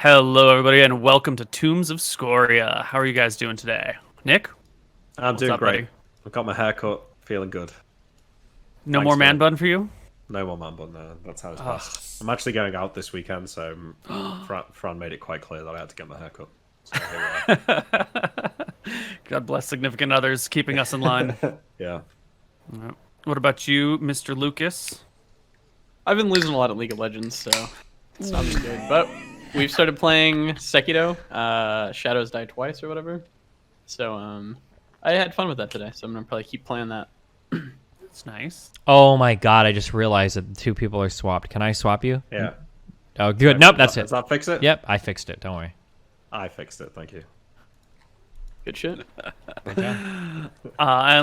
Hello, everybody, and welcome to Tombs of Scoria. How are you guys doing today? Nick? I'm What's doing up, great. buddy? I've got my hair cut, feeling good. No Thanks, more man man. bun for you? No more man bun, no. That's how it's Ugh. best. I'm actually going out this weekend, so Fran made it quite clear that I had to get my hair cut. So here God bless significant others keeping us in line. we are. Yeah. What about you, Mr. Lucas? I've been losing a lot at League of Legends, so it's not been good. But we've started playing Sekiro, Shadows Die Twice or whatever. So I had fun with that today, so I'm gonna probably keep playing that. That's nice. Oh my god, I just realized that the two people are swapped. Can I swap you? Yeah. Oh, good. Nope, that's Does it. that fix it? Yep, I fixed it. Don't worry. I fixed it, thank you. Good shit. And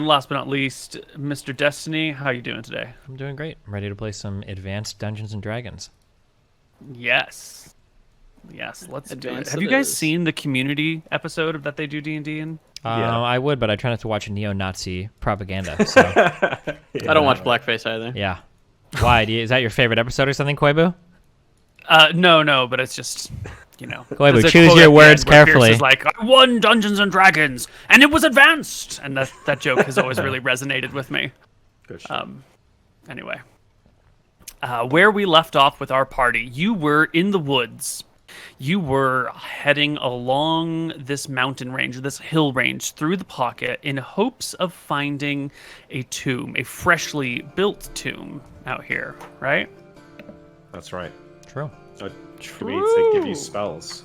last but not least, Mr. Destiny. How are you doing today? I'm doing great. I'm ready to play some advanced Dungeons and Dragons. Yes. Yes, let's do it. Advanced Have you it guys is. seen the community episode that they do D&D in? Yeah. I would, but I try not to watch neo-Nazi propaganda. So I don't watch blackface either. yeah. Why? Is that your favorite episode or something, Koibu? No, but it's just, you know. Koibu, there's a choose quote your at the words end where Pierce carefully. is like, I won Dungeons and Dragons, and it was advanced! And that joke has always really resonated with me. Good shit. Anyway. Where we left off with our party, you were in the woods. You were heading along this mountain range, this hill range, through the pocket in hopes of finding a tomb, a freshly built tomb out here, right? That's right. True. We need to give you spells.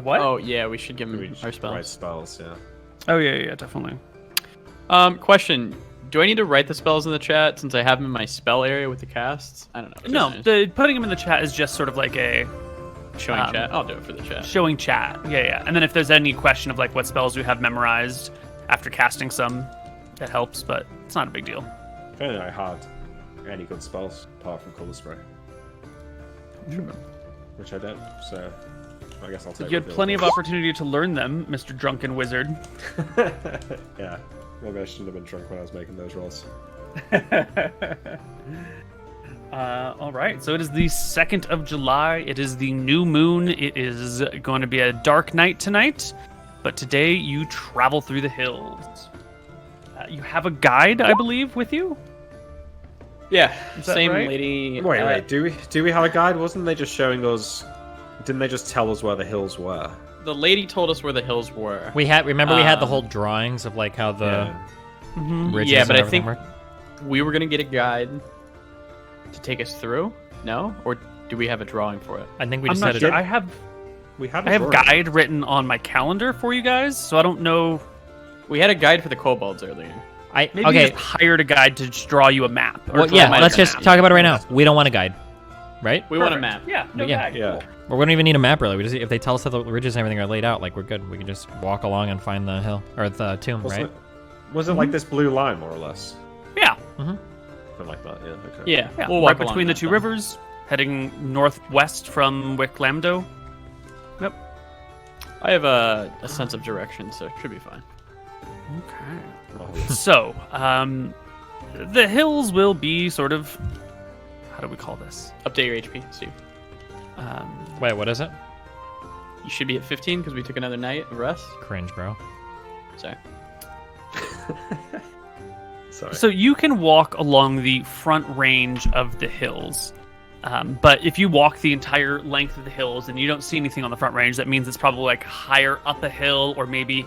What? Oh yeah, we should give We him should our write spells. spells, yeah. Oh, yeah, definitely. Question: do I need to write the spells in the chat since I have them in my spell area with the casts? I don't know. No, putting them in the chat is just sort of like a Showing chat. I'll do it for the chat. showing chat. Yeah. And then if there's any question of like what spells you have memorized after casting some, that helps, but it's not a big deal. If only I had any good spells apart from colour spray. Which I don't, so I guess I'll take You had what plenty of feels opportunity to learn them, Mr. Drunken Wizard. good. Yeah. Maybe I shouldn't have been drunk when I was making those rolls. All right, so it is the 2nd of July. It is the new moon. It is going to be a dark night tonight, but today you travel through the hills. You have a guide, I believe, with you? Yeah, that same right? lady. Wait, do we have a guide? Wasn't they just showing us? Didn't they just tell us where the hills were? The lady told us where the hills were. We had we had the whole drawings of like how the Yeah. ridges Yeah, but and I think everything work. we were gonna get a guide to take us through. No, or do we have a drawing for it? I think we I'm just not said sure. it. I have We had a drawing. guide written on my calendar for you guys, so I don't know. We had a guide for the kobolds earlier. Maybe you Okay. just hired a guide to just draw you a map. Or Well, draw yeah. my Let's map. just talk about it right now. We don't want a guide, right? We want a Perfect. map. Yeah, no Yeah. guide. Yeah. Cool. Well, we don't even need a map really. We just if they tell us that the ridges and everything are laid out, like we're good. We can just walk along and find the hill or the tomb, right? Was it like this blue line, more or less? Yeah. Something like that, yeah. Okay. Yeah, Yeah, we'll walk right along between the that two then. rivers, heading northwest from Wicklamdo. Yep. I have a sense of direction, so it should be fine. Okay. So, the hills will be sort of, how do we call this? Update your HP, Steve. Wait, what is it? You should be at 15 because we took another night of rest. Cringe, bro. Sorry. Sorry. So you can walk along the front range of the hills. But if you walk the entire length of the hills and you don't see anything on the front range, that means it's probably like higher up a hill or maybe,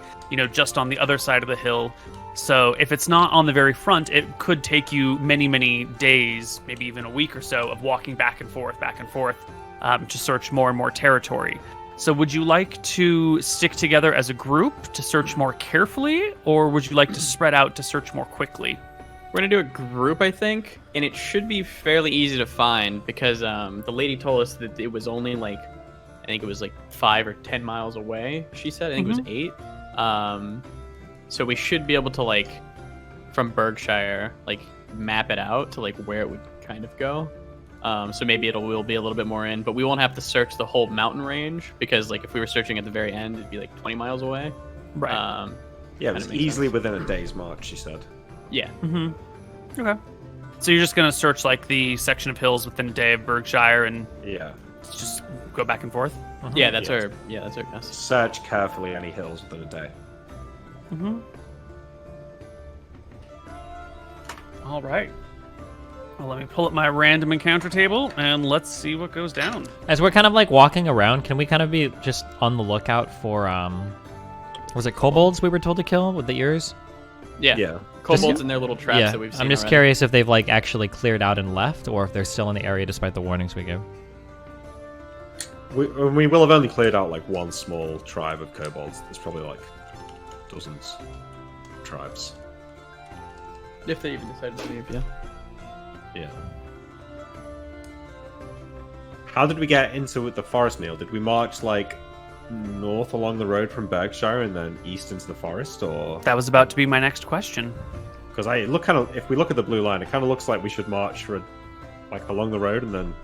just on the other side of the hill. So if it's not on the very front, it could take you many, many days, maybe even a week or so of walking back and forth, to search more and more territory. So would you like to stick together as a group to search more carefully, or would you like to spread out to search more quickly? We're gonna do a group, I think, and it should be fairly easy to find because the lady told us that it was only like, I think it was like 5 or 10 miles away. She said, I think it was 8. So we should be able to like, from Berkshire, like map it out to like where it would kind of go. So maybe will be a little bit more in, but we won't have to search the whole mountain range because like if we were searching at the very end, it'd be like 20 miles away. Right. Yeah, it was Kinda makes easily sense. within a day's march, she said. Yeah. Okay. So you're just gonna search like the section of hills within a day of Berkshire and Yeah. just go back and forth. Yeah, that's Yeah. that's our guess. Search carefully any hills within a day. Mm-hmm. All right. Well, let me pull up my random encounter table and let's see what goes down. As we're kind of like walking around, can we kind of be just on the lookout for was it kobolds we were told to kill with the ears? Yeah. Yeah. Kobolds and their little traps Yeah. that we've seen. I'm just already. curious if they've like actually cleared out and left, or if they're still in the area despite the warnings we give. We will have only cleared out like one small tribe of kobolds. There's probably like dozens of tribes. If they even decide to leave, yeah. Yeah. How did we get into the forest, Neil? Did we march like north along the road from Berkshire and then east into the forest, or That was about to be my next question. because if we look at the blue line, it kind of looks like we should march for like along the road and then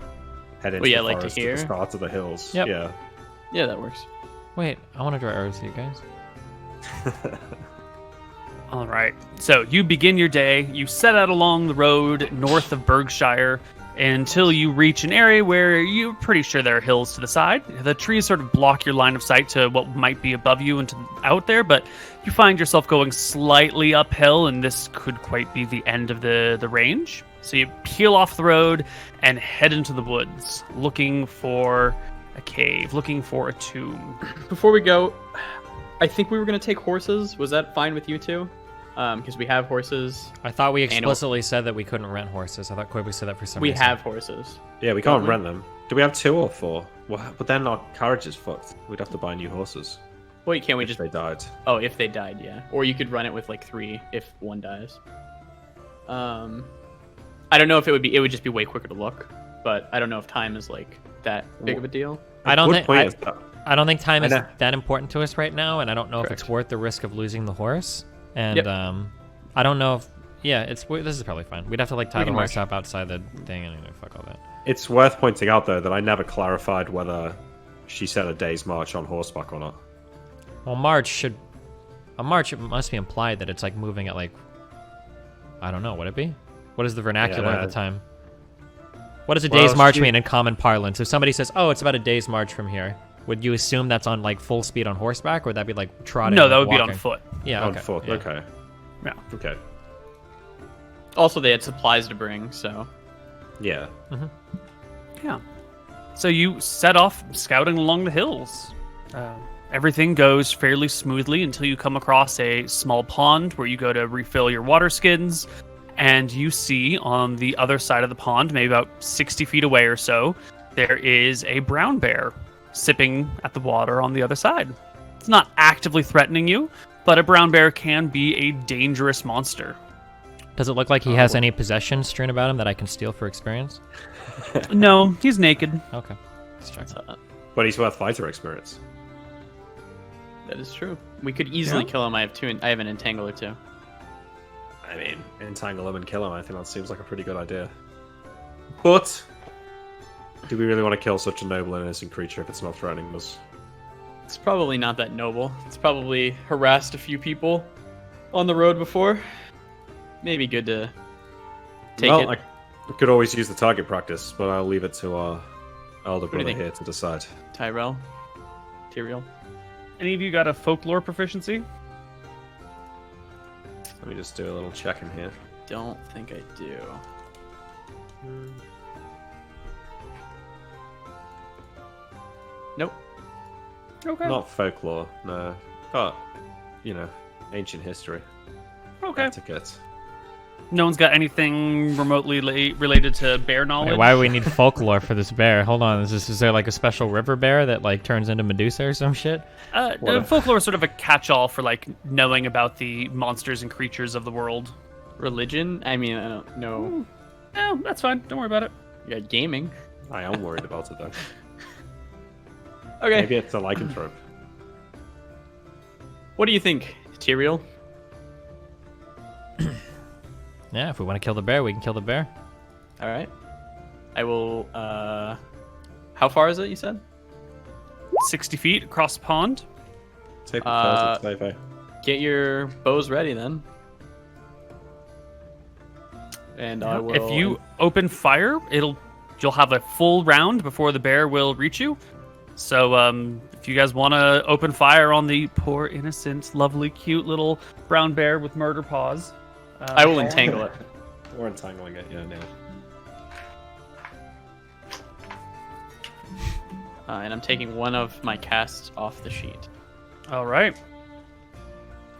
head into yeah, the like to forest at here? the start of the hills. Yep. Yeah. Yeah, that works. Wait, I want to draw arrows here, guys. All right. So you begin your day. You set out along the road north of Berkshire until you reach an area where you're pretty sure there are hills to the side. The trees sort of block your line of sight to what might be above you and out there, but you find yourself going slightly uphill, and this could quite be the end of the range. So you peel off the road and head into the woods, looking for a cave, looking for a tomb. Before we go, I think we were gonna take horses. Was that fine with you two? Because we have horses. I thought we And- explicitly said that we couldn't rent horses. I thought Koibu said that for some We reason. have horses. Yeah, we can't Don't we? rent them. Do we have 2 or 4? Well, but then our carriage is fucked. We'd have to buy new horses. Wait, can't we If just? they died. Oh, if they died, yeah. Or you could run it with like 3 if one dies. I don't know if it would be. It would just be way quicker to look, but I don't know if time is like that big of a deal. I don't Good think point is that I don't think time I is know. that important to us right now, and I don't know if Correct. it's worth the risk of losing the horse. And Yep. I don't know if this is probably fine. We'd have to like tie We the can horse march. up outside the thing, and fuck all that. It's worth pointing out, though, that I never clarified whether she said a day's march on horseback or not. Well, a march it must be implied that it's like moving at like, I don't know, would it be? What is the vernacular at the time? What does a Well, day's march she- mean in common parlance? If somebody says, "Oh, it's about a day's march from here," would you assume that's on like full speed on horseback, or would that be like trotting? No, that like, would be on walking? foot. Yeah, On okay. foot, yeah. okay. Yeah. Okay. Also, they had supplies to bring, so Yeah. Yeah. So you set off scouting along the hills. Everything goes fairly smoothly until you come across a small pond where you go to refill your water skins. And you see on the other side of the pond, maybe about 60 feet away or so, there is a brown bear sipping at the water on the other side. It's not actively threatening you, but a brown bear can be a dangerous monster. Does it look like he has any possessions strewn about him that I can steal for experience? No, he's naked. Okay. Let's check. But he's worth fighter experience. that is true. We could easily Yeah. kill him. I have an entangler too. I mean, entangle him and kill him, I think that seems like a pretty good idea. But, do we really want to kill such a noble and innocent creature if it's not threatening us? It's probably not that noble. It's probably harassed a few people on the road before. Maybe good to take well, it. I could always use the target practice, but I'll leave it to our elder do you brother think? here to decide. Tyriel. Any of you got a folklore proficiency? Let me just do a little check in here. Don't think I do. Nope. Okay. Not folklore, no. But, ancient history. Okay. Etiquette. No one's got anything remotely related to bear knowledge? Wait, why do we need folklore for this bear? Hold on, is there like a special river bear that like turns into Medusa or some shit? Folklore is sort of a catch-all for like knowing about the monsters and creatures of the world. Religion? I mean, I don't know. No, that's fine. Don't worry about it. You got gaming. I am worried about it, though. Okay. Maybe it's a lycanthrope. What do you think, Tyriel? Yeah, if we want to kill the bear, we can kill the bear. All right. I will. How far is it? You said. 60 feet across the pond. Take Uh, the save, Get your bows ready then. And I will. If you open fire, it'll you'll have a full round before the bear will reach you. So if you guys want to open fire on the poor, innocent, lovely, cute little brown bear with murder paws, I will entangle it. We're entangling it, yeah, now. And I'm taking one of my casts off the sheet. All right.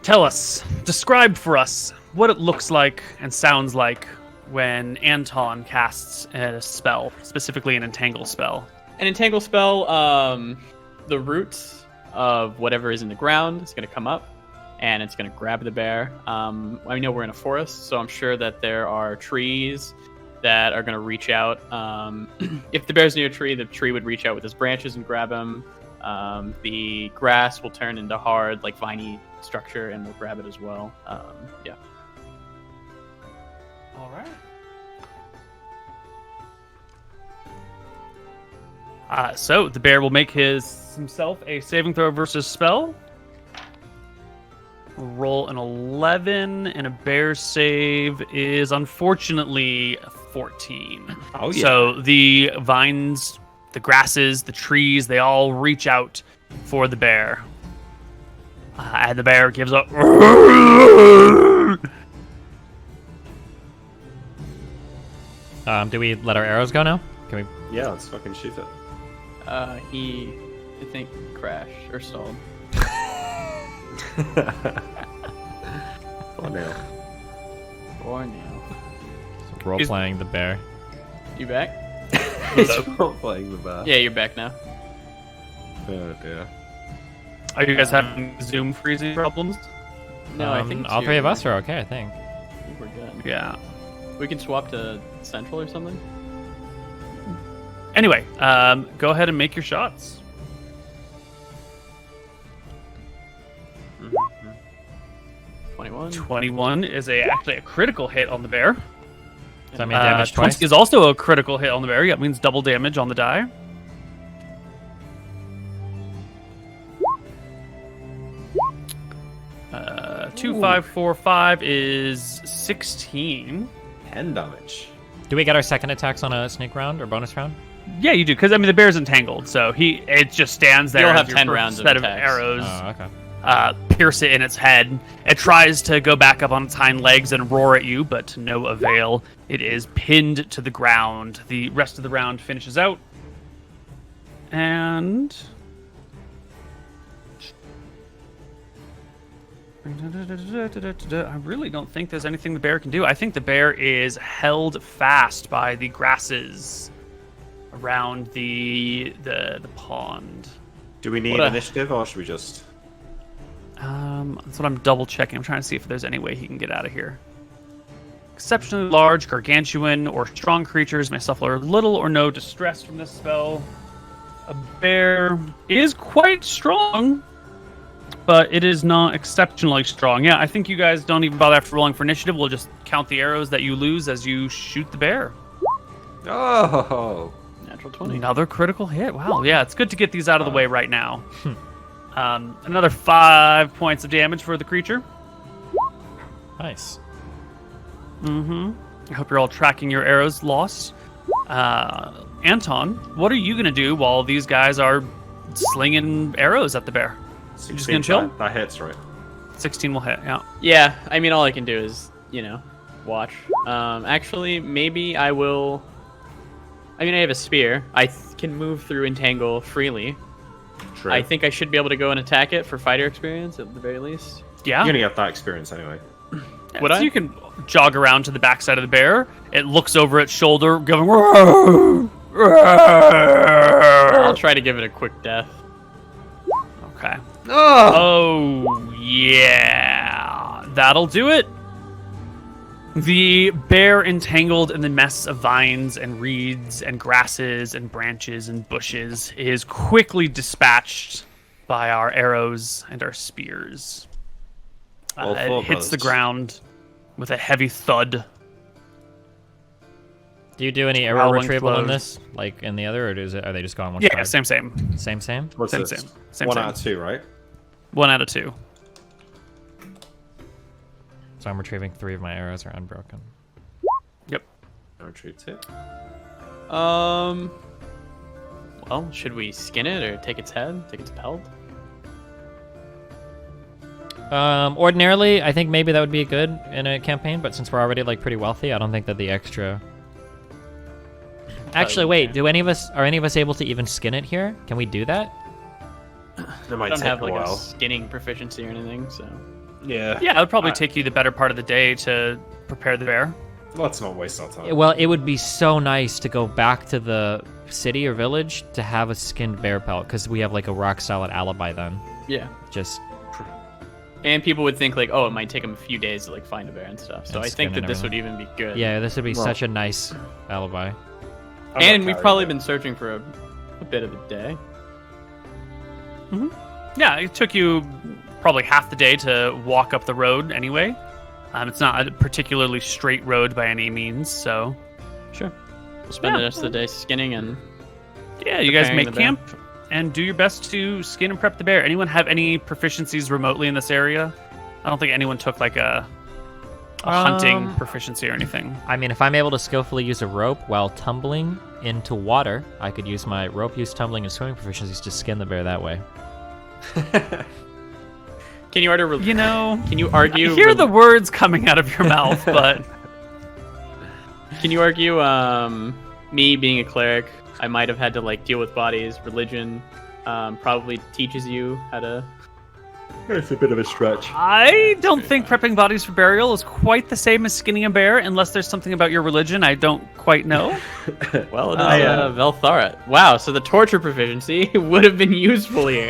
Tell us, describe for us what it looks like and sounds like when Anton casts a spell, specifically an Entangle Spell. An Entangle Spell, the roots of whatever is in the ground is going to come up, and it's going to grab the bear. I know we're in a forest, so I'm sure that there are trees that are going to reach out. If the bear's near a tree, the tree would reach out with its branches and grab him. The grass will turn into hard, like viney structure, and will grab it as well. Yeah. All right. So the bear will make himself a saving throw versus spell. Roll an 11, and a bear save is unfortunately 14. Oh, yeah. So the vines, the grasses, the trees, they all reach out for the bear. And the bear gives up. Do we let our arrows go now? Can we? Yeah, let's fucking shoot it. He, I think, crashed or stalled. For now. Or now. Role playing the bear. You back? He's playing the bear. Yeah, you're back now. Oh dear. Are you guys having Zoom freezing problems? No, I think it's all you. three of us are okay. I think. I think we're good. Yeah. We can swap to Central or something. Anyway, go ahead and make your shots. 21. 21 is actually a critical hit on the bear. Does that mean damage twice? 20 is also a critical hit on the bear. Yeah, it means double damage on the die. Uh, 2, 5, 4, 5 is 16. 10 damage. Do we get our second attacks on a sneak round or bonus round? Yeah, you do, because I mean the bear's entangled, so it just stands there. You'll as have your 10 first rounds of set of attacks. arrows. Oh, okay. Pierce it in its head. It tries to go back up on its hind legs and roar at you, but to no avail. It is pinned to the ground. The rest of the round finishes out. And... I really don't think there's anything the bear can do. I think the bear is held fast by the grasses around the pond. Do we need initiative, or should we just... That's what I'm double checking. I'm trying to see if there's any way he can get out of here. Exceptionally large, gargantuan, or strong creatures may suffer little or no distress from this spell. A bear is quite strong, but it is not exceptionally strong. Yeah, I think you guys don't even bother after rolling for initiative. We'll just count the arrows that you lose as you shoot the bear. Oh! Natural 20. Another critical hit. Wow, yeah, it's good to get these out of the way right now. Another 5 points of damage for the creature. Nice. I hope you're all tracking your arrows lost. Anton, what are you going to do while these guys are slinging arrows at the bear? You're just going to chill? That hits, right? 16 will hit, yeah. Yeah, I mean, all I can do is, watch. Actually, maybe I will... I mean, I have a spear. I can move through Entangle freely. True. I think I should be able to go and attack it for fighter experience, at the very least. Yeah. You're going to get that experience anyway. Yeah, Would so I? you can jog around to the backside of the bear. It looks over its shoulder, going... "Roar, roar." I'll try to give it a quick death. Okay. Oh, yeah. That'll do it. The bear, entangled in the mess of vines and reeds and grasses and branches and bushes, is quickly dispatched by our arrows and our spears. It hits the ground with a heavy thud. Do you do any arrow Growling retrieval in blows. this, like in the other, or are they just going one Yeah, stride? same. Same? What's Same, this? same. 1 out of 2, right? 1 out of 2. So I'm retrieving 3 of my arrows are unbroken. Yep. No retreat 2. Well, should we skin it or take its head? Take its pelt? Ordinarily, I think maybe that would be good in a campaign, but since we're already like pretty wealthy, I don't think that the extra. Actually, wait. Are any of us able to even skin it here? Can we do that? It might I don't take have a like while. a skinning proficiency or anything, so. Yeah. Yeah, it would probably take you the better part of the day to prepare the bear. Let's not waste our time. Well, it would be so nice to go back to the city or village to have a skinned bear pelt, because we have like a rock solid alibi then. Yeah. Just. And people would think like, oh, it might take them a few days to like find a bear and stuff. So And I think skin that and this would even be good. Yeah, this would be such a nice alibi. And we've probably been searching for a bit of a day. Yeah, it took you probably half the day to walk up the road anyway. It's not a particularly straight road by any means, so Sure. We'll spend the rest of the day skinning and yeah, you guys preparing make the bear. camp and do your best to skin and prep the bear. Anyone have any proficiencies remotely in this area? I don't think anyone took like a hunting proficiency or anything. I mean, if I'm able to skillfully use a rope while tumbling into water, I could use my rope use, tumbling, and swimming proficiencies to skin the bear that way. Can you argue? You know, Can you argue? I hear the words coming out of your mouth, but Can you argue? Me being a cleric, I might have had to like deal with bodies. Religion probably teaches you how to. It's a bit of a stretch. I don't think prepping bodies for burial is quite the same as skinning a bear, unless there's something about your religion I don't quite know. Well, it is Velthara. Wow, so the torture proficiency would have been useful here.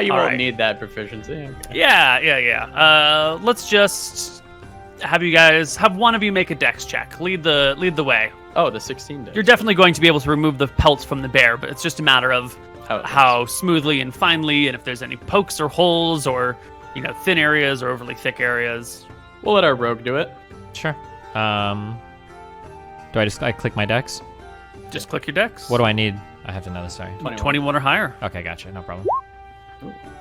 You won't need that proficiency. Okay. Yeah. Let's just have one of you make a dex check. Lead the way. Oh, the 16 days. You're definitely going to be able to remove the pelts from the bear, but it's just a matter of how smoothly and finely, and if there's any pokes or holes or thin areas or overly thick areas. We'll let our rogue do it. Sure. Do I click my dex? Just click your dex. What do I need? I have to know this, sorry. 21 or higher. Okay, gotcha. No problem.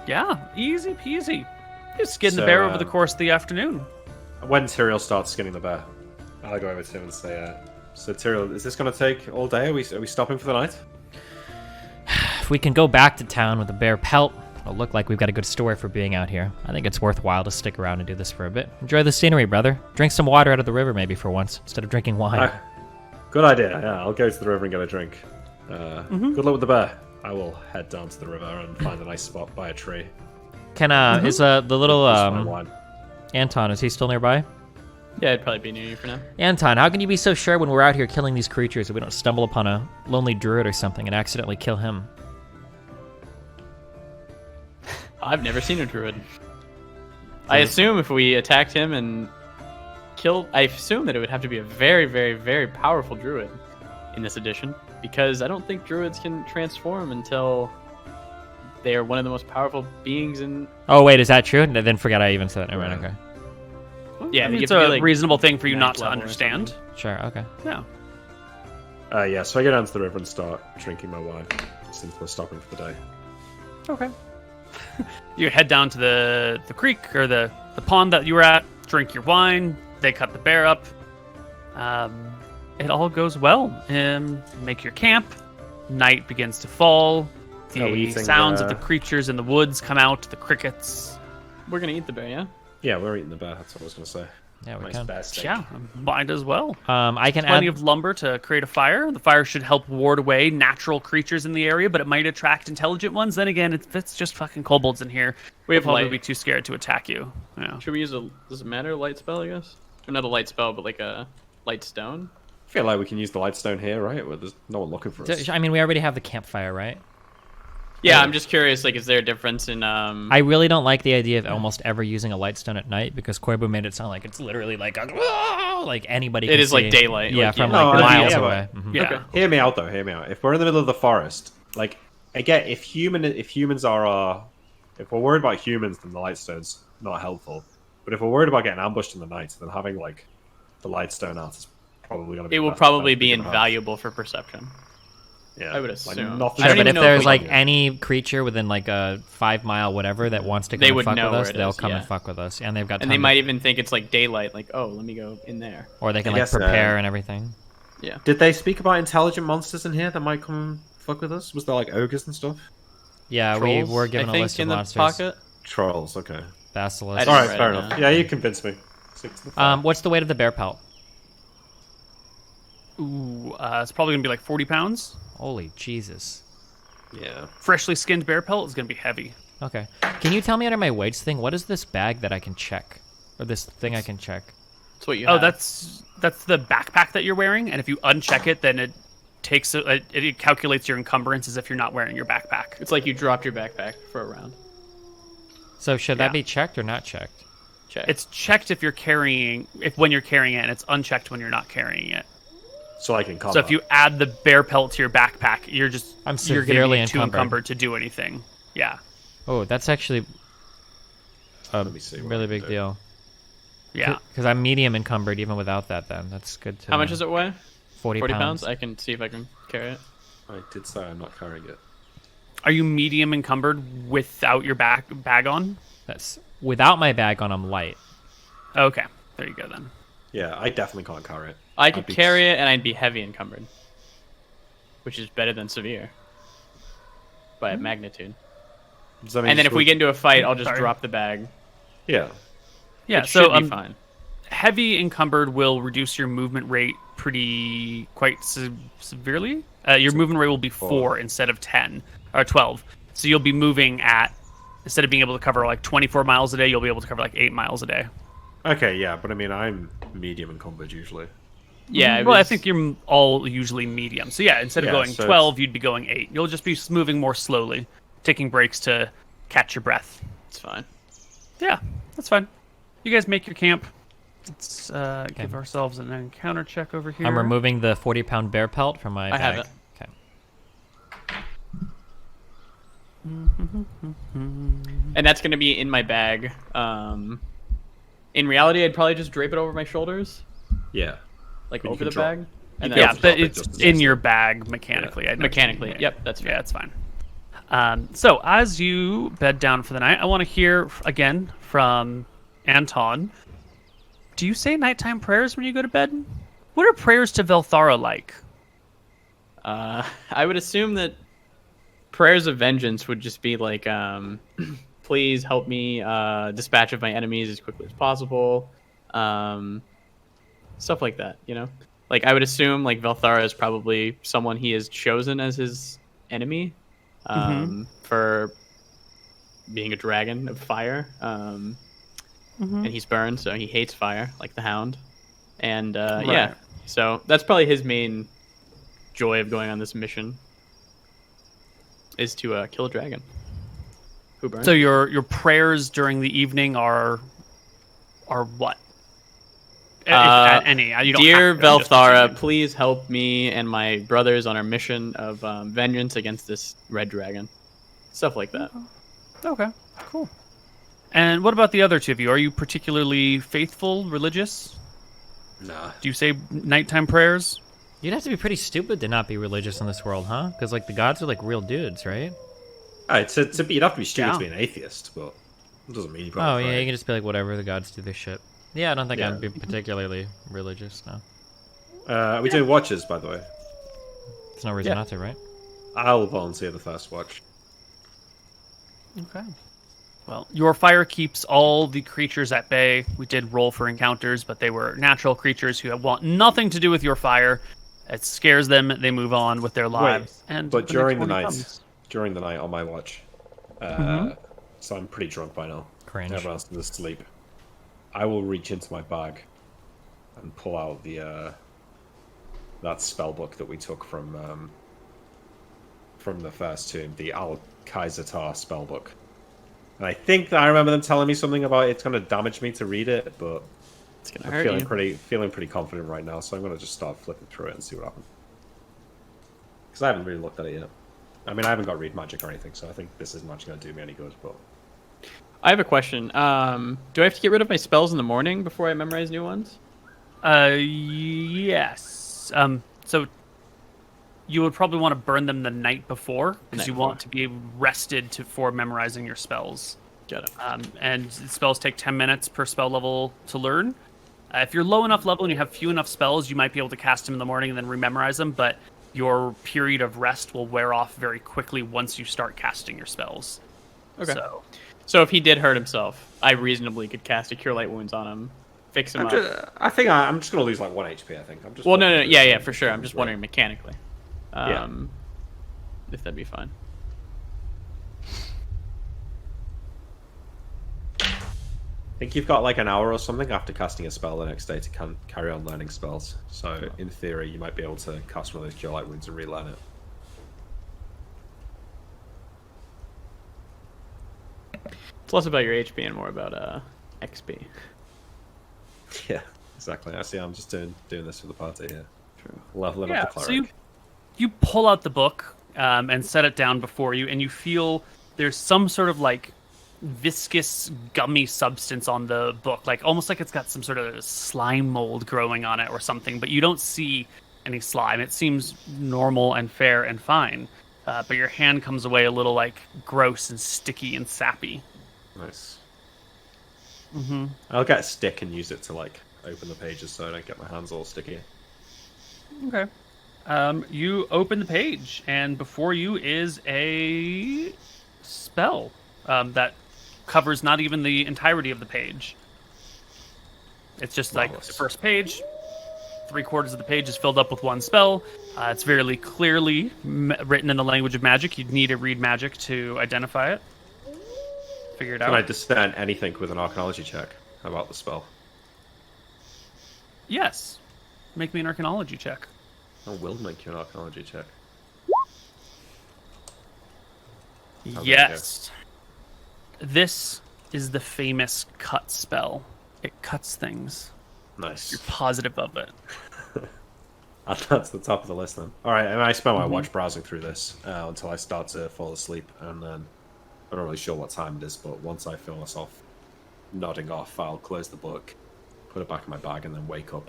Yeah, easy peasy. You skin the bear over the course of the afternoon. When Tyrael starts skinning the bear, I'll go over to him and say, so Tyrael, is this going to take all day? Are we stopping for the night? If we can go back to town with a bear pelt, it'll look like we've got a good story for being out here. I think it's worthwhile to stick around and do this for a bit. Enjoy the scenery, brother. Drink some water out of the river maybe for once, instead of drinking wine. Good idea. Yeah, I'll go to the river and get a drink. Good luck with the bear. I will head down to the river and find a nice spot by a tree. Can is the little My wine. Anton, is he still nearby? Yeah, it'd probably be near you for now. Anton, how can you be so sure when we're out here killing these creatures that we don't stumble upon a lonely druid or something and accidentally kill him? I've never seen a druid. I assume if we attacked him and killed, I assume that it would have to be a very, very, very powerful druid in this edition, because I don't think druids can transform until they are one of the most powerful beings in. Oh wait, is that true? Then forget I even said that. Never mind. Okay. Yeah, I mean, you it's have to a be, like, reasonable thing for you not ninth to level or understand. something. Sure. Okay. Yeah. Yeah, so I go down to the river and start drinking my wine, since we're stopping for the day. Okay. You head down to the creek or the pond that you were at, drink your wine, they cut the bear up. It all goes well. Make your camp. Night begins to fall. The sounds of the creatures in the woods come out, the crickets. We're gonna eat the bear, yeah? Yeah, we're eating the bear, that's what I was going to say. Yeah, we Nice can. bear steak. Yeah, might as well. I can Plenty add. of lumber to create a fire. The fire should help ward away natural creatures in the area, but it might attract intelligent ones. Then again, if it's just fucking kobolds in here, We have they'll probably light. be too scared to attack you. Yeah. Should we use does it matter, light spell, I guess? Or not a light spell, but like a light stone? I feel like we can use the light stone here, right? Well, there's no one looking for us. I mean, we already have the campfire, right? Yeah, I'm just curious, like, is there a difference in, I really don't like the idea of almost ever using a light stone at night, because Koibu made it sound like it's literally like like anybody. It can is like see. daylight, Yeah, like, from yeah. like No, miles yeah, away. but- Mhm. Yeah. Okay. Hear me out, though. Hear me out. If we're in the middle of the forest, like, again, if humans are if we're worried about humans, then the light stone's not helpful. But if we're worried about getting ambushed in the night, then having like the light stone out is probably going to be. It will the best probably bet be we can have. invaluable for perception. Yeah, I would like, assume. nothing. I Sure, don't but even if know there's we like can- any creature within like a 5-mile whatever that wants to come They and would fuck know with where us, it they'll is, come and yeah. fuck with us. And they've got And they time might to, even think it's like daylight, like, oh, let me go in there. or they can I like guess, prepare and everything. Yeah. Did they speak about intelligent monsters in here that might come fuck with us? Was there like ogres and stuff? Yeah, Trolls, we were given I a think, list of in the monsters. pocket. Trolls. Okay. Basilisk. I All didn't right, write fair it enough. down. Yeah, you convinced me. Stick to the fire. What's the weight of the bear pelt? Ooh, it's probably gonna be like 40 pounds. Holy Jesus. Yeah. Freshly skinned bear pelt is gonna be heavy. Okay. Can you tell me under my weights thing, what is this bag that I can check? Or this thing I can check? That's what you Oh, have. that's the backpack that you're wearing, and if you uncheck it, then it takes it calculates your encumbrance as if you're not wearing your backpack. It's like you dropped your backpack for a round. So should Yeah. that be checked or not checked? Check. It's checked if you're carrying when you're carrying it, and it's unchecked when you're not carrying it. So like in combat. So if you add the bear pelt to your backpack, you're I'm you're gonna severely be too encumbered. encumbered to do anything. Yeah, Oh, that's actually a Let me see what really I can big do. deal. yeah. Because I'm medium encumbered even without that then. That's good to How much know. does it weigh? 40 pounds? I can see if I can carry it. I did say I'm not carrying it. Are you medium encumbered without your bag on? That's without my bag on, I'm light. Okay, there you go then. Yeah, I definitely can't carry it. I could I'd be- carry it, and I'd be heavy encumbered, which is better than severe by a magnitude. Does that mean And then just if we go- get into a fight, I'll just Sorry. drop the bag. Yeah. Yeah, It so should be fine. heavy encumbered will reduce your movement rate quite severely. Your movement rate will be 4 instead of 10 or 12. So you'll be moving at, instead of being able to cover like 24 miles a day, you'll be able to cover like 8 miles a day. Okay, yeah, but I mean, I'm medium encumbered usually. Yeah. it Well, I was- think you're all usually medium. So yeah, instead of Yeah, going so 12, you'd be going 8. You'll just be moving more slowly, taking breaks to catch your breath. it's fine. Yeah, that's fine. You guys make your camp. Let's give ourselves an encounter check over here. I'm removing the 40-pound bear pelt from my I bag. have it. Okay. And that's going to be in my bag. In reality, I'd probably just drape it over my shoulders, Yeah. like But you over can the drop- bag. And can then Yeah, also but drop it it's just as in easily. your bag mechanically. I know what you mechanically. mean. Yep, that's fair. Yeah, it's fine. So as you bed down for the night, I want to hear again from Anton. Do you say nighttime prayers when you go to bed? What are prayers to Velthara like? I would assume that prayers of vengeance would just be like, please help me dispatch of my enemies as quickly as possible. Stuff like that, you know? Like, I would assume, like, Velthara is probably someone he has chosen as his enemy for being a dragon of fire. And he's burned, so he hates fire, like the Hound. And, yeah, so that's probably his main joy of going on this mission, is to kill a dragon who burns. So your prayers during the evening are what? If at any. You don't Dear have to, I'm just Velthara, assuming. please help me and my brothers on our mission of vengeance against this red dragon. Stuff like that. Okay, cool. And what about the other two of you? Are you particularly faithful, religious? Nah. Do you say nighttime prayers? You'd have to be pretty stupid to not be religious in this world, huh? Because like the gods are like real dudes, right? Alright, you'd have to be stupid Yeah. to be an atheist, but it doesn't mean you Oh probably yeah, you can just be like whatever, the gods do their shit. Yeah, I don't think Yeah. I'd be particularly religious. No, Are we doing watches, by the way? there's no reason Yeah. not to, right? I'll volunteer the first watch. Okay. Well, your fire keeps all the creatures at bay. We did roll for encounters, but they were natural creatures who want nothing to do with your fire. It scares them. They move on with their lives. And But the during the next morning night, comes. during the night on my watch, so I'm pretty drunk by now. Cringe. Everyone else is asleep. I will reach into my bag and pull out the that spell book that we took from the first tomb, the Al Kaisertar spell book. And I think that I remember them telling me something about it's going to damage me to read it, but It's gonna I'm hurt you. feeling pretty confident right now, so I'm going to just start flipping through it and see what happens. Because I haven't really looked at it yet. I mean, I haven't got read magic or anything, so I think this isn't actually going to do me any good. But I have a question. Do I have to get rid of my spells in the morning before I memorize new ones? Yes. So you would probably want to burn them the night before because Night you want to be rested for memorizing your spells. Got it. And spells take 10 minutes per spell level to learn. If you're low enough level and you have few enough spells, you might be able to cast them in the morning and then rememorize them, but your period of rest will wear off very quickly once you start casting your spells. Okay. So if he did hurt himself, I reasonably could cast a Cure Light Wounds on him, fix him up. I think I'm just going to lose like 1 HP, I think. I'm just Well, no, yeah, for sure. I'm just wondering mechanically. Yeah. If that'd be fine. I think you've got like an hour or something after casting a spell the next day to carry on learning spells. So in theory, you might be able to cast one of those Cure Light Wounds and relearn it. It's less about your HP and more about XP. Yeah, exactly. I see. I'm just doing this for the party here. True. Leveling Yeah, up the so cleric. you pull out the book and set it down before you, and you feel there's some sort of like viscous gummy substance on the book, like almost like it's got some sort of slime mold growing on it or something, but you don't see any slime. It seems normal and fair and fine, but your hand comes away a little like gross and sticky and sappy. Nice. Mm-hmm. I'll get a stick and use it to like open the pages so I don't get my hands all sticky. Okay. You open the page, and before you is a spell that covers not even the entirety of the page. It's just like Marvelous. the first page. 3/4 of the page is filled up with one spell. It's very clearly written in the language of magic. You'd need to read magic to identify it. Figure it out. Can I discern anything with an arcanology check about the spell? Yes. Make me an arcanology check. I will make you an arcanology check. Yes. This is the famous cut spell. It cuts things. Nice. You're positive of it. That's the top of the list then. Alright, and I spend my watch browsing through this until I start to fall asleep, and then I'm not really sure what time it is, but once I feel myself nodding off, I'll close the book, put it back in my bag, and then wake up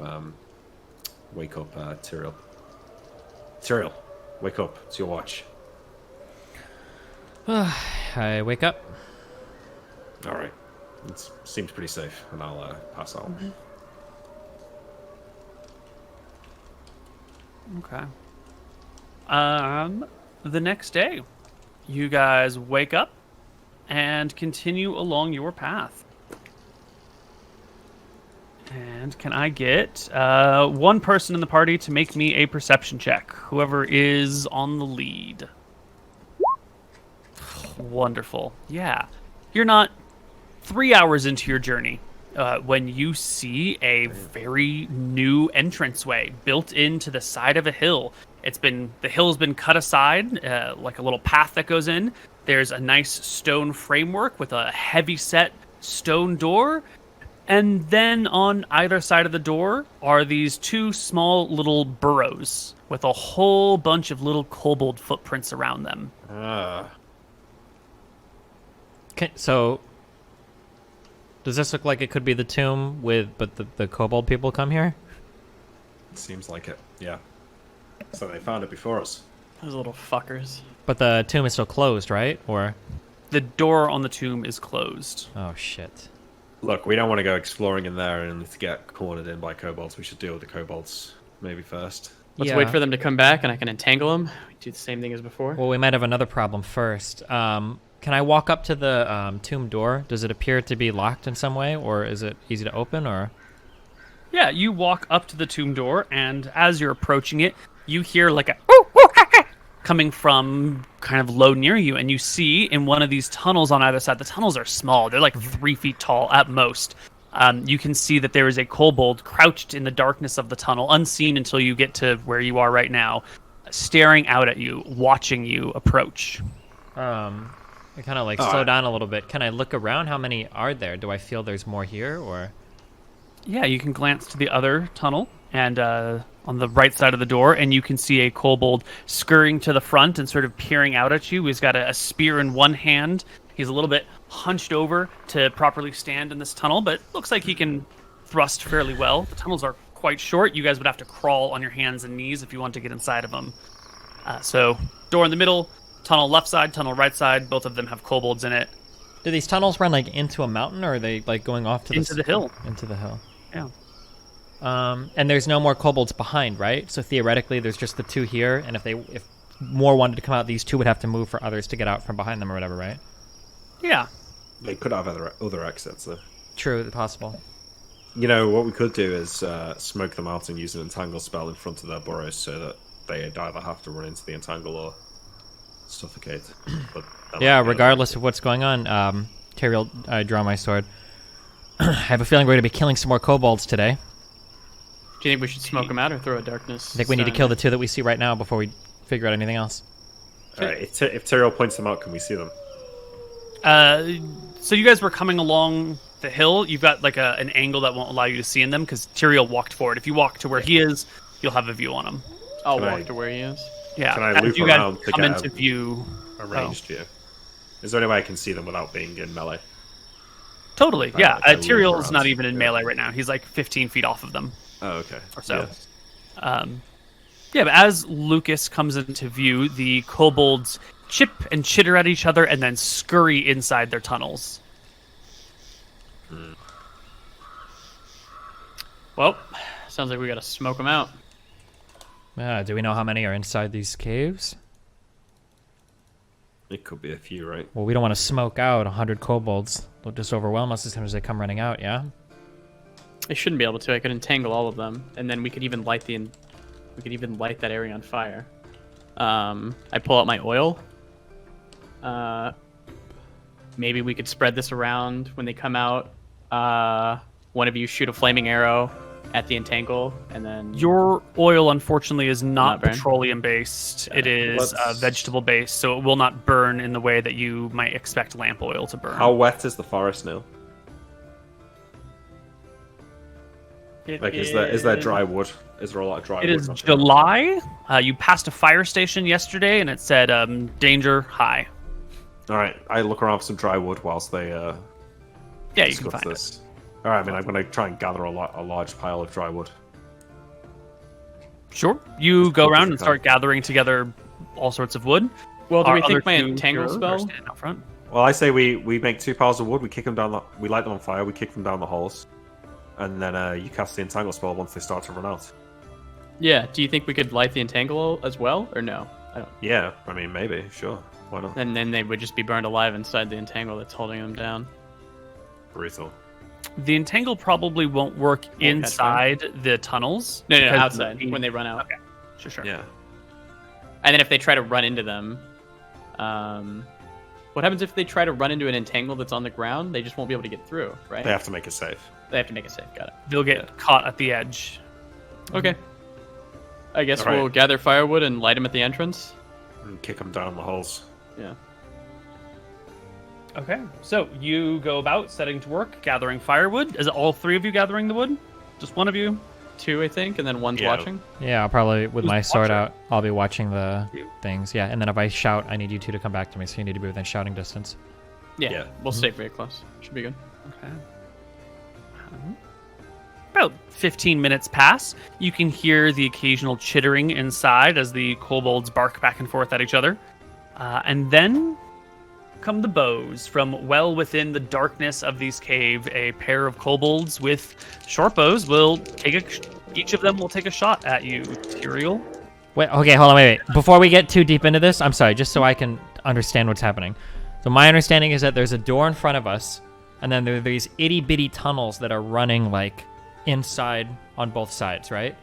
Tyrael. Tyrael, wake up. It's your watch. I wake up. Alright. It seems pretty safe, and I'll pass out. Okay. The next day, you guys wake up and continue along your path. And can I get one person in the party to make me a perception check? Whoever is on the lead. Wonderful. Yeah. You're not 3 hours into your journey when you see a very new entranceway built into the side of a hill. The hill's been cut aside, like a little path that goes in. There's a nice stone framework with a heavy set stone door. And then on either side of the door are these two small little burrows with a whole bunch of little kobold footprints around them. So, does this look like it could be the tomb but the kobold people come here? It seems like it, yeah. So they found it before us. Those little fuckers. But the tomb is still closed, right? Or The door on the tomb is closed. oh shit. Look, we don't want to go exploring in there and to get cornered in by kobolds. We should deal with the kobolds maybe first. Let's Yeah. wait for them to come back, and I can entangle them. We do the same thing as before. Well, we might have another problem first. Can I walk up to the tomb door? Does it appear to be locked in some way, or is it easy to open? Or Yeah, you walk up to the tomb door, and as you're approaching it, you hear like a coming from kind of low near you, and you see in one of these tunnels on either side. The tunnels are small; they're like 3 feet tall at most. You can see that there is a kobold crouched in the darkness of the tunnel, unseen until you get to where you are right now, staring out at you, watching you approach. I kind of like slow down a little bit. Can I look around? How many are there? Do I feel there's more here, or? Yeah, you can glance to the other tunnel and on the right side of the door, and you can see a kobold scurrying to the front and sort of peering out at you. He's got a spear in one hand. He's a little bit hunched over to properly stand in this tunnel, but looks like he can thrust fairly well. The tunnels are quite short. You guys would have to crawl on your hands and knees if you want to get inside of them. So door in the middle, tunnel left side, tunnel right side. Both of them have kobolds in it. Do these tunnels run like into a mountain, or are they like going off to Into the hill. Into the hill. Yeah. And there's no more kobolds behind, right? So theoretically, there's just the two here, and if more wanted to come out, these two would have to move for others to get out from behind them or whatever, right? Yeah. They could have other exits though. True, possible. You know what we could do is smoke them out and use an entangle spell in front of their burrows so that they either have to run into the entangle or suffocate. But Yeah, regardless of what's going on, Tyrael, I draw my sword. I have a feeling we're going to be killing some more kobolds today. Do you think we should smoke them out or throw a darkness? I think we need to kill the two that we see right now before we figure out anything else. Alright, if Tyrael points them out, can we see them? So you guys were coming along the hill. You've got like an angle that won't allow you to see in them because Tyrael walked forward. If you walk to where he is, you'll have a view on him. I'll Can walk I- to where he is. Yeah. Can I as loop you guys around to come get into view? A ranged view. Is there any way I can see them without being in melee? Totally. Right, Yeah. like a Tyrael's loop not around. even in melee right now. He's like 15 feet off of them. Oh, okay. Or so. Yeah. Yeah, but as Lucas comes into view, the kobolds chip and chitter at each other and then scurry inside their tunnels. Well, sounds like we gotta smoke them out. Do we know how many are inside these caves? It could be a few, right? Well, we don't want to smoke out 100 kobolds. They'll just overwhelm us as soon as they come running out, yeah? I shouldn't be able to. I could entangle all of them, and then we could even light that area on fire. I pull out my oil. Maybe we could spread this around when they come out. One of you shoot a flaming arrow at the entangle, and then Your oil, unfortunately, is not Not burn? petroleum-based. It is let's- vegetable-based, so it will not burn in the way that you might expect lamp oil to burn. How wet is the forest now? It Like, is there dry wood? Is there a lot of dry It wood? is around? July. You passed a fire station yesterday, and it said danger high. All right, I look around for some dry wood whilst they Yeah, you can discuss find it. this. All right, I mean, I'm going to try and gather a large pile of dry wood. Sure. You go quick as around you and can. start gathering together all sorts of wood. Well, do Our we other think my two entangle heroes are spell? standing out front. Well, I say we make 2 piles of wood. We kick them down. We light them on fire. We kick them down the holes, and then you cast the entangle spell once they start to run out. Yeah. Do you think we could light the entangle as well, or no? I don't. Yeah, I mean, maybe, sure, why not? And then they would just be burned alive inside the entangle that's holding them down. Brutal. The entangle probably won't work catch fire? inside the tunnels. No, because outside when they run out. Okay. Sure. Yeah. And then if they try to run into them, what happens if they try to run into an entangle that's on the ground? They just won't be able to get through, right? They have to make a save. They have to make a save. Got it. They'll get caught at the edge. Okay. I guess All right. we'll gather firewood and light them at the entrance. And kick them down the holes. Yeah. Okay. So you go about setting to work, gathering firewood. Is it all three of you gathering the wood? Just one of you? 2, I think, and then one's Yeah. watching. Yeah, I'll probably, with Who's my sword watching? out, I'll be watching the You. things. Yeah, and then if I shout, I need you two to come back to me, so you need to be within shouting distance. Yeah. Yeah. We'll stay very close. Should be good. Okay. About 15 minutes pass. You can hear the occasional chittering inside as the kobolds bark back and forth at each other. And then come the bows from well within the darkness of these cave. A pair of kobolds with short bows will each of them will take a shot at you, Tyrael. Wait, okay, hold on, wait. Before we get too deep into this, I'm sorry, just so I can understand what's happening. So my understanding is that there's a door in front of us, and then there are these itty-bitty tunnels that are running, like, inside on both sides, right?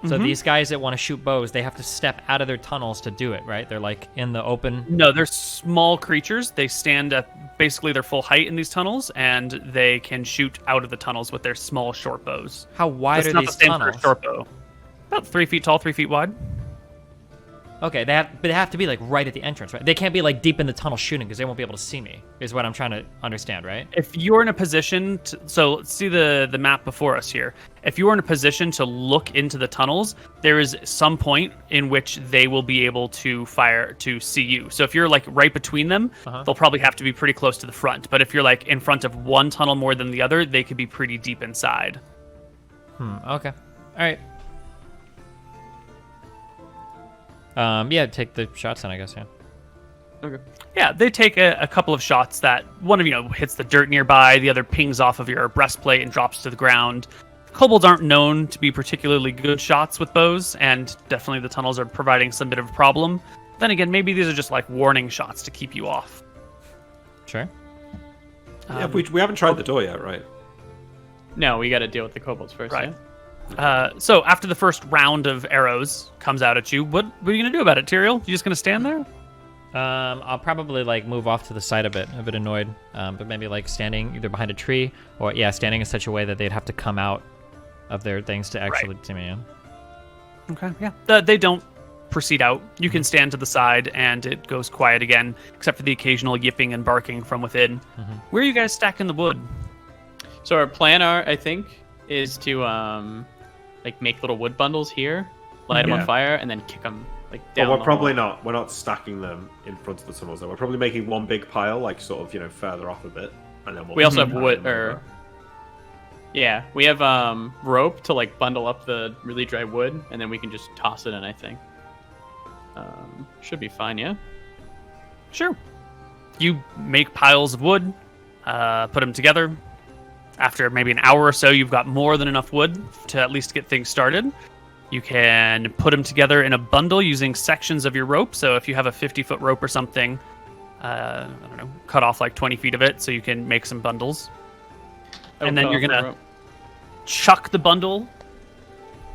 So these guys that want to shoot bows, they have to step out of their tunnels to do it, right? They're, like, in the open. No, they're small creatures. They stand at basically their full height in these tunnels, and they can shoot out of the tunnels with their small short bows. How wide That's are not these the same for tunnels? a short bow. About 3 feet tall, 3 feet wide. Okay, but they have to be, like, right at the entrance, right? They can't be, like, deep in the tunnel shooting, because they won't be able to see me, is what I'm trying to understand, right? If you're in a position to, so let's see the map before us here. If you're in a position to look into the tunnels, there is some point in which they will be able to fire to see you. So if you're like right between them, they'll probably have to be pretty close to the front. But if you're like in front of one tunnel more than the other, they could be pretty deep inside. Okay. All right. Yeah, take the shots then, I guess. Yeah. Okay. Yeah, they take a couple of shots that one of hits the dirt nearby, the other pings off of your breastplate and drops to the ground. Kobolds aren't known to be particularly good shots with bows, and definitely the tunnels are providing some bit of a problem. Then again, maybe these are just like warning shots to keep you off. Sure. Yeah, we haven't tried the door yet, right? No, we got to deal with the kobolds first. Right. Yeah? So after the first round of arrows comes out at you, what are you gonna do about it, Tyrael? You just gonna stand there? I'll probably like move off to the side a bit annoyed, but maybe like standing either behind a tree or standing in such a way that they'd have to come out of their things to actually see me. Yeah. Okay, yeah. They don't proceed out. You can stand to the side, and it goes quiet again, except for the occasional yipping and barking from within. Where are you guys stacking the wood? So our plan, I think, is to like make little wood bundles here, light them on fire, and then kick them like down. But we're probably not. We're not stacking them in front of the tunnels. Though. We're probably making one big pile, like sort of further off a bit, and then we also have wood we have rope to like bundle up the really dry wood, and then we can just toss it in. I think should be fine. Yeah. Sure. You make piles of wood, put them together. After maybe an hour or so, you've got more than enough wood to at least get things started. You can put them together in a bundle using sections of your rope. So if you have a 50-foot rope or something, I don't know, cut off like 20 feet of it so you can make some bundles. And then you're going to chuck the bundle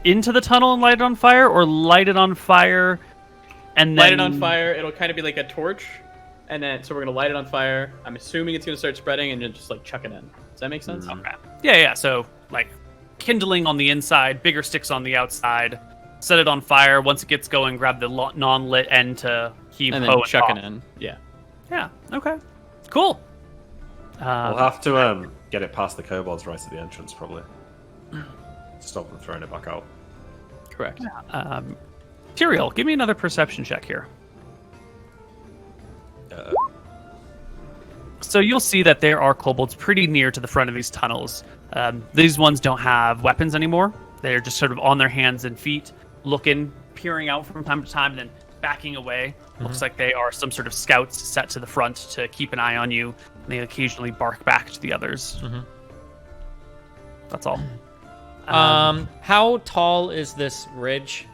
into the tunnel and light it on fire, or light it on fire and then... Light it on fire. It'll kind of be like a torch. And then, so we're going to light it on fire. I'm assuming it's going to start spreading, and then just like chuck it in. Does that make sense? Okay. Yeah. So like kindling on the inside, bigger sticks on the outside. Set it on fire. Once it gets going, grab the non-lit end to heave and ho then and chuck pop. it in. Yeah. Yeah. Okay. Cool. We'll have to get it past the kobolds right at the entrance, probably. Stop them throwing it back out. Correct. Tyrael, give me another perception check here. So you'll see that there are kobolds pretty near to the front of these tunnels. These ones don't have weapons anymore. They're just sort of on their hands and feet, looking, peering out from time to time, and then backing away. Looks like they are some sort of scouts set to the front to keep an eye on you. And they occasionally bark back to the others. That's all. How tall is this ridge?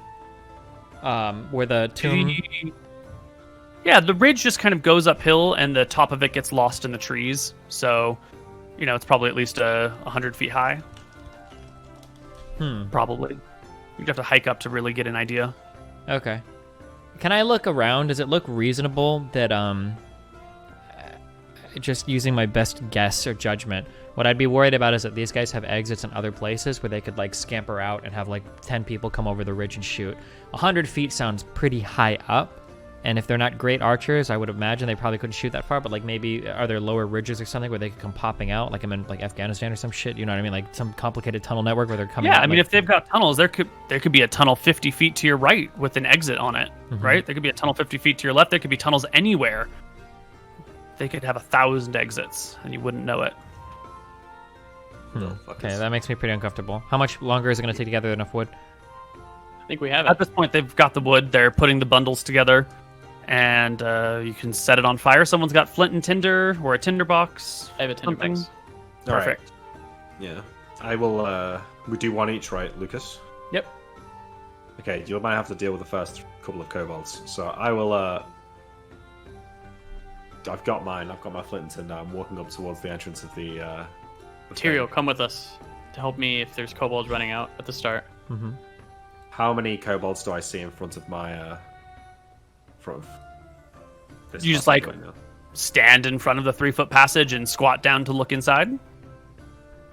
Where the tomb... Yeah, the ridge just kind of goes uphill, and the top of it gets lost in the trees. So, it's probably at least 100 feet high. Probably. You'd have to hike up to really get an idea. Okay. Can I look around? Does it look reasonable that, just using my best guess or judgment, what I'd be worried about is that these guys have exits in other places where they could, like, scamper out and have, like, 10 people come over the ridge and shoot. 100 feet sounds pretty high up. And if they're not great archers, I would imagine they probably couldn't shoot that far. But like maybe are there lower ridges or something where they could come popping out, like I'm in like Afghanistan or some shit? You know what I mean? Like some complicated tunnel network where they're coming out. Yeah, I mean, if they've got tunnels, there could be a tunnel 50 feet to your right with an exit on it, right? There could be a tunnel 50 feet to your left. There could be tunnels anywhere. They could have 1,000 exits, and you wouldn't know it. Okay, that makes me pretty uncomfortable. How much longer is it going to take to gather enough wood? I think we have it. At this point, they've got the wood. They're putting the bundles together. And you can set it on fire. Someone's got flint and tinder, or a tinder box. I have a tinder box. Perfect. Yeah. I will, we do one each, right, Lucas? Yep. Okay, you might have to deal with the first couple of kobolds. So I will, I've got mine. I've got my flint and tinder. I'm walking up towards the entrance of the Tyrael, come with us to help me if there's kobolds running out at the start. How many kobolds do I see in front of my, this You just passage like right now? stand in front of the 3-foot passage and squat down to look inside.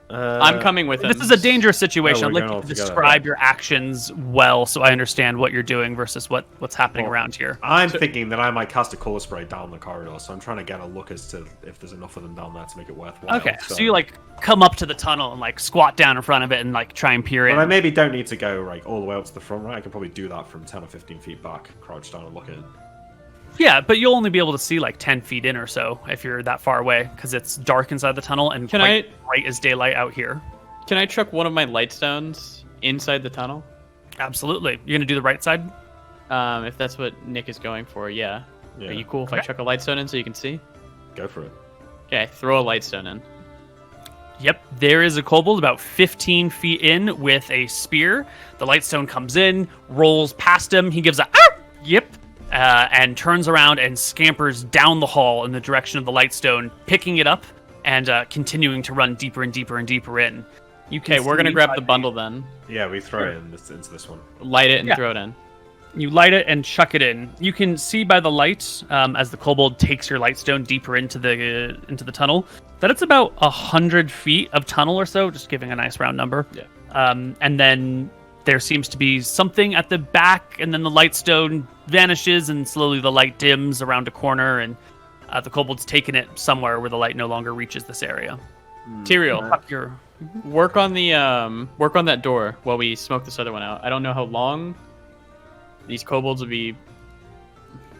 I'm coming with him. This is a dangerous situation. Oh, I'd we're like going you to all together. describe your actions well, so I understand what you're doing versus what's happening around here. I'm thinking that I might cast a color spray down the corridor, so I'm trying to get a look as to if there's enough of them down there to make it worthwhile. Okay, so you like come up to the tunnel and like squat down in front of it and like try and peer in. But I maybe don't need to go like all the way up to the front, right? I can probably do that from 10 or 15 feet back, crouch down and look in. Yeah, but you'll only be able to see like 10 feet in or so if you're that far away, because it's dark inside the tunnel and bright as daylight out here. Can I chuck one of my light stones inside the tunnel? Absolutely. You're gonna do the right side? If that's what Nick is going for, yeah. Yeah. Are you cool if I chuck a lightstone in so you can see? Go for it. Okay, throw a lightstone in. Yep, there is a kobold about 15 feet in with a spear. The lightstone comes in, rolls past him. He gives a yip, and turns around and scampers down the hall in the direction of the lightstone, picking it up and continuing to run deeper and deeper and deeper in. Okay, we're gonna grab the bundle then. Yeah, we throw it into this one. Light it and Yeah. throw it in. You light it and chuck it in. You can see by the light, as the kobold takes your lightstone deeper into the tunnel, that it's about 100 feet of tunnel or so, just giving a nice round number. Yeah. And then there seems to be something at the back, and then the lightstone vanishes, and slowly the light dims around a corner, and the kobold's taken it somewhere where the light no longer reaches this area. Tyrael, Chuck your work on that door while we smoke this other one out. I don't know how long these kobolds will be,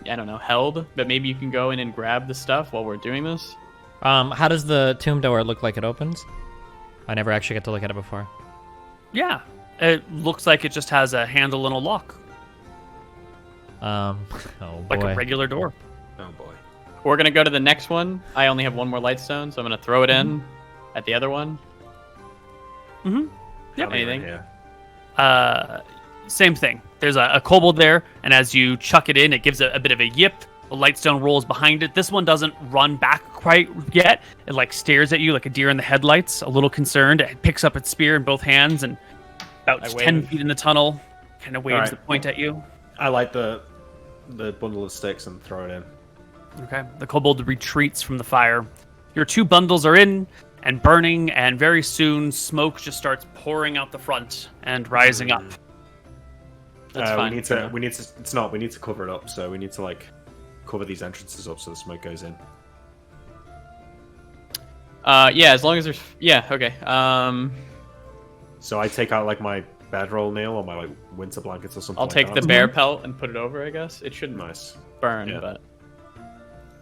I don't know, held, but maybe you can go in and grab the stuff while we're doing this. How does the tomb door look like it opens? I never actually got to look at it before. Yeah, it looks like it just has a handle and a lock, Oh like boy. a regular door. Oh boy. We're gonna go to the next one. I only have one more lightstone, so I'm gonna throw it in at the other one. Mm-hmm. Yep. Anything? Same thing. There's a kobold there, and as you chuck it in, it gives a bit of a yip. The lightstone rolls behind it. This one doesn't run back quite yet. It like stares at you like a deer in the headlights, a little concerned. It picks up its spear in both hands and about I 10 wave. feet in the tunnel, kind of waves Alright. the point at you. I light the bundle of sticks and throw it in. Okay. The kobold retreats from the fire. Your two bundles are in and burning, and very soon smoke just starts pouring out the front and rising up. That's fine. We need to cover it up. So we need to like cover these entrances up so the smoke goes in. Yeah, as long as there's okay. So I take out like my bedroll nail or my like winter blankets or something. I'll like take that. the bear pelt and put it over. I guess it shouldn't Nice. burn, Yeah.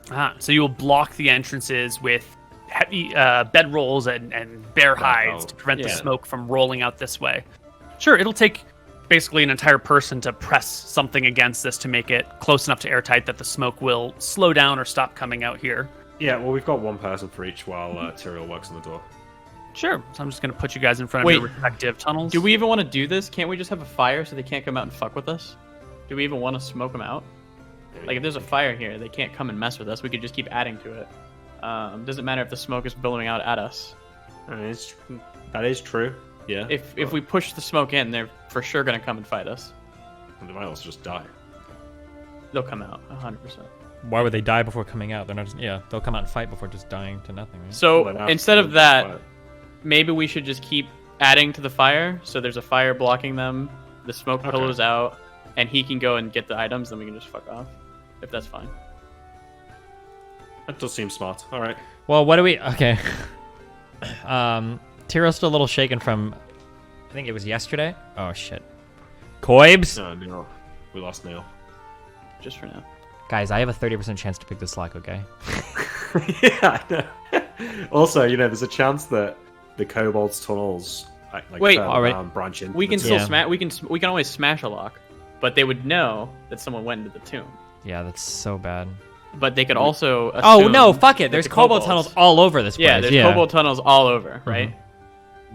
but So you will block the entrances with heavy bedrolls and bear hides to prevent the Yeah. smoke from rolling out this way. Sure, it'll take basically an entire person to press something against this to make it close enough to airtight that the smoke will slow down or stop coming out here. Yeah, well, we've got one person for each while Tyrael works on the door. Sure. So I'm just going to put you guys in front of Wait. your respective tunnels. do we even want to do this? Can't we just have a fire so they can't come out and fuck with us? Do we even want to smoke them out? Like, if there's a fire here, they can't come and mess with us. We could just keep adding to it. Doesn't matter if the smoke is billowing out at us. That is true. Yeah. If we push the smoke in, they're for sure gonna come and fight us. They might also just die. They'll come out 100%. Why would they die before coming out? They're not. They'll come out and fight before just dying to nothing. Right? So Well, then instead of after that, the fight. maybe we should just keep adding to the fire. So there's a fire blocking them. The smoke Okay. pillows out, and he can go and get the items. Then we can just fuck off, if that's fine. That does seem smart. All right. Well, what do we? Okay. Tyrael's still a little shaken from. I think it was yesterday. Oh shit. Koibs. No, we lost Neil. Just for now. Guys, I have a 30% chance to pick this lock. Okay. Yeah. I know. Also, there's a chance that the kobold's tunnels like Wait, further alright. down branch into We can the still Yeah. smash. We can always smash a lock, but they would know that someone went into the tomb. Yeah, that's so bad. But they could also. Oh assume no! Fuck it. that There's the kobold kobolds- tunnels all over this place. Yeah, there's kobold tunnels all over, right?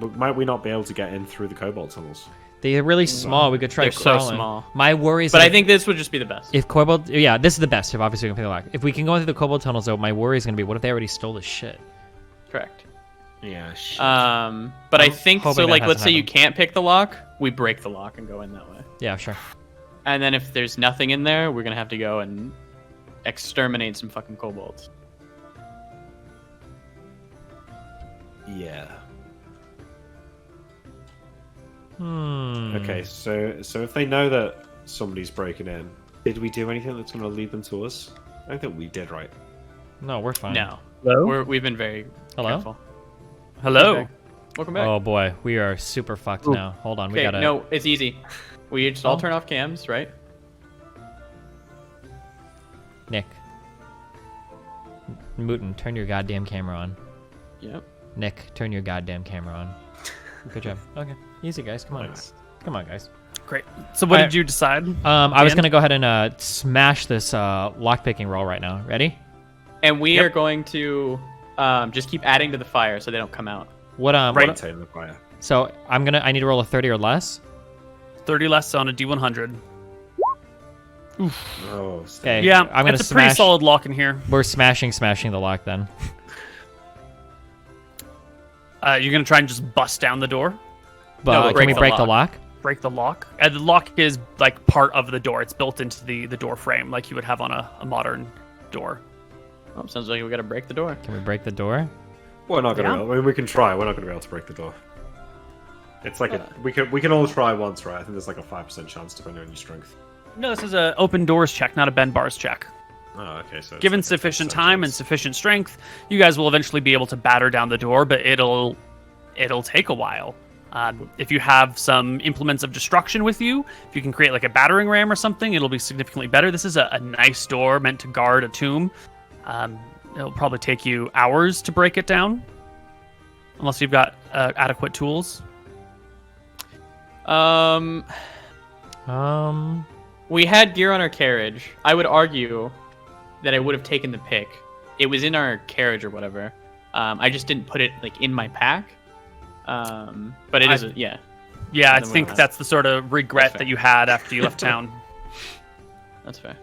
But might we not be able to get in through the kobold tunnels? They're really small. We could try They're so crawling. small. My worry is But that I think this would just be the best. if kobold, yeah, this is the best. If obviously we can pick the lock. If we can go through the kobold tunnels, though, my worry is gonna be what if they already stole the shit? Correct. Yeah. Shit. But I I'm think hoping so. that Like, hasn't let's say you happened. can't pick the lock, we break the lock and go in that way. Yeah, sure. And then if there's nothing in there, we're gonna have to go and exterminate some fucking kobolds. Yeah. Hmm. Okay, so if they know that somebody's breaking in, did we do anything that's going to lead them to us? I don't think we did, right? No, we're fine. No, Hello? we've been very Hello? careful. Hello. Okay. Welcome back. Oh boy, we are super fucked now. Hold on, we okay, gotta. no, it's easy. We just all Oh. turn off cams, right? Nick. Mooton, turn your goddamn camera on. Yep. Nick, turn your goddamn camera on. Good job. Okay, easy guys. Come on, Nice. come on, guys. Great. So what did you decide? I was gonna go ahead and smash this lockpicking roll right now. Ready? And we are going to just keep adding to the fire so they don't come out. What Maintain the fire. So I need to roll a 30 or less. 30 less on a D100. Oh, Okay. Yeah, I'm gonna it's a pretty smash. solid lock in here. We're smashing the lock then. You're gonna try and just bust down the door, But can we break the lock. lock? break the lock. The lock is like part of the door. It's built into the door frame, like you would have on a modern door. Oh, sounds like we gotta break the door. Can we break the door? We're not gonna. Yeah. I mean, we can try. We're not gonna be able to break the door. It's like we can all try once, right? I think there's like a 5% chance depending on your strength. No, this is a open doors check, not a bend bars check. Oh, okay. So it's Given like a sufficient 5% time and chance. sufficient strength, you guys will eventually be able to batter down the door, but it'll take a while. If you have some implements of destruction with you, if you can create like a battering ram or something, it'll be significantly better. This is a nice door meant to guard a tomb. It'll probably take you hours to break it down, unless you've got adequate tools. We had gear on our carriage. I would argue that I would have taken the pick. It was in our carriage or whatever. I just didn't put it like in my pack. But it is, yeah. Yeah, I Then we think don't have- that's the sort of regret That's fair. that you had after you left town. That's fair.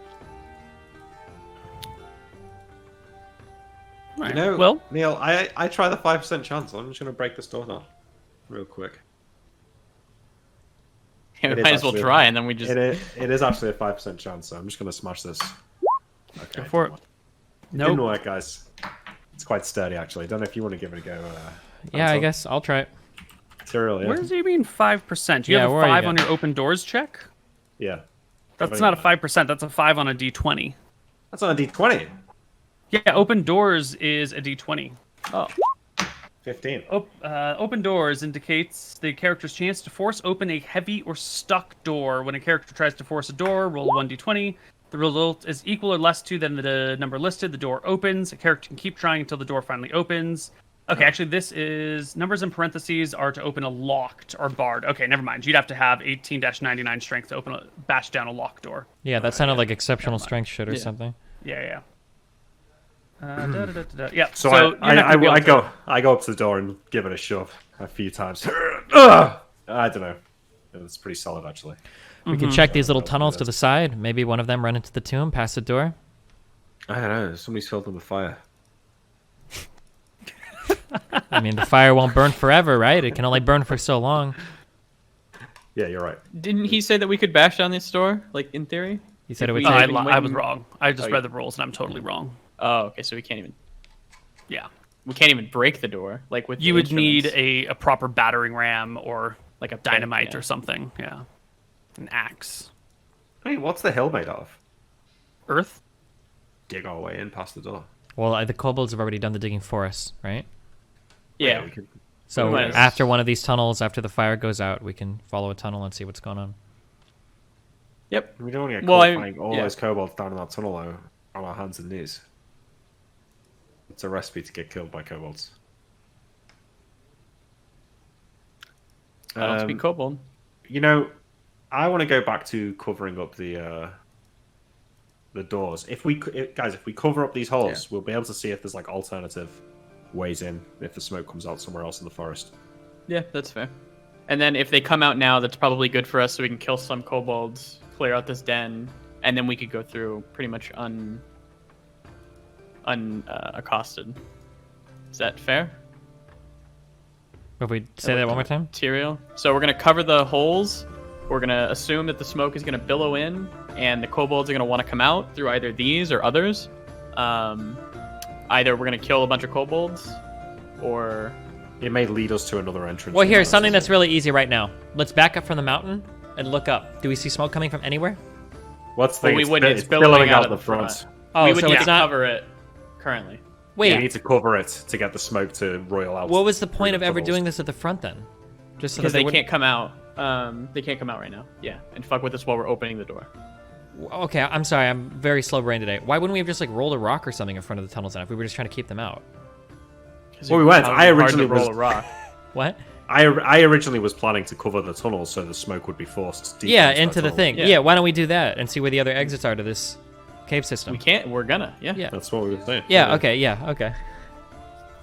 Right. You know, well, Neil, I try the 5% chance. I'm just gonna break this door now, real quick. Yeah, It we is might as well actually- try, and then we just. It is actually a 5% chance, so I'm just gonna smash this. Okay. go for it. Didn't Nope. work, guys. It's quite sturdy, actually. Don't know if you want to give it a go. Yeah, I Anton. guess I'll try it. Tyrell, yeah. Where does he mean 5%? You Yeah, have a where are you 5 on at? your open doors check? Yeah. That's What not a do you 5%. That's a 5 on a D20. That's on a D20. Yeah, open doors is a D20. Oh, 15. Open doors indicates the character's chance to force open a heavy or stuck door. When a character tries to force a door, roll 1d20. The result is equal or less to than the number listed. The door opens. A character can keep trying until the door finally opens. Okay, actually, this is numbers in parentheses are to open a locked or barred. Okay, never mind. You'd have to have 18-99 strength to bash down a locked door. Yeah, that sounded like exceptional strength shit or Yeah. something. Yeah. Yeah. So, you're not gonna be able to- I go up to the door and give it a shove a few times. Ugh! I don't know. It's pretty solid, actually. We can check these little That's tunnels good. to the side. Maybe one of them run into the tomb, past the door. I don't know. Somebody's filled them with fire. I mean, the fire won't burn forever, right? It can only burn for so long. Yeah, you're right. didn't he say that we could bash down this door? Like in theory? He said it If would we- take. I was wrong. I just Oh, read yeah. the rules and I'm totally wrong. Oh, okay. So we can't even. Yeah. We can't even break the door. Like with. You the would need instruments. a proper battering ram or like a pick, dynamite yeah. or something. Yeah. An axe. Wait, what's the hill made of? Earth? Dig our way in past the door. Well, the kobolds have already done the digging for us, right? Yeah. we could. So Nice. after one of these tunnels, after the fire goes out, we can follow a tunnel and see what's going on. Yep. We don't want to get Well, caught I- finding all yeah. those kobolds down in that tunnel though, on our hands and knees. It's a recipe to get killed by kobolds. I don't speak kobold. You know, I want to go back to covering up the doors. If we cover up these holes, we'll be able to see if there's like alternative ways in. If the smoke comes out somewhere else in the forest. Yeah, that's fair. And then if they come out now, that's probably good for us, so we can kill some kobolds, clear out this den, and then we could go through pretty much accosted. Is that fair? If we say that one more time? Material. So we're gonna cover the holes. We're gonna assume that the smoke is gonna billow in, and the kobolds are gonna want to come out through either these or others. Either we're gonna kill a bunch of kobolds, or It may lead us to another entrance. Well, here's something that's really easy right now. Let's back up from the mountain and look up. Do we see smoke coming from anywhere? What's the Well, we it's wouldn't. bi- It's billowing out of the the front. Oh, we would so need it's to not. cover it currently. Wait, You need to cover it to get the smoke to roil out. what was the point through of ever tunnels. doing this at the front then? Just so Because that they wouldn't- can't come out. They can't come out right now. Yeah, and fuck with us while we're opening the door. Okay, I'm sorry. I'm very slow brain today. Why wouldn't we have just like rolled a rock or something in front of the tunnels then if we were just trying to keep them out? 'Cause Well, it we would went. probably I be hard to originally roll was- a rock. What? I originally was planning to cover the tunnel so the smoke would be forced deep Yeah, that into the tunnel. thing. Yeah. Yeah, why don't we do that and see where the other exits are to this cave system? We can't. We're gonna. Yeah. Yeah. That's what we were saying. Yeah, okay.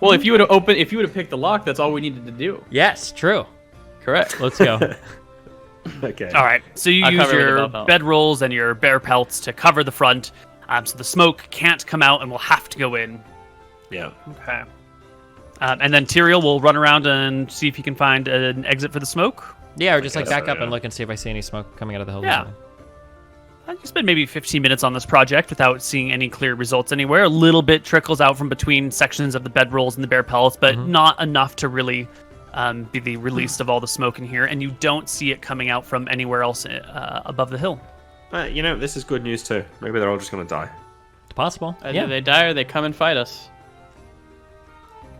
Well, if you would have picked the lock, that's all we needed to do. Yes, true. Correct. Let's go. Okay. All right, so you I'll use cover it with a your bell pelt. bed rolls and your bear pelts to cover the front, so the smoke can't come out and will have to go in. Yeah. Okay. And then Tyrael will run around and see if he can find an exit for the smoke. Yeah, or just like guess back so, up and yeah. look and see if I see any smoke coming out of the hill. Yeah. You spend maybe 15 minutes on this project without seeing any clear results anywhere. A little bit trickles out from between sections of the bed rolls and the bear pellets, but not enough to really be the release of all the smoke in here. And you don't see it coming out from anywhere else above the hill. This is good news too. Maybe they're all just going to die. It's possible. Either they die or they come and fight us.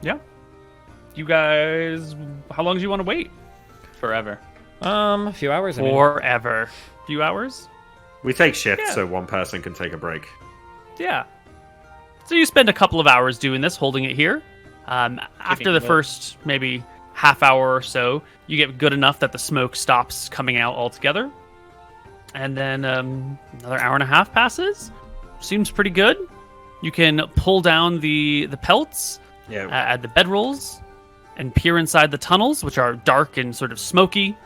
Yeah. You guys, how long do you want to wait? Forever. A few hours. I mean. Forever. Few hours? We take shifts Yeah. so one person can take a break. Yeah. So you spend a couple of hours doing this, holding it here. After the it lit. first maybe half hour or so, you get good enough that the smoke stops coming out altogether. And then another hour and a half passes. Seems pretty good. You can pull down the pelts, Yeah. add the bedrolls, and peer inside the tunnels, which are dark and sort of smoky.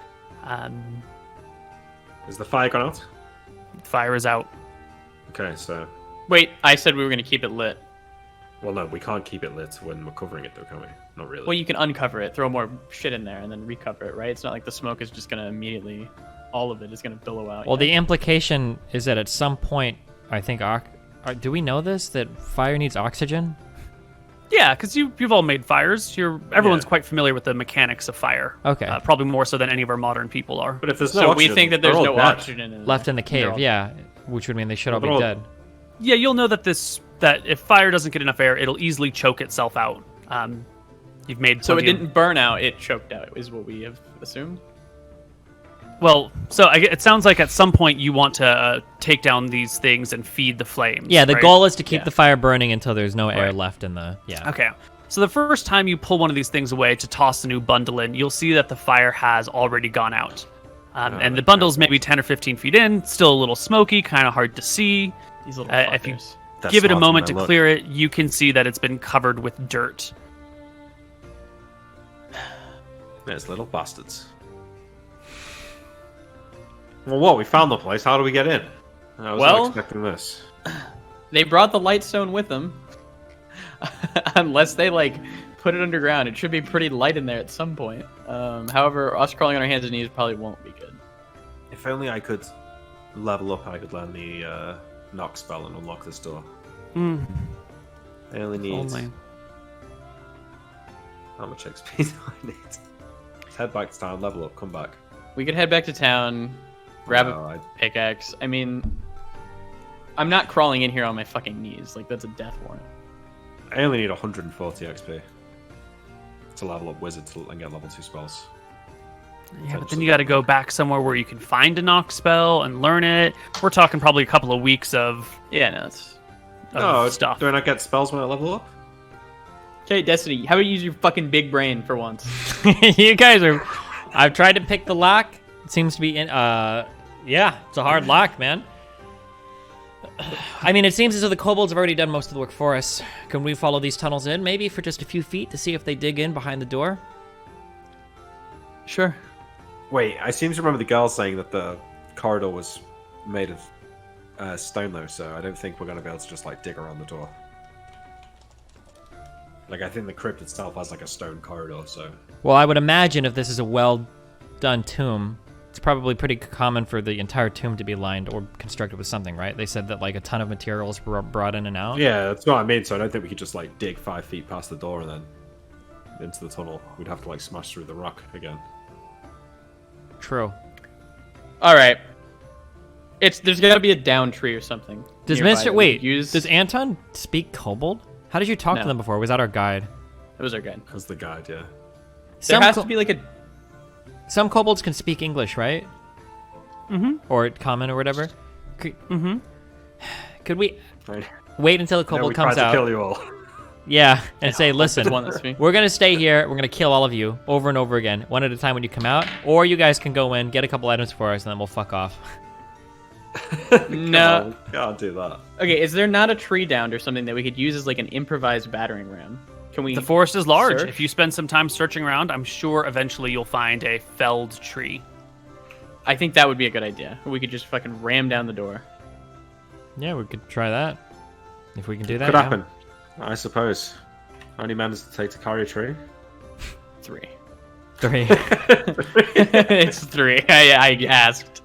Is the fire gone out? Fire is out. Okay, so... Wait, I said we were gonna keep it lit. Well, no, we can't keep it lit when we're covering it, though, can we? Not really. Well, you can uncover it, throw more shit in there, and then recover it, right? It's not like the smoke is just gonna immediately, all of it is gonna billow out. Well, yeah? the implication is that at some point, I think, do we know this, that fire needs oxygen? Yeah, because you've all made fires. Everyone's Yeah. quite familiar with the mechanics of fire. Okay. Probably more so than any of our modern people are. But if there's no So oxygen, we think that there's they're no all dead. oxygen in it. Left in the cave, all- yeah. Which would mean they should all be They're all- dead. Yeah, you'll know that that if fire doesn't get enough air, it'll easily choke itself out. You've made So it plenty of- didn't burn out; it choked out. Is what we have assumed. Well, so it sounds like at some point you want to take down these things and feed the flames. Yeah, the right? goal is to keep Yeah. the fire burning until there's no air Right. left in the... Yeah. Okay. So the first time you pull one of these things away to toss a new bundle in, you'll see that the fire has already gone out. And the bundle's maybe 10 or 15 feet in, still a little smoky, kind of hard to see. These little If you fuckers. That's give it a smarter moment to than I look. clear it, you can see that it's been covered with dirt. There's little bastards. Well, what? We found the place. How do we get in? I was Well- not expecting this. They brought the light stone with them. Unless they put it underground, it should be pretty light in there at some point. However, us crawling on our hands and knees probably won't be good. If only I could level up, I could learn the knock spell and unlock this door. Hmm. I only need... Only. How much XP do I need? Let's head back to town, level up, come back. We could head back to town, grab No, a pickaxe. I mean, I'm not crawling in here on my fucking knees. That's a death warrant. I only need 140 XP to level up wizard and get level 2 spells. Yeah, but then you got to go back somewhere where you can find a knock spell and learn it. We're talking probably a couple of weeks of Yeah, no, it's... stuff. Do I not get spells when I level up? Okay, Destiny, how about you use your fucking big brain for once? You guys are... I've tried to pick the lock. It seems to be in... Yeah, it's a hard lock, man. I mean, it seems as though the kobolds have already done most of the work for us. Can we follow these tunnels in, maybe for just a few feet, to see if they dig in behind the door? Sure. Wait, I seem to remember the girl saying that the corridor was made of stone, though, so I don't think we're going to be able to just, dig around the door. I think the crypt itself has, a stone corridor, so... Well, I would imagine if this is a well-done tomb, it's probably pretty common for the entire tomb to be lined or constructed with something, right? They said that, a ton of materials were brought in and out. Yeah, that's what I mean, so I don't think we could just, dig 5 feet past the door and then into the tunnel. We'd have to, smash through the rock again. True. All right. There's got to be a down tree or something. Does nearby Mr. that we Wait, could use. does Anton speak kobold? How did you talk to No. them before? Was that our guide? That was our guide. As the guide, yeah. There has to be Some kobolds can speak English, right? Mm-hmm. Or common or whatever. Could we Right. wait until the No, kobold we comes tried to out? kill you all. Yeah, and say, listen, There's one that's me. we're gonna stay here. We're gonna kill all of you over and over again, one at a time when you come out, or you guys can go in, get a couple items for us, and then we'll fuck off. No. Can't do that. Okay, is there not a tree down or something that we could use as like an improvised battering ram? Can we? The forest is large. search? If you spend some time searching around, I'm sure eventually you'll find a felled tree. I think that would be a good idea. We could just fucking ram down the door. Yeah, we could try that. If we can do that. Could yeah. happen, I suppose. How many men does it take to carry a tree? 3. 3. It's 3. I asked.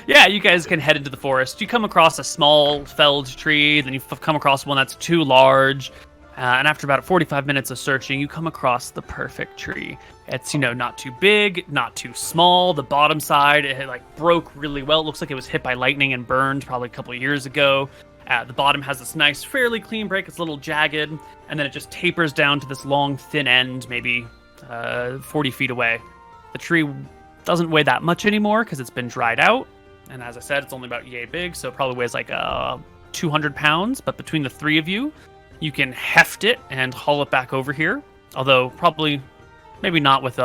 Yeah, you guys can head into the forest. You come across a small felled tree, then you come across one that's too large. And after about 45 minutes of searching, you come across the perfect tree. It's, not too big, not too small. The bottom side, it broke really well. It looks like it was hit by lightning and burned probably a couple of years ago. The bottom has this nice, fairly clean break. It's a little jagged. And then it just tapers down to this long, thin end, maybe 40 feet away. The tree doesn't weigh that much anymore because it's been dried out. And as I said, it's only about yay big, so it probably weighs 200 pounds. But between the three of you, you can heft it and haul it back over here. Although maybe not with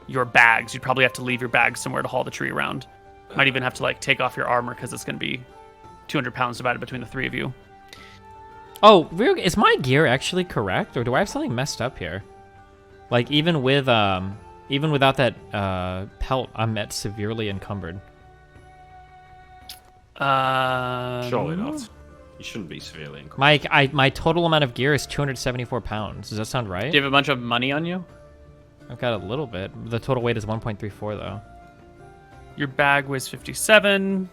your bags. You'd probably have to leave your bags somewhere to haul the tree around. Might even have to take off your armor because it's going to be 200 pounds divided between the three of you. Oh, is my gear actually correct, or do I have something messed up here? Even without that pelt, I'm at severely encumbered. Surely not. You shouldn't be severely encumbered. My total amount of gear is 274 pounds. Does that sound right? Do you have a bunch of money on you? I've got a little bit. The total weight is 1.34 though. Your bag weighs 57.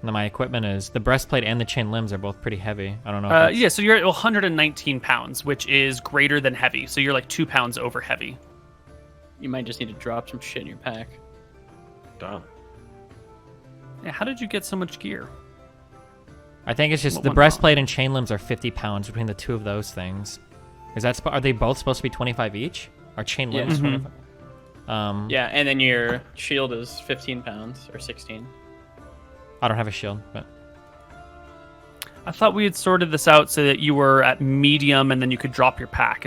And my equipment is the breastplate and the chain limbs are both pretty heavy. I don't know. Yeah, so you're at 119 pounds, which is greater than heavy. So you're 2 pounds over heavy. You might just need to drop some shit in your pack. Damn. Yeah, how did you get so much gear? I think it's just What the went breastplate and chain limbs are 50 pounds between the two of those things. Are they both supposed to be 25 each? Are chain Yeah. limbs Mhm. 25? Yeah, and then your shield is 15 pounds or 16. I don't have a shield, but I thought we had sorted this out so that you were at medium and then you could drop your pack.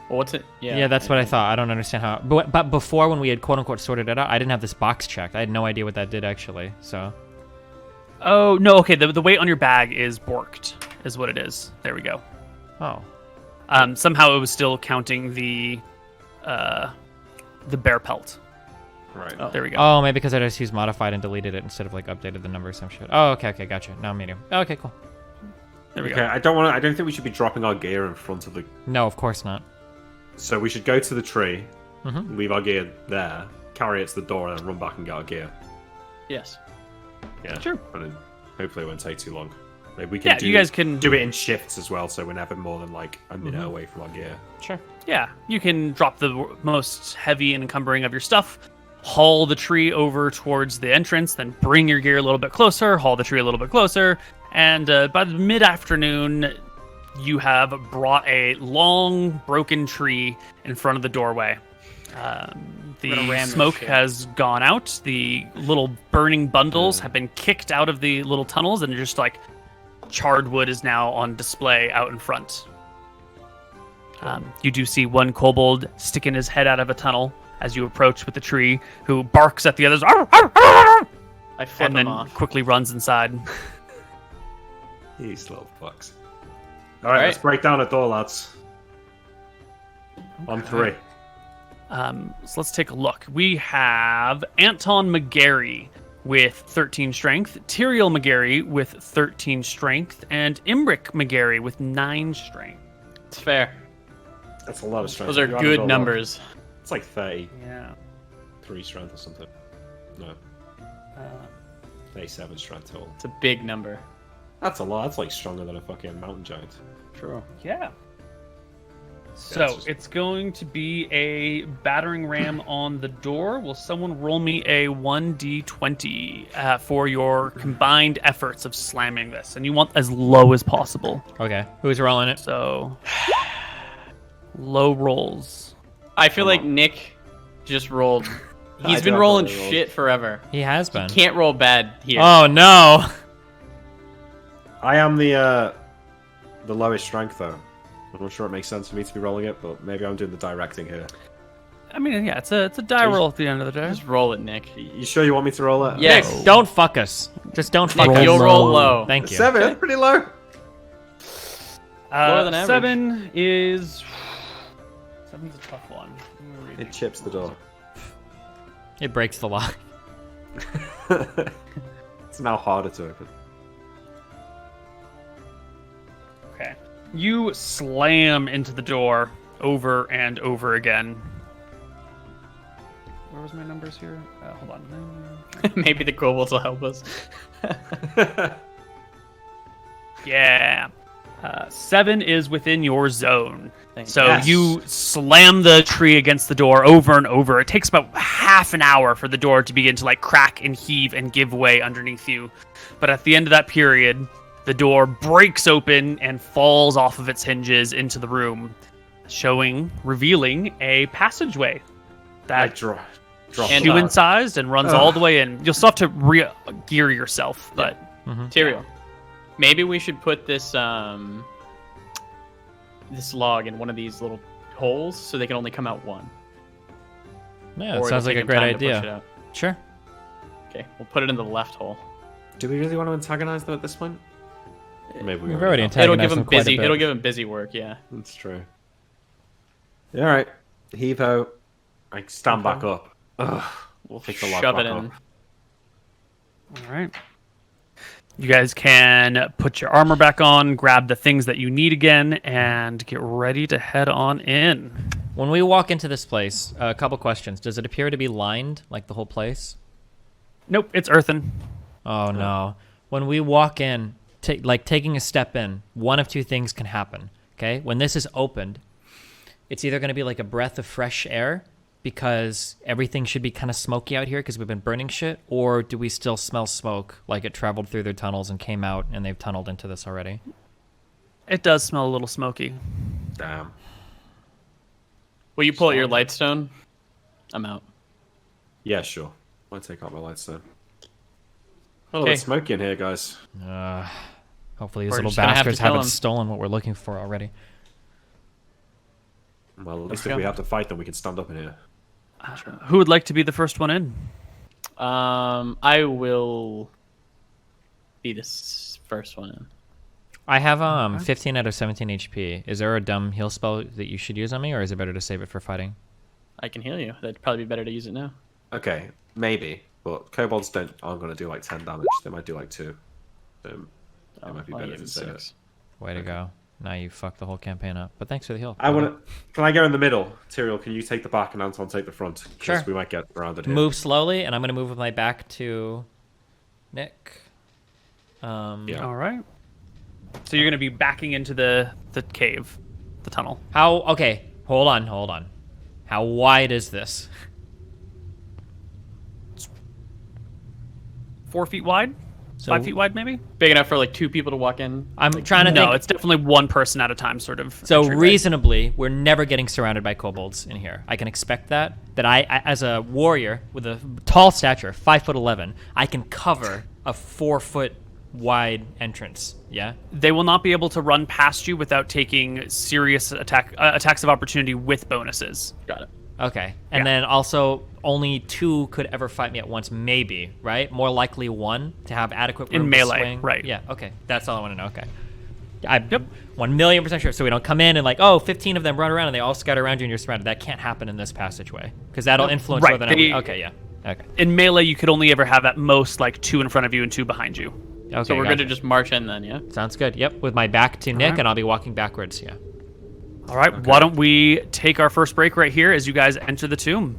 Well, what's it? yeah, that's what I thought. I don't understand how. But before, when we had quote unquote sorted it out, I didn't have this box checked. I had no idea what that did actually. So. Oh, no, okay. The weight on your bag is borked, is what it is. There we go. Oh. Somehow it was still counting the bear pelt. Right. Oh. There we go. Oh, maybe because I just used modified and deleted it instead of updated the number or some shit. Oh, okay, gotcha. Now I'm medium. Okay, cool. There we Okay, go. I don't think we should be dropping our gear in front of the. No, of course not. So we should go to the tree, Mhm. leave our gear there, carry it to the door, and then run back and get our gear. Yes. Yeah. Sure. And then hopefully it won't take too long. Maybe we can Yeah, you guys can do it in shifts as well, so we're never more than a minute away from our gear. Sure. Yeah, you can drop the most heavy and encumbering of your stuff, haul the tree over towards the entrance, then bring your gear a little bit closer, haul the tree a little bit closer, and by the mid-afternoon, you have brought a long, broken tree in front of the doorway. gonna The ram this smoke shit. has gone out. The little burning bundles have been kicked out of the little tunnels, and just charred wood is now on display out in front. You do see one kobold sticking his head out of a tunnel as you approach with the tree, who barks at the others, "Arr, arr, arr," I flip and him then off. quickly runs inside. These little fucks. Alright, let's break down a door, lads. On 3. So let's take a look. We have Anton McGarry with 13 strength, Tyrael McGarry with 13 strength, and Imric McGarry with 9 strength. It's fair. That's a lot of strength. Those are You added good all up. numbers. It's 33 Yeah. strength or something. No, 37 strength total. It's a big number. That's a lot. That's stronger than a fucking mountain giant. True. Yeah. So it's just- it's going to be a battering ram on the door. Will someone roll me a 1d20 for your combined efforts of slamming this? And you want as low as possible. Okay. Who's rolling it? So low rolls. I feel like Nick just rolled. He's I been definitely rolling rolled. shit forever. He has been. Can't roll bad here. Oh no. I am the lowest strength though. I'm not sure it makes sense for me to be rolling it, but maybe I'm doing the directing here. I mean, yeah, it's a die roll at the end of the day. Just roll it, Nick. You sure you want me to roll it? Yes. Nick, don't fuck us. Just don't fuck Nick, us. you'll roll low. Thank you. 7, pretty low. Lower than average. 7 is... 7's a tough one. It chips the door. It breaks the lock. It's now harder to open. Okay. You slam into the door over and over again. Where was my numbers here? Hold on. Maybe the kobolds will help us. Yeah. 7 is within your zone. So Yes. you slam the tree against the door over and over. It takes about half an hour for the door to begin to like crack and heave and give way underneath you. But at the end of that period, the door breaks open and falls off of its hinges into the room, revealing a passageway I that drop human-sized and runs all the way in. You'll still have to re-gear yourself, but Tyrael, maybe we should put this this log in one of these little holes so they can only come out one. Yeah, Or it sounds it'll like a take great them time to push it idea. out. Sure. Okay, we'll put it in the left hole. Do we really want to antagonize them at this point? Maybe we We've already already have. It'll antagonized give them them quite a busy. bit. It'll give them busy work. Yeah. That's true. All right, heave ho. I stand back up. Ugh. We'll Pick the lock shove back it in. up. all right. You guys can put your armor back on, grab the things that you need again, and get ready to head on in. When we walk into this place, a couple questions. Does it appear to be lined, like the whole place? Nope, it's earthen. Oh, no. When we walk in, taking a step in, one of two things can happen, okay? When this is opened, it's either going to be like a breath of fresh air, because everything should be kind of smoky out here because we've been burning shit, or do we still smell smoke like it traveled through their tunnels and came out and they've tunneled into this already? It does smell a little smoky. Damn. Will you pull out your lightstone? I'm out. Yeah, sure. I'll take out my lightstone. Oh, Okay. it's smoky in here, guys. Hopefully these We're little just gonna have to bastards kill haven't them. stolen what we're looking for already. Well, at least go. if we have to fight them, we can stand up in here. Who would like to be the first one in? I will be this first one in. I have 15 out of 17 HP. Is there a dumb heal spell that you should use on me, or is it better to save it for fighting? I can heal you. That'd probably be better to use it now. Okay, maybe. But kobolds aren't going to do like 10 damage. They might do like 2. So it might be I'll better give to him save it. 6. Way to go. Now you fucked the whole campaign up. But thanks for the heal. I want to. Can I go in the middle? Tyrael, can you take the back and Anton take the front? 'Cause Sure. we might get surrounded here. Move slowly, and I'm going to move with my back to Nick. Yeah. All right. So you're going to be backing into the cave, the tunnel. Okay, hold on. How wide is this? 4 feet wide? So- 5 feet wide, maybe? Big enough for like 2 people to walk in. I'm trying to No, think. it's definitely one person at a time, sort of. So entryway. reasonably, we're never getting surrounded by kobolds in here. I can expect that. That I, as a warrior with a tall stature, 5'11", I can cover a 4 foot wide entrance. Yeah. They will not be able to run past you without taking serious attacks of opportunity with bonuses. Got it. Okay. And Yeah. then also only 2 could ever fight me at once, maybe, right? More likely 1 to have adequate room In to melee, swing. right. Yeah, okay. That's all I want to know. Okay. I'm Yep. 1,000,000% sure. So we don't come in and like, oh, 15 of them run around and they all scatter around you and you're surrounded. That can't happen in this passageway because that'll influence Right, whether or not they- okay, yeah. Okay. In melee, you could only ever have at most like 2 in front of you and 2 behind you. Okay. So we're good to gotcha. just march in then, yeah? Sounds good. Yep. With my back to Nick right. and I'll be walking backwards. Yeah. All right, why don't we take our first break right here as you guys enter the tomb?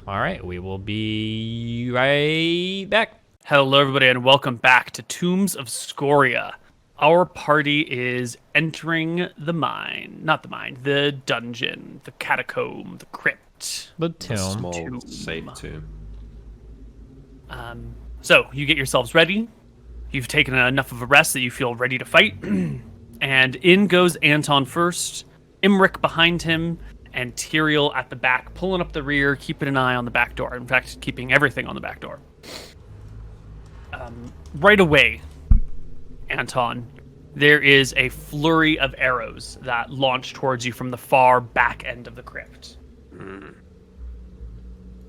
All right. We will be right back. Hello, everybody, and welcome back to Tombs of Scoria. Our party is entering the dungeon, the catacomb, the crypt. The A tomb. small, Tomb. safe tomb. So you get yourselves ready. You've taken enough of a rest that you feel ready to fight. And in goes Anton first, Imric behind him, and Tyrael at the back, pulling up the rear, keeping an eye on the back door. In fact, keeping everything on the back door. Right away, Anton, there is a flurry of arrows that launch towards you from the far back end of the crypt.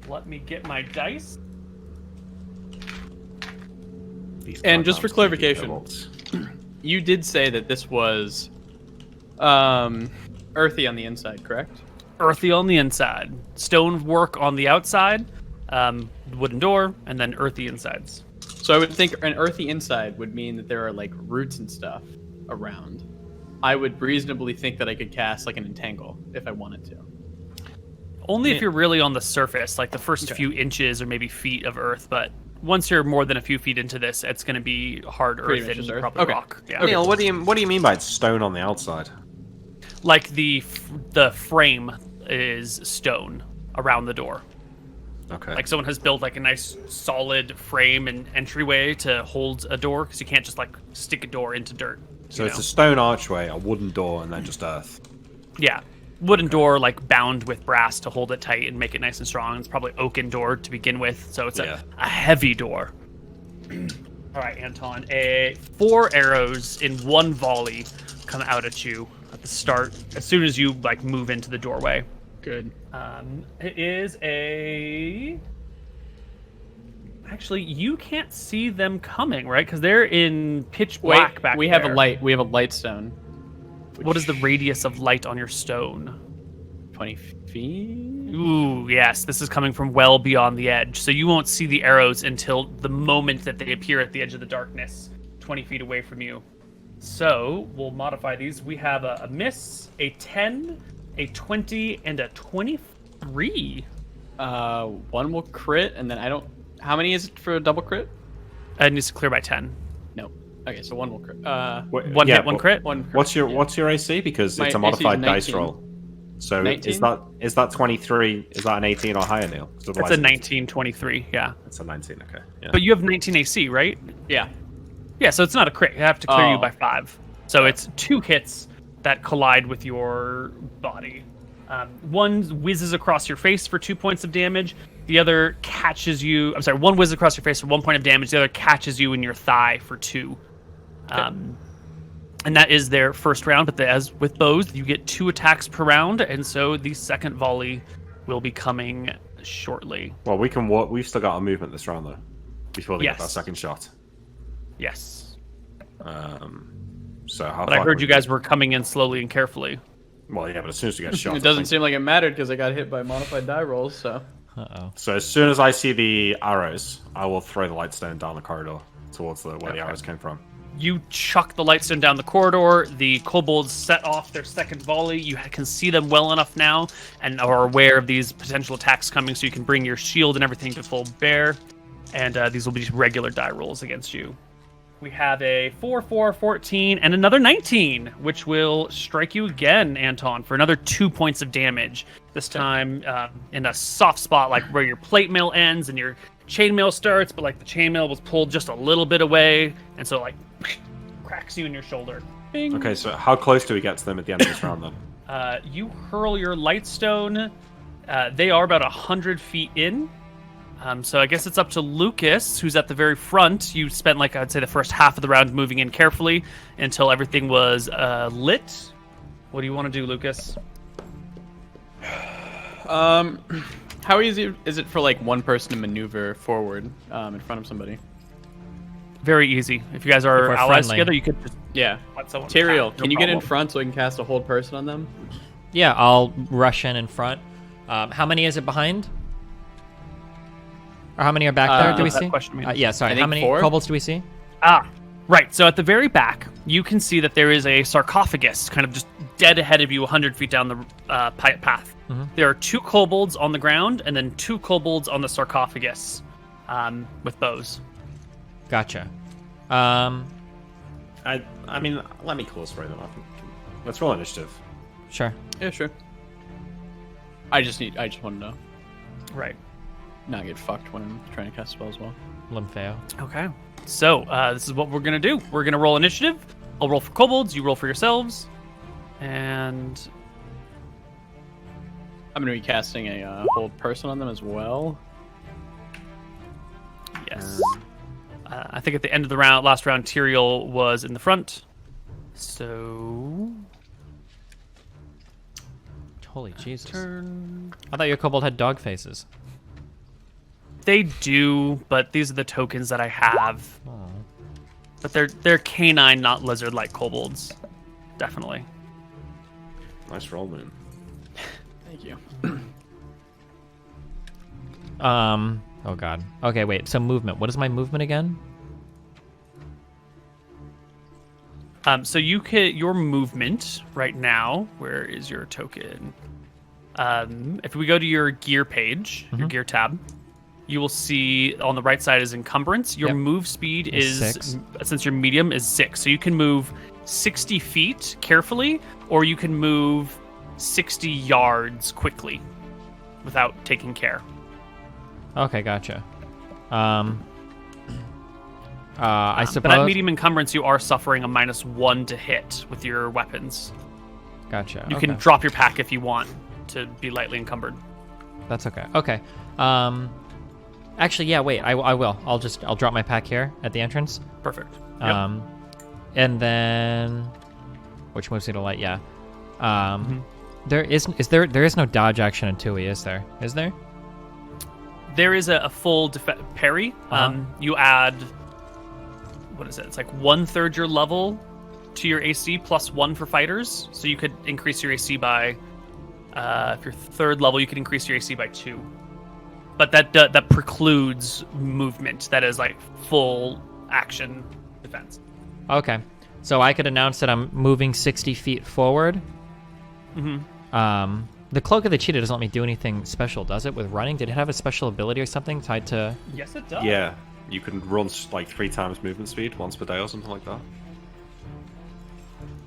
Let me get my dice. And just for clarification, you did say that this was earthy on the inside, correct? Earthy on the inside, stonework on the outside, wooden door, and then earthy insides. So I would think an earthy inside would mean that there are like roots and stuff around. I would reasonably think that I could cast like an entangle if I wanted to. Only if you're really on the surface, like the first few inches or maybe feet of earth, but once you're more than a few feet into this, it's going to be hard Pretty earth much and just earth. probably Okay. rock. Yeah. Neil, what do you mean by it's stone on the outside? Like the frame is stone around the door. Okay. Like someone has built like a nice solid frame and entryway to hold a door, because you can't just like stick a door into dirt. So you it's know? a stone archway, a wooden door, and then just earth. Yeah. Wooden door, like bound with brass to hold it tight and make it nice and strong. It's probably oaken door to begin with, so it's a heavy door. All right, Anton. 4 arrows in one volley come out at you at the start, as soon as you like move into the doorway. Good. It is a. Actually, you can't see them coming, right? Because they're in pitch black back we there. have a light. We have a light stone. What is the radius of light on your stone? 20 feet? Ooh, yes. This is coming from well beyond the edge. So you won't see the arrows until the moment that they appear at the edge of the darkness, 20 feet away from you. So we'll modify these. We have a miss, a 10, a 20, and a 23. One will crit, and then I don't... How many is it for a double crit? It needs to clear by 10. No. Okay, so one will crit. One hit, one crit? One crit. What's your AC? Because My it's a AC is modified 19. dice roll. So 19? is that 23? Is that an 18 or higher, Neil? 'Cause It's otherwise a 19, 23, yeah. It's a 19. Okay. Yeah. But you have 19 AC, right? Yeah. Yeah, so it's not a crit. You have to clear you Oh. by 5. So it's 2 hits that collide with your body. One whizzes across your face for 2 points of damage. The other catches you. I'm sorry, one whizzes across your face for 1 point of damage. The other catches you in your thigh for 2. And that is their first round. But as with bows, you get 2 attacks per round, and so the second volley will be coming shortly. Well, we can. We've still got our movement this round though, before they get that Yes. second shot. Yes. So how But I far heard can you we guys get? were coming in slowly and carefully. Well, yeah, but as soon as we get shot, It doesn't seem like it mattered because I got hit by modified die rolls, so... Uh-oh. So as soon as I see the arrows, I will throw the light stone down the corridor towards where the arrows came from. You chuck the lightstone down the corridor. The kobolds set off their second volley. You can see them well enough now and are aware of these potential attacks coming, so you can bring your shield and everything to full bear. And these will be just regular die rolls against you. We have a 4, 4, 14, and another 19, which will strike you again, Anton, for another 2 points of damage. This time in a soft spot, like where your plate mail ends and your chainmail starts, but like the chainmail was pulled just a little bit away, and so like cracks you in your shoulder. Bing. Okay, so how close do we get to them at the end of this round then? You hurl your lightstone. They are about 100 feet in. So I guess it's up to Lucas, who's at the very front. You spent, like, I'd say the first half of the round moving in carefully until everything was lit. What do you want to do, Lucas? How easy is it for, like, one person to maneuver forward in front of somebody? Very easy. If you guys are we're allies friendly. together, you could just Yeah. let someone Tyrael, attack, no can you get in problem. front so I can cast a hold person on them? Yeah, I'll rush in front. How many is it behind? Or how many are back there? Do we What's that see? question mean? Yeah, sorry. I How think many 4. kobolds do we see? Right. So at the very back, you can see that there is a sarcophagus kind of just dead ahead of you 100 feet down the path. Mhm. There are 2 kobolds on the ground and then 2 kobolds on the sarcophagus with bows. Gotcha. I mean, let me close for them. Let's roll initiative. Sure. Yeah, sure. I just want to know. Right. Not get fucked when I'm trying to cast a spell as well. Limpheo. Okay. So this is what we're going to do. We're going to roll initiative. I'll roll for kobolds. You roll for yourselves. And I'm going to be casting a hold person on them as well. yes. I think at the end of the last round, Tyrael was in the front. So Holy Jesus. turn. I thought your kobold had dog faces. They do, but these are the tokens that I have. Oh. But they're canine, not lizard-like kobolds. Definitely. Nice roll, Moon. Thank you. Oh god. Okay, wait. So movement. What is my movement again? So your movement right now. Where is your token? If we go to your gear page, your gear tab, you will see on the right side is encumbrance. Your Yep. move speed is 6. Since your medium is 6, so you can move 60 feet carefully, or you can move 60 yards quickly without taking care. Okay, gotcha. I suppose. But at medium encumbrance, you are suffering a -1 to hit with your weapons. Gotcha. You okay. can drop your pack if you want to be lightly encumbered. That's okay. Okay. Actually, yeah. Wait. I will. I'll drop my pack here at the entrance. Perfect. Yep. And then, which moves me to light? Yeah. There is no dodge action in Tui, is there? Is there? There is a full parry. You add, what is it? It's like 1/3 your level to your AC +1 for fighters. So you could increase your AC by, if you're 3rd level, you could increase your AC by 2. But that precludes movement. That is like full action defense. Okay. So I could announce that I'm moving 60 feet forward. The Cloak of the Cheetah doesn't let me do anything special, does it? With running, did it have a special ability or something tied to? Yes, it does. Yeah, you can run like 3 times movement speed once per day or something like that.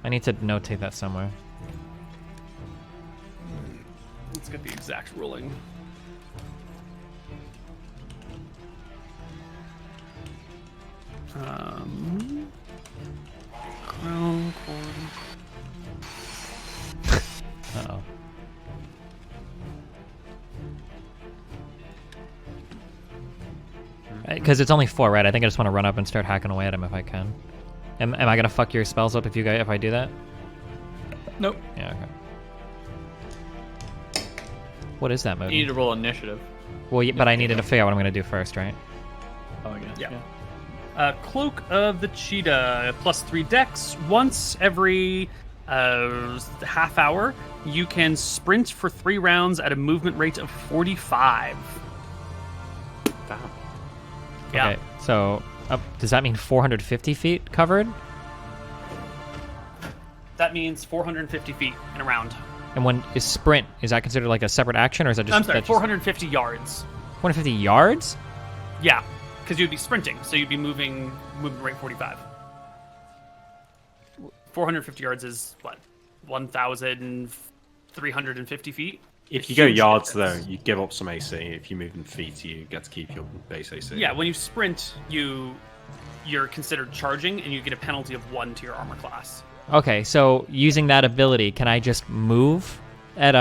I need to notate that somewhere. Let's get the exact ruling. Crown cord. Uh-oh. Because it's only 4, right? I think I just want to run up and start hacking away at him if I can. Am I gonna fuck your spells up if I do that? Nope. Yeah. Okay. What is that move? You need to roll initiative. Well, yeah, but I needed to figure out what I'm gonna do first, right? Oh, I guess. Yeah. Cloak of the Cheetah, +3 dex. Once every half hour, you can sprint for 3 rounds at a movement rate of 45. Damn. Yeah. Okay. So, does that mean 450 feet covered? That means 450 feet in a round. And when is sprint? Is that considered like a separate action, or is that just? I'm sorry, that 450 yards. 450 yards? Yeah, because you'd be sprinting, so you'd be moving rate 45. 450 yards is what? 1,350 feet? If you go Huge yards, though, difference. you give up some AC. If you move in feet, you get to keep your base AC. Yeah, when you sprint, you're considered charging, and you get a penalty of 1 to your armor class. Okay, so using that ability, can I just move at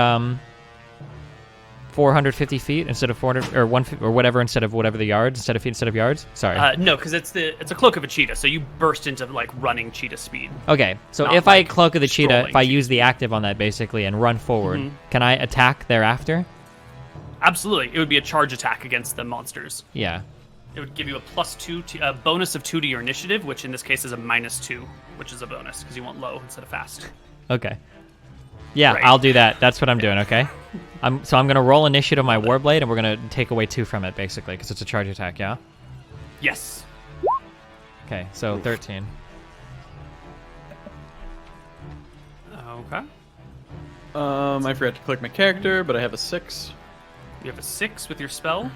450 feet instead of 400 or 1 or whatever instead of whatever the yards instead of feet instead of yards? Sorry. No, because it's a cloak of a cheetah, so you burst into like running cheetah speed. Okay, so not if like I cloak of the cheetah, strolling if I use the active on that basically and run forward, can I attack thereafter? Absolutely, it would be a charge attack against the monsters. Yeah. It would give you a +2 a bonus of 2 to your initiative, which in this case is a -2, which is a bonus because you want low instead of fast. Okay. Yeah, Right. I'll do that. That's what I'm doing. Okay. I'm gonna roll initiative my warblade, and we're gonna take away 2 from it basically because it's a charge attack. Yeah. Yes. Okay. So 13. Okay. I forgot to click my character, but I have a 6. You have a 6 with your spell.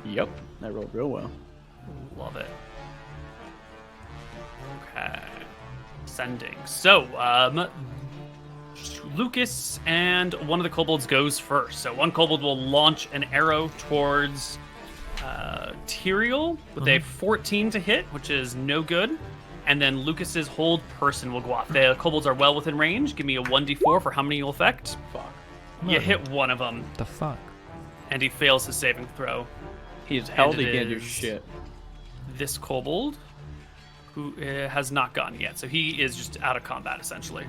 Yep. I rolled real well. Love it. Okay. Sending. So, Lucas and one of the kobolds goes first. So one kobold will launch an arrow towards Tyrael with a 14 to hit, which is no good. And then Lucas's hold person will go off. The kobolds are well within range. Give me a 1d4 for how many you'll affect. Fuck. You hit one of them, The fuck. and he fails his saving throw. He's held. And He it can't do is- shit. This kobold. who has not gone yet. So he is just out of combat, essentially.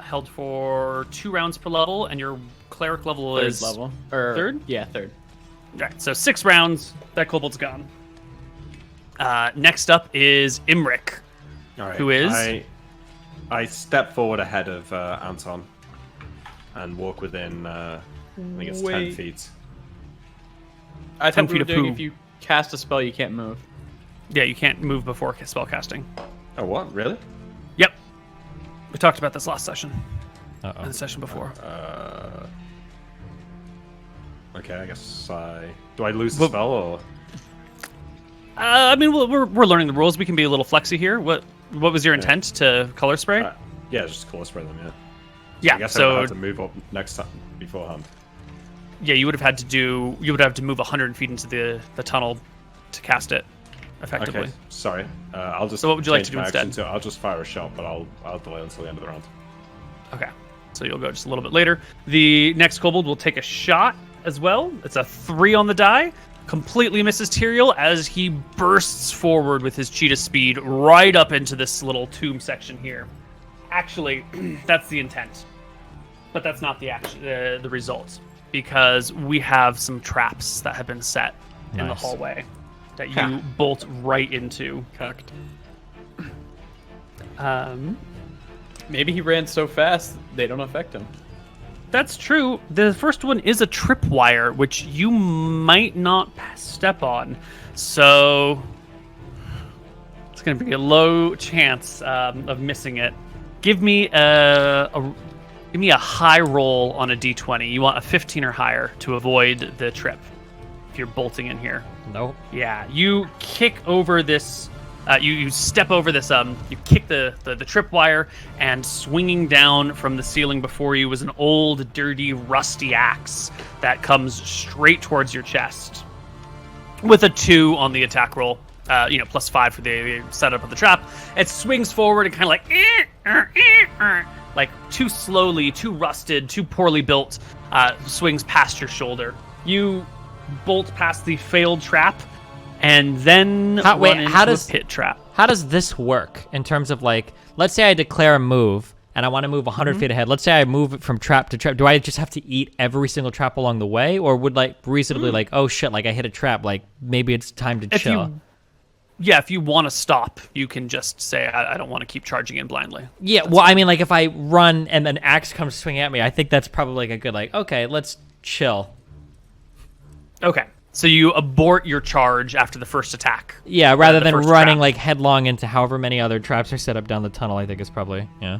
Held for 2 rounds per level, and your cleric level Third is... level. Or, third? Yeah, third. Right, so 6 rounds. That kobold's gone. Next up is Imric, All right. who is... I step forward ahead of Anton and walk within, I think it's 10 feet. I 10 thought we feet were of doing poo. if you cast a spell, you can't move. Yeah, you can't move before spell casting. Oh, what? Really? Yep. We talked about this last session. Uh And the session before. Okay, I guess do I lose the spell or? I mean, we're learning the rules. We can be a little flexy here. What was your intent to color spray? Yeah, just color spray them. Yeah. Yeah. I guess I So would have to move up next time beforehand. yeah, you would have to move 100 feet into the tunnel to cast it effectively. Okay, sorry. I'll just. So what would you like change to do my action instead? I'll just fire a shot, but I'll delay until the end of the round. Okay. So you'll go just a little bit later. The next kobold will take a shot as well. It's a 3 on the die. Completely misses Tyrael as he bursts forward with his cheetah speed right up into this little tomb section here. Actually, that's the intent, but that's not the action. The result, because we have some traps that have been set in the Nice. hallway that you bolt right into. Cucked. Maybe Maybe he ran so fast they don't affect him. That's true. The first one is a tripwire, which you might not step on. So it's going to be a low chance of missing it. Give me a high roll on a d20. You want a 15 or higher to avoid the trip if you're bolting in here. Nope. Yeah, you kick over this. You step over this. You kick the tripwire, and swinging down from the ceiling before you was an old, dirty, rusty axe that comes straight towards your chest, with a 2 on the attack roll. +5 for the setup of the trap. It swings forward and kind of like too slowly, too rusted, too poorly built. Swings past your shoulder. You bolt past the failed trap. And then How a does pit trap. How does this work in terms of, like, let's say I declare a move and I want to move 100 feet ahead. Let's say I move from trap to trap. Do I just have to eat every single trap along the way, or would, like, reasonably like, oh shit, like I hit a trap, like maybe it's time to chill? If you want to stop, you can just say, I don't want to keep charging in blindly. Yeah, well, I mean, like, if I run and an axe comes swinging at me, I think that's probably like a good, like, okay, let's chill. Okay. So you abort your charge after the first attack. Yeah, rather the than first running trap. like headlong into however many other traps are set up down the tunnel, I think is probably, yeah.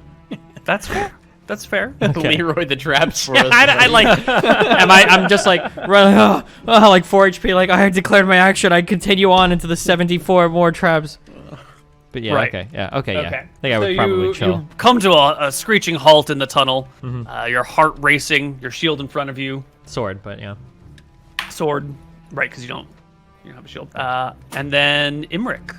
That's fair. That's fair. Leroy the traps for us. I like, I'm just like, running, like 4 HP, like I declared my action, I continue on into the 74 more traps. But yeah, Right. okay, yeah. I think I So would probably chill. You come to a screeching halt in the tunnel. Your heart racing, your shield in front of you. Sword, but yeah. Sword. Right, because you don't have a shield. And then Imric.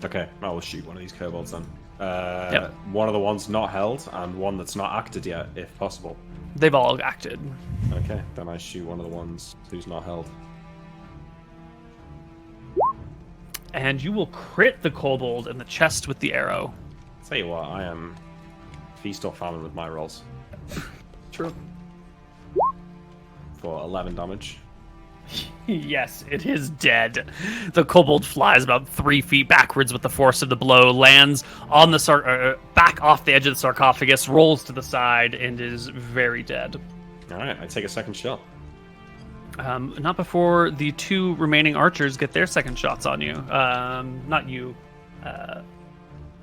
Okay, I will shoot one of these kobolds then. Yep. One of the ones not held, and one that's not acted yet, if possible. They've all acted. Okay, then I shoot one of the ones who's not held. And you will crit the kobold in the chest with the arrow. Tell you what, I am feast or famine with my rolls. True. For 11 damage. Yes, it is dead. The kobold flies about 3 feet backwards with the force of the blow, lands on the back off the edge of the sarcophagus, rolls to the side, and is very dead. Alright, I take a second shot. Not before the 2 remaining archers get their second shots on you. Not you,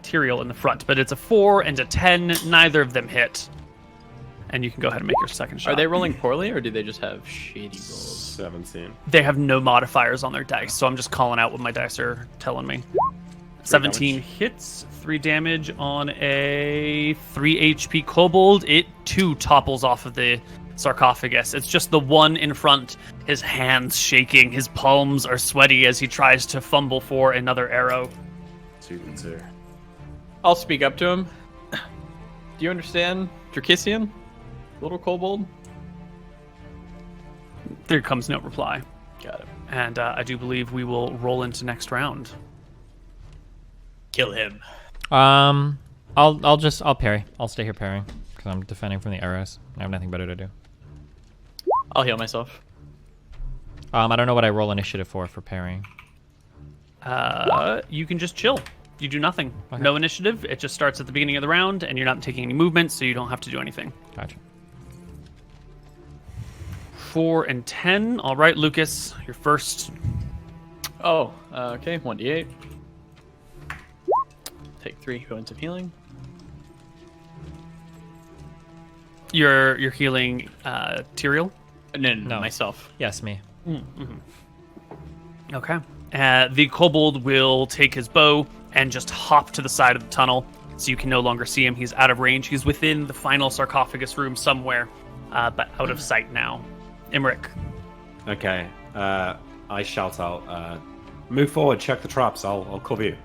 Tyrael in the front, but it's a 4 and a 10. Neither of them hit. And you can go ahead and make your second shot. Are they rolling poorly, or do they just have shady rolls? 17. They have no modifiers on their dice, so I'm just calling out what my dice are telling me. 17 hits, 3 damage on a 3 HP kobold. It too topples off of the sarcophagus. It's just the one in front, his hands shaking, his palms are sweaty as he tries to fumble for another arrow. 2d2. I'll speak up to him. Do you understand Drakissian? Little kobold? There comes no reply. Got it. And I do believe we will roll into next round. Kill him. I'll parry. I'll stay here parrying because I'm defending from the arrows. I have nothing better to do. I'll heal myself. I don't know what I roll initiative for parrying. You can just chill. You do nothing. Okay. No initiative. It just starts at the beginning of the round, and you're not taking any movement, so you don't have to do anything. Gotcha. 4 and 10. All right, Lucas, you're first. Oh, okay. 1d8. Take 3 points of healing. You're healing Tyrael? No, myself. Yes, me. Okay. The kobold will take his bow and just hop to the side of the tunnel, so you can no longer see him. He's out of range. He's within the final sarcophagus room somewhere, but out of sight now. Imric. Okay. I shout out, move forward, check the traps, I'll cover you.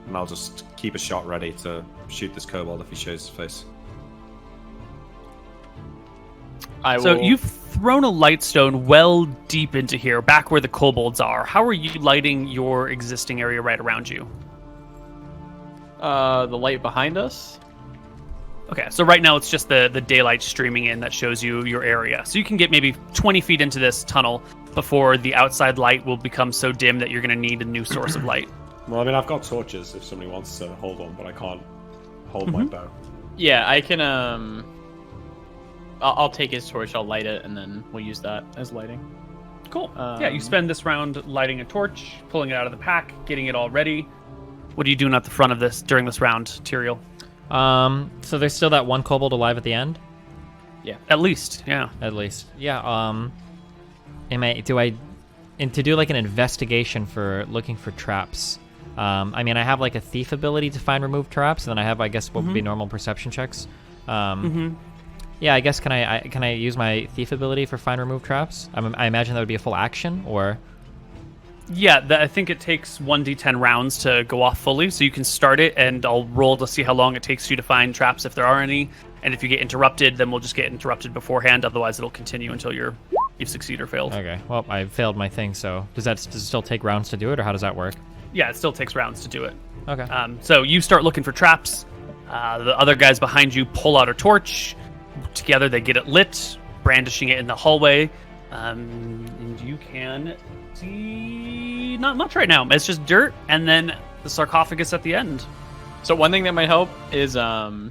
And I'll just keep a shot ready to shoot this kobold if he shows his face. So you've thrown a lightstone well deep into here, back where the kobolds are. How are you lighting your existing area right around you? The light behind us? Okay, so right now it's just the daylight streaming in that shows you your area. So you can get maybe 20 feet into this tunnel before the outside light will become so dim that you're going to need a new source of light. Well, I mean, I've got torches if somebody wants to hold one, but I can't hold my bow. Yeah, I can, I'll take his torch, I'll light it, and then we'll use that as lighting. Cool. Yeah, you spend this round lighting a torch, pulling it out of the pack, getting it all ready. What are you doing at the front of this during this round, Tyrael? So there's still that one kobold alive at the end? Yeah. At least, yeah. At least. Yeah, to do like an investigation for looking for traps. I mean, I have like a thief ability to find remove traps, and then I have, I guess, what would be normal perception checks. Yeah, I guess can I use my thief ability for find remove traps? I imagine that would be a full action, or Yeah, I think it takes 1d10 rounds to go off fully, so you can start it, and I'll roll to see how long it takes you to find traps if there are any. And if you get interrupted, then we'll just get interrupted beforehand. Otherwise, it'll continue until you've succeeded or failed. Okay. Well, I failed my thing, so does it still take rounds to do it, or how does that work? Yeah, it still takes rounds to do it. Okay. So you start looking for traps. The other guys behind you pull out a torch. Together, they get it lit, brandishing it in the hallway. And you can see not much right now. It's just dirt, and then the sarcophagus at the end. So one thing that might help is, I'll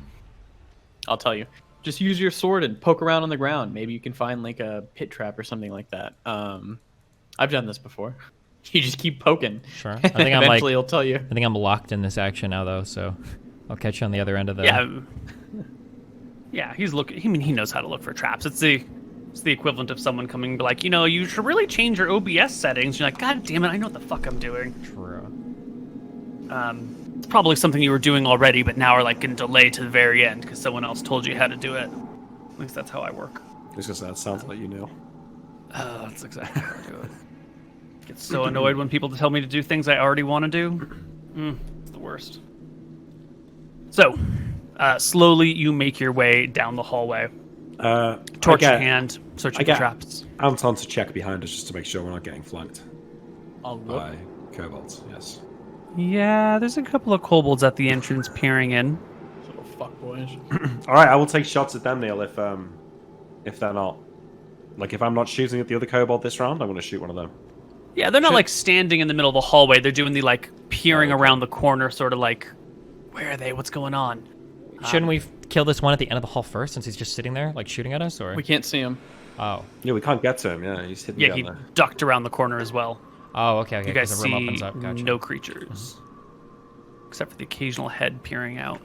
tell you, just use your sword and poke around on the ground. Maybe you can find like a pit trap or something like that. I've done this before. You just keep poking. Sure. I think Eventually it'll tell you. I think I'm locked in this action now, though, so I'll catch you on the other end of the... Yeah, he's looking. I mean, he knows how to look for traps. It's the equivalent of someone coming and be like, you should really change your OBS settings. You're like, God damn it, I know what the fuck I'm doing. True. It's probably something you were doing already, but now are like going to delay to the very end because someone else told you how to do it. At least that's how I work. I was gonna say, that sounds like you know. That's exactly how I do it. Get so annoyed when people tell me to do things I already want to do. It's the worst. So, slowly you make your way down the hallway. Torch in hand, searching for traps. Anton to check behind us just to make sure we're not getting flanked I'll look. by kobolds. Yes. Yeah, there's a couple of kobolds at the entrance peering in. Little fuckboys. All right, I will take shots at them, Neil. If they're not, like, if I'm not shooting at the other kobold this round, I'm going to shoot one of them. Yeah, they're not like standing in the middle of the hallway. They're doing the like peering around the corner, sort of like, where are they? What's going on? Shouldn't we kill this one at the end of the hall first, since he's just sitting there, like shooting at us, or? We can't see him. Oh. Yeah, we can't get to him. Yeah, he's hidden Yeah, down he there. ducked around the corner as well. Oh, okay. You guys the room see opens up. Gotcha. no creatures, except for the occasional head peering out.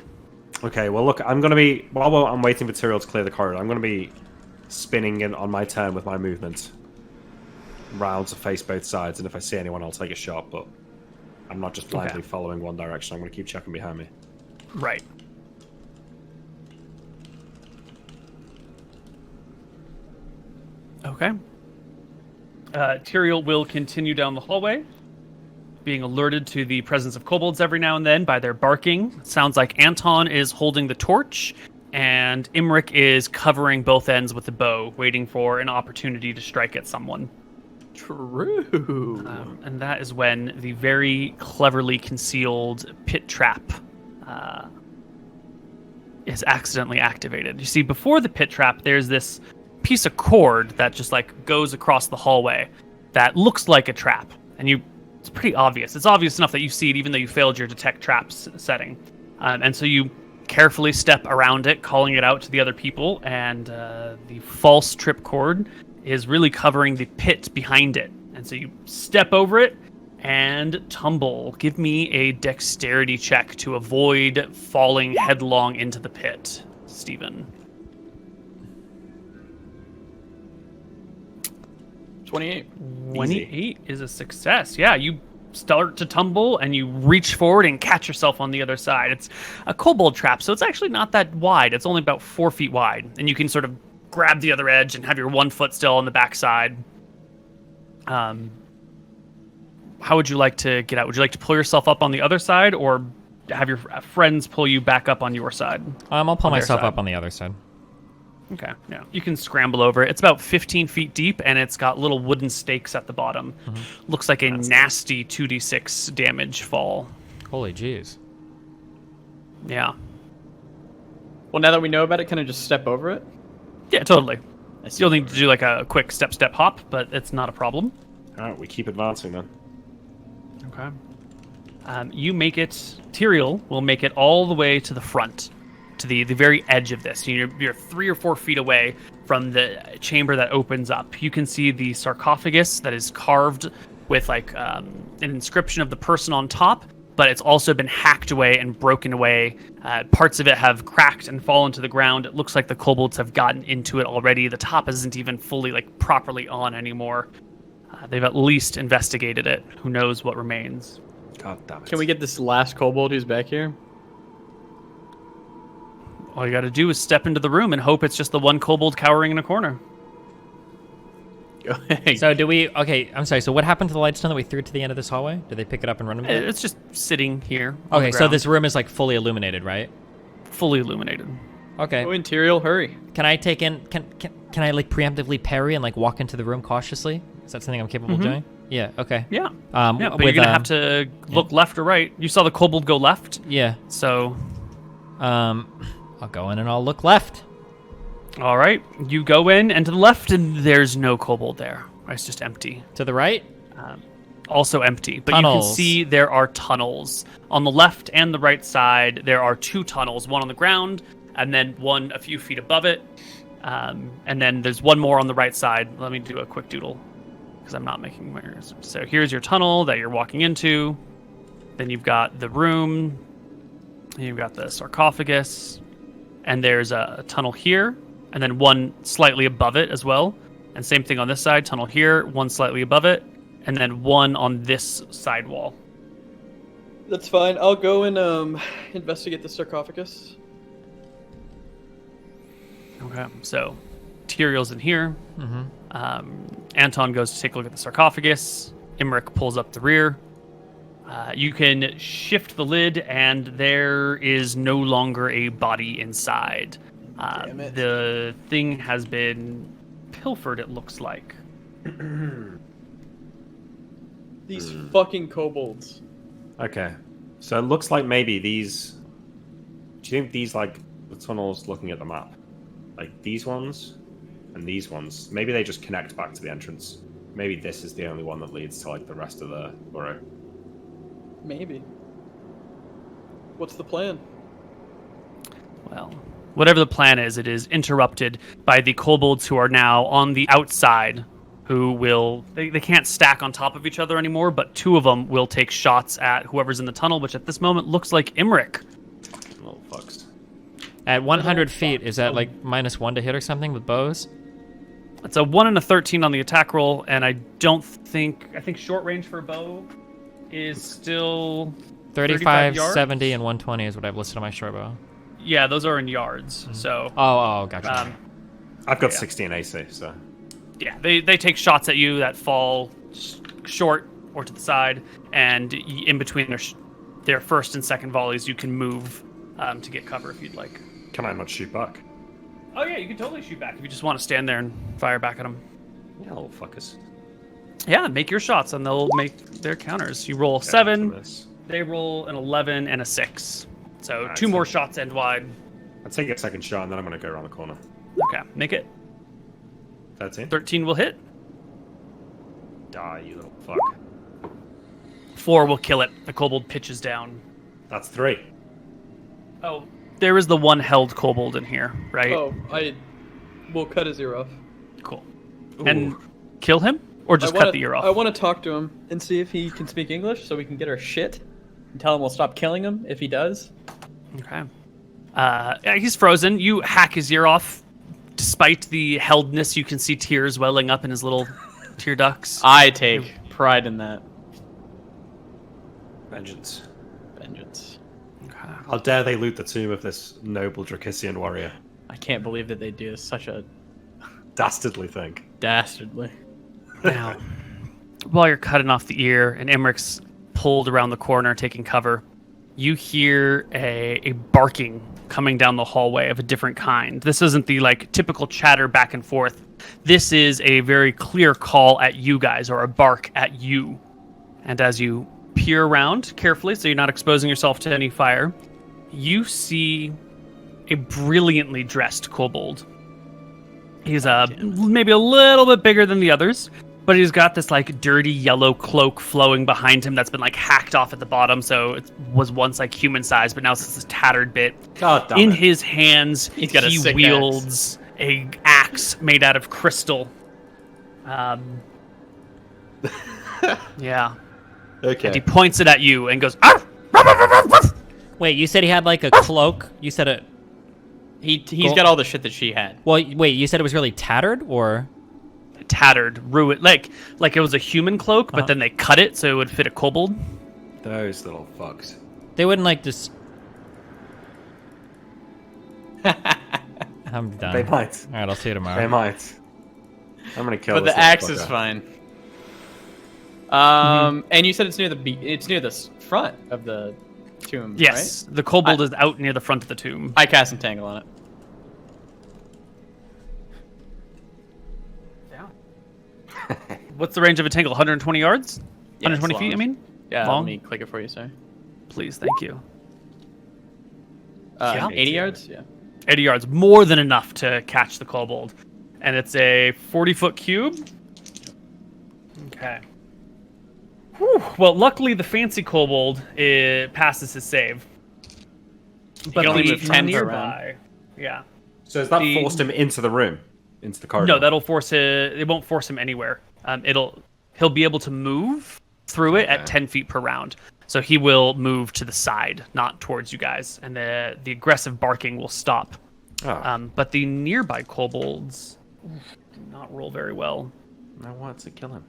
Okay, well, look, I'm going to be... While I'm waiting for Tyrael to clear the corridor, I'm going to be spinning in on my turn with my movement round to face both sides, and if I see anyone, I'll take a shot, but I'm not just blindly following one direction. I'm going to keep checking behind me. Right. Okay. Tyrael will continue down the hallway, being alerted to the presence of kobolds every now and then by their barking. It sounds like Anton is holding the torch, and Imric is covering both ends with the bow, waiting for an opportunity to strike at someone. True. And that is when the very cleverly concealed pit trap is accidentally activated. You see, before the pit trap, there's this piece of cord that just like goes across the hallway that looks like a trap, and it's pretty obvious. It's obvious enough that you see it, even though you failed your detect traps setting. And so you carefully step around it, calling it out to the other people, and the false trip cord is really covering the pit behind it. And so you step over it and tumble. Give me a dexterity check to avoid falling headlong into the pit, Steven. 28. 28 is a success. Yeah, you start to tumble and you reach forward and catch yourself on the other side. It's a kobold trap, so it's actually not that wide. It's only about 4 feet wide, and you can sort of grab the other edge and have your one foot still on the backside. How would you like to get out? Would you like to pull yourself up on the other side, or have your friends pull you back up on your side? I'll pull myself up on the other side. Okay, yeah. You can scramble over it. It's about 15 feet deep, and it's got little wooden stakes at the bottom. Mm-hmm. Looks like a nasty 2d6 damage fall. Holy jeez. Yeah. Well, now that we know about it, can I just step over it? Yeah, totally. You'll need to do like a quick step hop, but it's not a problem. All right, we keep advancing then. Okay. You make it. Tyrael will make it all the way to the front, to the very edge of this. You're 3 or 4 feet away from the chamber that opens up. You can see the sarcophagus that is carved with like an inscription of the person on top, but it's also been hacked away and broken away. Parts of it have cracked and fallen to the ground. It looks like the kobolds have gotten into it already. The top isn't even fully like properly on anymore. They've at least investigated it. Who knows what remains? God damn it. Can we get this last kobold who's back here? All you got to do is step into the room and hope it's just the one kobold cowering in a corner. Go ahead. So do we... Okay, I'm sorry. So what happened to the lightstone that we threw to the end of this hallway? Did they pick it up and run with it? It's just sitting here. On Okay, the so ground. this room is like fully illuminated, right? Fully illuminated. Okay. Go in, Tyrael, hurry. Can I take in... Can I like preemptively parry and like walk into the room cautiously? Is that something I'm capable of doing? Yeah. Okay. Yeah. Yeah, But you're gonna have to look left or right. You saw the kobold go left. Yeah. So. I'll go in and I'll look left. All right. You go in and to the left, and there's no kobold there. It's just empty. To the right? Also empty. But Tunnels. you can see there are tunnels on the left and the right side. There are 2 tunnels, one on the ground, and then one a few feet above it. And then there's one more on the right side. Let me do a quick doodle because I'm not making mirrors. So here's your tunnel that you're walking into. Then you've got the room. And you've got the sarcophagus. And there's a tunnel here. And then one slightly above it as well. And same thing on this side. Tunnel here, one slightly above it. And then one on this side wall. That's fine. I'll go and investigate the sarcophagus. Okay, so Tyrael's in here. Mm-hmm. Anton goes to take a look at the sarcophagus. Imric pulls up the rear. You can shift the lid, and there is no longer a body inside. Damn it. The thing has been pilfered, it looks like. These fucking kobolds. Okay. So it looks like maybe these... Do you think these, like, the tunnels looking at the map? Like, these ones and these ones, maybe they just connect back to the entrance. Maybe this is the only one that leads to, like, the rest of the burrow. Maybe. What's the plan? Well, whatever the plan is, it is interrupted by the kobolds who are now on the outside, who will... They can't stack on top of each other anymore, but 2 of them will take shots at whoever's in the tunnel, which at this moment looks like Imric. Little fucks. At 100 feet, is that like -1 to hit or something with bows? It's a 1 and a 13 on the attack roll, and I think short range for a bow is still 35, yards? 70, and 120 is what I've listed on my short bow. Yeah, those are in yards. So Gotcha. I've got Yeah. 16 AC, so... yeah, they take shots at you that fall short or to the side, and in between their first and second volleys, you can move to get cover if you'd like. Can I not shoot back? Oh yeah, you can totally shoot back if you just want to stand there and fire back at them. Yeah, little fuckers. Yeah, make your shots, and they'll make their counters. You roll 7, Miss. they roll an 11 and a 6. So Alright, 2 more so- shots end wide. I'll take a second shot, and then I'm going to go around the corner. Okay, make it. 13. 13 will hit. Die, you little fuck. 4 will kill it. The kobold pitches down. That's 3. Oh, there is the one held kobold in here, right? Oh, I will cut his ear off. Cool. And kill him? Or just cut the ear off? I want to talk to him and see if he can speak English so we can get our shit and tell him we'll stop killing him if he does. Okay. Yeah, he's frozen. You hack his ear off. Despite the heldness, you can see tears welling up in his little tear ducts. I take pride in that. Vengeance. Vengeance. Okay. How dare they loot the tomb of this noble Drakissian warrior? I can't believe that they do such a Dastardly thing. dastardly. Now, while you're cutting off the ear and Emmerich's pulled around the corner taking cover, you hear a barking coming down the hallway of a different kind. This isn't the like typical chatter back and forth. This is a very clear call at you guys, or a bark at you. And as you peer around carefully so you're not exposing yourself to any fire, you see a brilliantly dressed kobold. He's maybe a little bit bigger than the others, but he's got this like dirty yellow cloak flowing behind him that's been like hacked off at the bottom, so it was once like human size, but now it's this tattered bit. God damn In it. his hands, He's got a he sick wields a axe made out of crystal. Yeah. Okay. And he points it at you and goes, "Arf! Ruff, ruff, ruff, ruff, ruff." Wait, you said he had like a cloak? You said it. He's got all the shit that she had. Well, wait, you said it was really tattered, or? Tattered, ruined, like it was a human cloak, but then they cut it so it would fit a kobold. Those little fucks. They wouldn't like just. I'm done. They might. All right, I'll see you tomorrow. They might. I'm gonna kill But this the axe little is fucker. fine. And you said it's near the front of the tomb, Yes, the kobold is out near the front of the tomb. right? I cast Entangle on it. What's the range of a tangle? 120 yards? Yeah, it's 120 feet, I long. mean? Yeah, Long? let me click it for you, sorry. Please, thank you. Yeah. 80 yards? Yeah. 80 yards, more than enough to catch the kobold. And it's a 40-foot cube. Okay. Whew. Well, luckily the fancy kobold passes his save. But can only the move 10 per nearby, yeah. So has that The- forced him into the room? Into the corridor? No, that'll force it. It won't force him anywhere. He'll be able to move through it at 10 feet per round. So he will move to the side, not towards you guys, and the aggressive barking will stop. Oh. But the nearby kobolds do not roll very well. I want to kill him.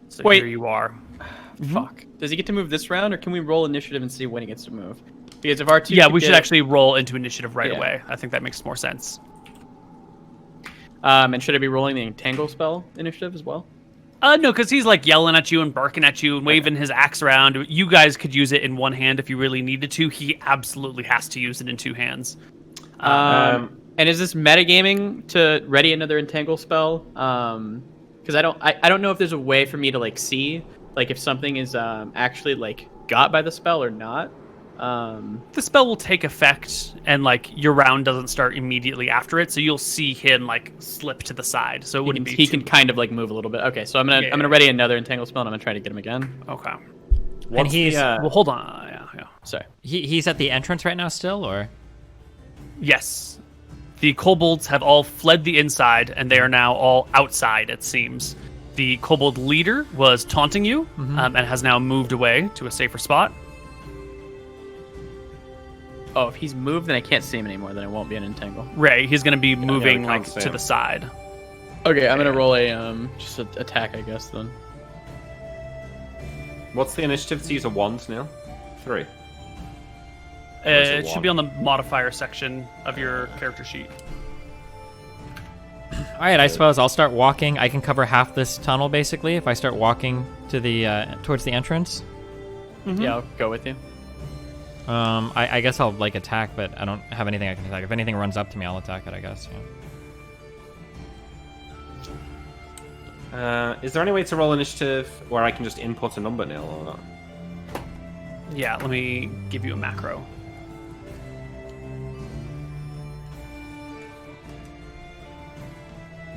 So Wait. here you are. Fuck. Does he get to move this round, or can we roll initiative and see when he gets to move? Because if R2 Yeah, could we should get- actually roll into initiative right Yeah. away. I think that makes more sense. And should I be rolling the Entangle Spell initiative as well? No, because he's like yelling at you and barking at you and waving his axe around. You guys could use it in one hand if you really needed to. He absolutely has to use it in 2 hands. And is this metagaming to ready another Entangle Spell? Because I don't know if there's a way for me to like see like if something is actually like got by the spell or not. The spell will take effect, and like your round doesn't start immediately after it, so you'll see him like slip to the side. So it wouldn't be. He can kind of like move a little bit. Okay, so I'm gonna ready another Entangle Spell, and I'm gonna try to get him again. Okay. And he's Well, hold on. Yeah. Sorry. he's at the entrance right now still, or? Yes. The kobolds have all fled the inside, and they are now all outside, it seems. The kobold leader was taunting you, and has now moved away to a safer spot. Oh, if he's moved, then I can't see him anymore. Then it won't be an Entangle. Ray, he's going to be moving we like can't see to him. the side. Okay, I'm gonna roll a just an attack, I guess then. What's the initiative to use a wand, Neil? 3. It should be on the modifier section of your character sheet. All right, I suppose I'll start walking. I can cover half this tunnel basically if I start walking to the towards the entrance. Yeah, I'll go with you. I guess I'll like attack, but I don't have anything I can attack. If anything runs up to me, I'll attack it. I guess. Yeah. Is there any way to roll initiative where I can just input a number, Neil, or not? Yeah, let me give you a macro.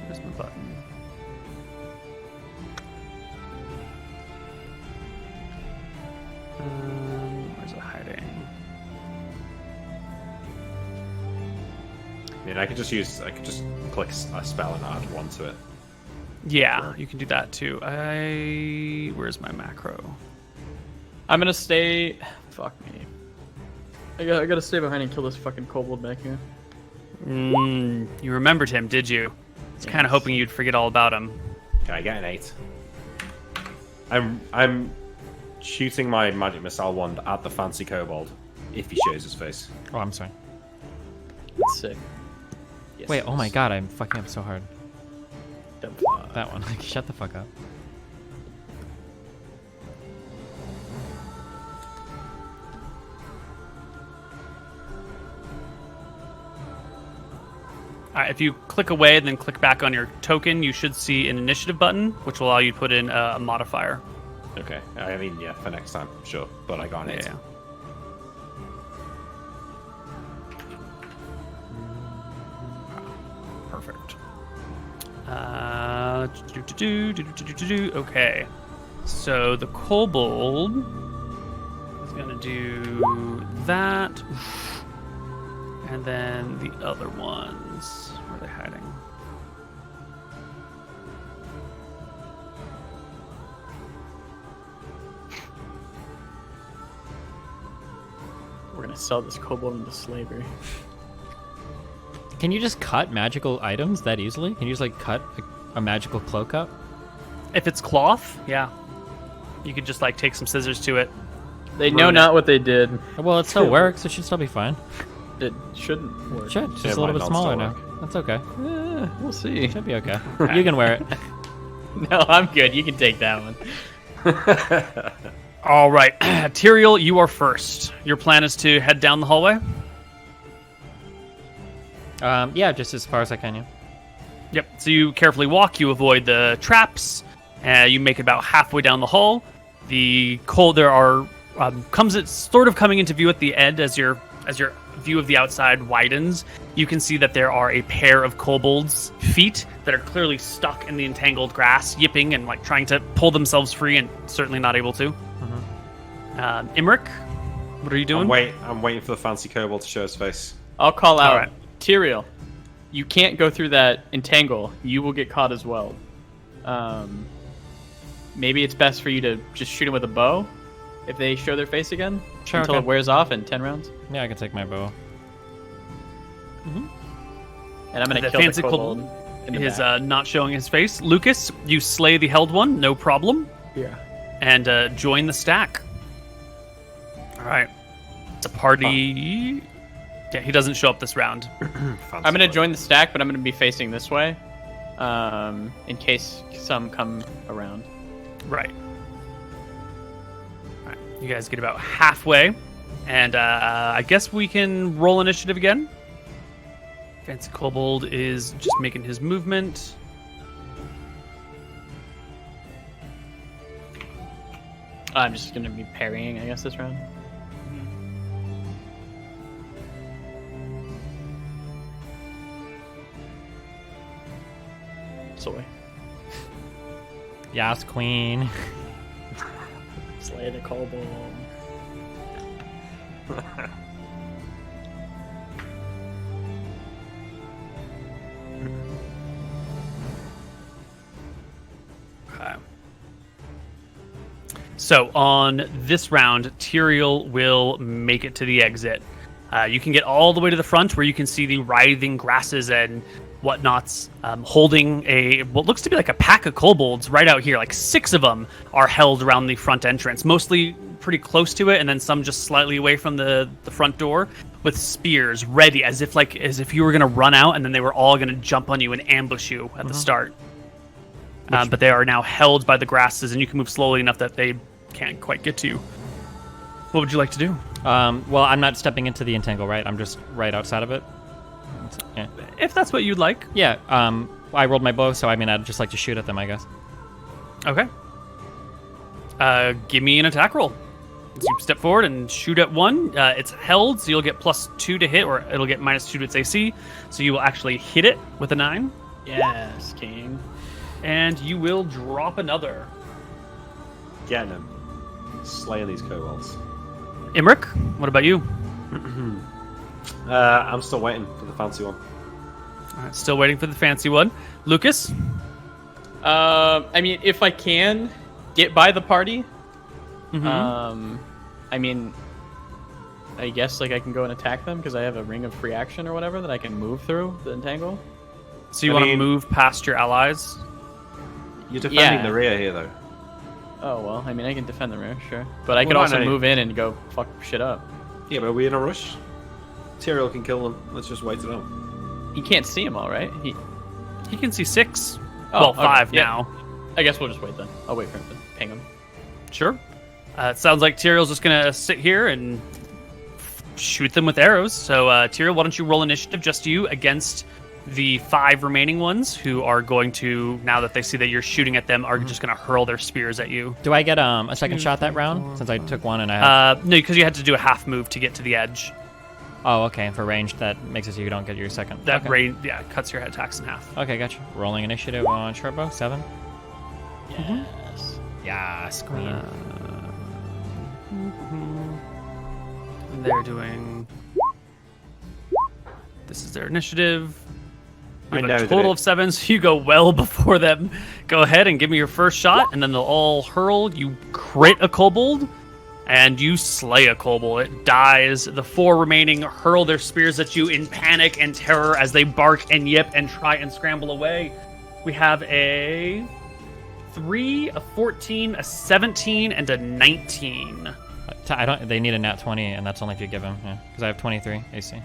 Where's my button? Where's it hiding? I mean, I could just click a spell and add one to it. Yeah, you can do that too. Where's my macro? I'm gonna stay. Fuck me. I gotta stay behind and kill this fucking kobold back here. You remembered him, did you? I was kind of hoping you'd forget all about him. Can I get an 8? I'm shooting my magic missile wand at the fancy kobold if he shows his face. Oh, I'm sorry. That's sick. Yes, Wait, it oh my is. god, I'm fucking up so hard. Dumb. That one. Like, shut the fuck up. All right, if you click away and then click back on your token, you should see an initiative button, which will allow you to put in a modifier. Okay, I mean, yeah, for next time, sure. But I got an 8. Yeah. Perfect. Okay. So the kobold is gonna do that, and then the other ones. Where are they hiding? We're gonna sell this kobold into slavery. Can you just cut magical items that easily? Can you just like cut a magical cloak up? If it's cloth, yeah, you could just like take some scissors to it. They know Ruin it. not what they did. Well, it still works. It should still be fine. It shouldn't work. Should. It's Yeah, just a it little might bit not smaller still now. That's okay. We'll see. Should be okay. You can wear it. No, I'm good. You can take that one. All right, Tyrael, you are first. Your plan is to head down the hallway. Yeah, just as far as I can, yeah. Yep. So you carefully walk. You avoid the traps. You make it about halfway down the hall. The cold there are it's sort of coming into view at the end as your view of the outside widens. You can see that there are a pair of kobolds' feet that are clearly stuck in the entangled grass, yipping and like trying to pull themselves free, and certainly not able to. Imric, what are you doing? I'm waiting for the fancy kobold to show his face. I'll call out. All right. Tyrael, you can't go through that entangle. You will get caught as well. Maybe it's best for you to just shoot him with a bow if they show their face again Sure, until okay. it wears off in 10 rounds. Yeah, I can take my bow. And I'm going The to kill fancy the kobold in the Is back. not showing his face. Lucas, you slay the held one, no problem, Yeah. and join the stack. All right. The party. Yeah, he doesn't show up this round. I'm going to join the stack, but I'm going to be facing this way in case some come around. Right. All right. You guys get about halfway, and I guess we can roll initiative again. Fancy Kobold is just making his movement. I'm just going to be parrying, I guess, this round. Soy. Yes, queen. Slay the kobold. Okay. So on this round, Tyrael will make it to the exit. You can get all the way to the front where you can see the writhing grasses and whatnots holding what looks to be like a pack of kobolds right out here. Like 6 of them are held around the front entrance, mostly pretty close to it, and then some just slightly away from the front door with spears ready as if you were going to run out, and then they were all going to jump on you and ambush you at the start. But they are now held by the grasses, and you can move slowly enough that they can't quite get to you. What would you like to do? Well, I'm not stepping into the entangle, right? I'm just right outside of it. Yeah. If that's what you'd like. Yeah. I rolled my bow, so I mean, I'd just like to shoot at them, I guess. Okay. Give me an attack roll. So you step forward and shoot at one. It's held, so you'll get +2 to hit, or it'll get -2 to its AC. So you will actually hit it with a 9. Yes, King. And you will drop another. Getting him. Slaying these kobolds. Imric, what about you? I'm still waiting for the fancy one. All right, still waiting for the fancy one. Lucas? I mean, if I can get by the party, Mm-hmm. I mean, I guess like I can go and attack them because I have a ring of free action or whatever that I can move through the entangle. So you I want to mean- move past your allies? You're defending Yeah. the rear here, though. Oh well, I mean I can defend the rear, sure, but I could Well, also no, no. move in and go fuck shit up. Yeah, but are we in a rush? Tyrael can kill them. Let's just wait it out. You can't see him all right. He can see 6. Oh, well, okay, 5 yeah. now. I guess we'll just wait then. I'll wait for him to ping him. Sure. It sounds like Tyrell's just going to sit here and shoot them with arrows. So, Tyrell, why don't you roll initiative, just you, against the 5 remaining ones who are going to, now that they see that you're shooting at them, are just going to hurl their spears at you. Do I get a second shot that round since I took one and I have? No, because you had to do a half move to get to the edge. Oh, okay. For range, that makes it so you don't get your second. That okay. range, yeah, cuts your attacks in half. Okay, gotcha. Rolling initiative on Shortbow, 7. Yes. Yes, queen. And they're doing. This is their initiative. We have I know a that total it- of 7, so you go well before them. Go ahead and give me your first shot, and then they'll all hurl. You crit a kobold, and you slay a kobold. It dies. The 4 remaining hurl their spears at you in panic and terror as they bark and yip and try and scramble away. We have a 3, a 14, a 17, and a 19. I don't. They need a nat 20, and that's only if you give him. Yeah, because I have 23 AC.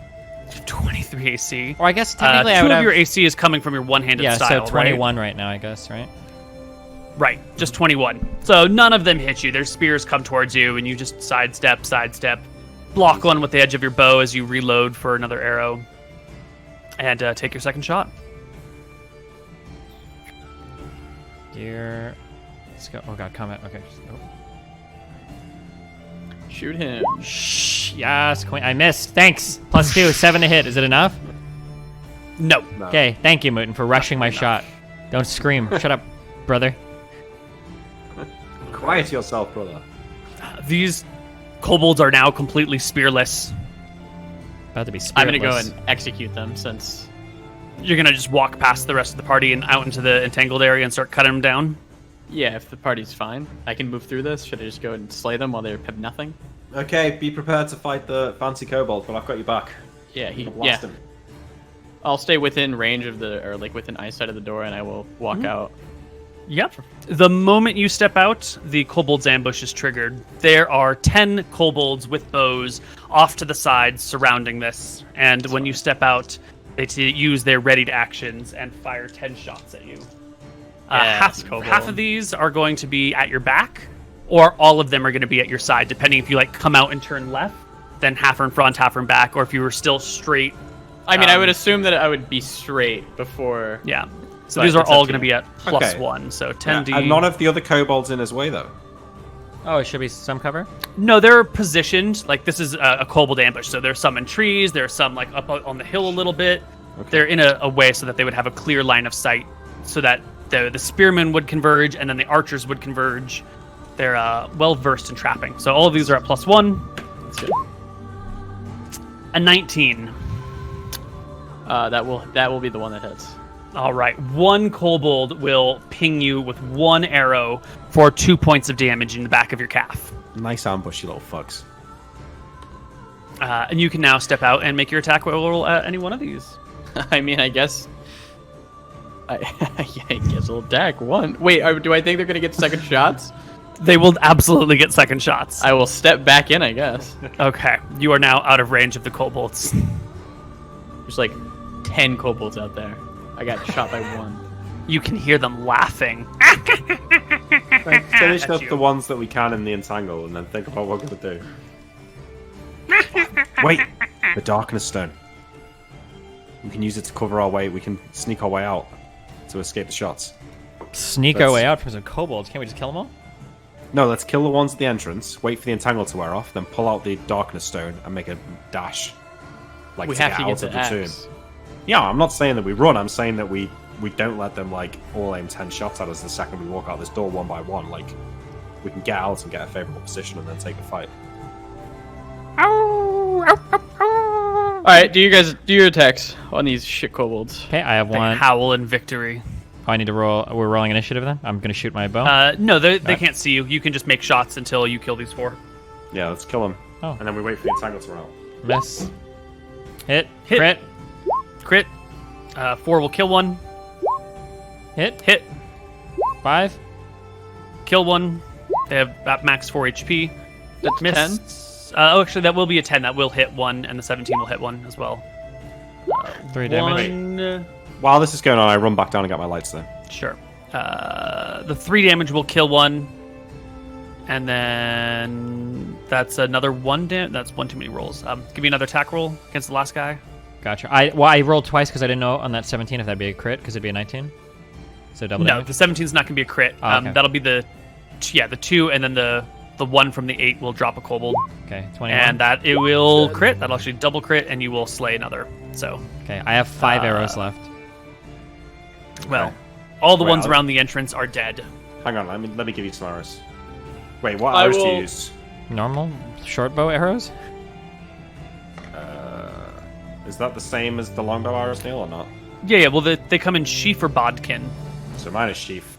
23 AC. Or I guess technically I 2 would of have. your AC is coming from your one-handed Yeah, style, so 21 right now, I guess, right? Right, just 21. So none of them hit you. Their spears come towards you, and you just sidestep, block one with the edge of your bow as you reload for another arrow, and take your second shot. Dear. Let's go. Oh god, combat. Okay. Just go. Shoot him. Shh. Yes, queen. I missed. Thanks. +2, 7 to hit. Is it enough? No. No. Okay. Thank you, Mooten, for rushing my shot. Don't scream. Shut up, brother. Quiet yourself, brother. These kobolds are now completely spearless. About to be I'm gonna go spiritless. and execute them since. You're going to just walk past the rest of the party and out into the entangled area and start cutting them down? Yeah, if the party's fine, I can move through this. Should I just go and slay them while they have nothing? Okay, be prepared to fight the fancy kobold, but I've got your back. Yeah, I'm he. gonna Yeah, blast him. I'll stay within range of the, or like within eyesight of the door, and I will walk out. Yep. The moment you step out, the kobold's ambush is triggered. There are 10 kobolds with bows off to the sides surrounding this, and when you step out, they use their readied actions and fire 10 shots at you. Yes, kobold. Half of these are going to be at your back, or all of them are going to be at your side, depending if you like come out and turn left, then half are in front, half are in back, or if you were still straight. I mean, I would assume that I would be straight before. Yeah. So But these are it's all up to going to you. be at plus Okay. 1, so Yeah, 10d. and none of the other kobolds in his way, though. Oh, it should be some cover? No, they're positioned like this is a kobold ambush. So there's some in trees, there's some like up on the hill a little bit. Okay. They're in a way so that they would have a clear line of sight, so that the spearmen would converge and then the archers would converge. They're well versed in trapping. So all of these are at plus 1. That's good. A 19. That will be the one that hits. All right, 1 kobold will ping you with 1 arrow for 2 points of damage in the back of your calf. Nice ambush, you little fucks. And you can now step out and make your attack roll at any one of these. I mean, I guess. I guess I'll attack one. Wait, do I think they're gonna get second shots? They will absolutely get second shots. I will step back in, I guess. Okay, you are now out of range of the kobolds. There's like 10 kobolds out there. I got shot by 1. You can hear them laughing. Finish That's up you. the ones that we can in the entangle, and then think about what we're gonna do. Wait, the darkness stone. We can use it to cover our way. We can sneak our way out to escape the shots. sneak our way out from some kobolds. Can't we just kill them all? No, let's kill the ones at the entrance, wait for the entangle to wear off, then pull out the darkness stone and make a dash. Like We to have get to out get of to the tomb. X. Yeah, I'm not saying that we run, I'm saying that we don't let them like all aim 10 shots at us the second we walk out this door one by one. Like we can get out and get a favourable position and then take the fight. All right, do your attacks on these shit kobolds. Okay, I have They one. howl in victory. Oh, I need to roll. We're rolling initiative then? I'm going to shoot my bow. No, they Right. can't see you. You can just make shots until you kill these 4. Yeah, let's kill them. Oh. And then we wait for the entangle to run out. Miss. Hit. Hit. Crit. Crit. 4 will kill 1. Hit. Hit. 5. Kill 1. They have at max 4 HP. That's Miss. Oh, actually, that will be a 10. That will hit 1, and the 17 will hit 1 as well. 3 damage. 1. While this is going on, I run back down and get my lights then. Sure. The 3 damage will kill 1. And then that's another 1 damage. That's 1 too many rolls. Give me another attack roll against the last guy. Gotcha. I rolled twice because I didn't know on that 17 if that'd be a crit because it'd be a 19. So double No, damage. the 17 is not going to be a crit. Oh, okay. That'll be the 2, and then the 1 from the 8 will drop a kobold. Okay, 21. And that it will crit. That'll actually double crit, and you will slay another. So, Okay, I have 5 arrows left. well, all the Wait, ones I'll- around the entrance are dead. Hang on, let me give you some arrows. Wait, what I arrows do will- you use? Normal short bow arrows? Is that the same as the longbow arrows, Neil, or not? Yeah. Well, they come in sheaf or bodkin. So mine is sheath.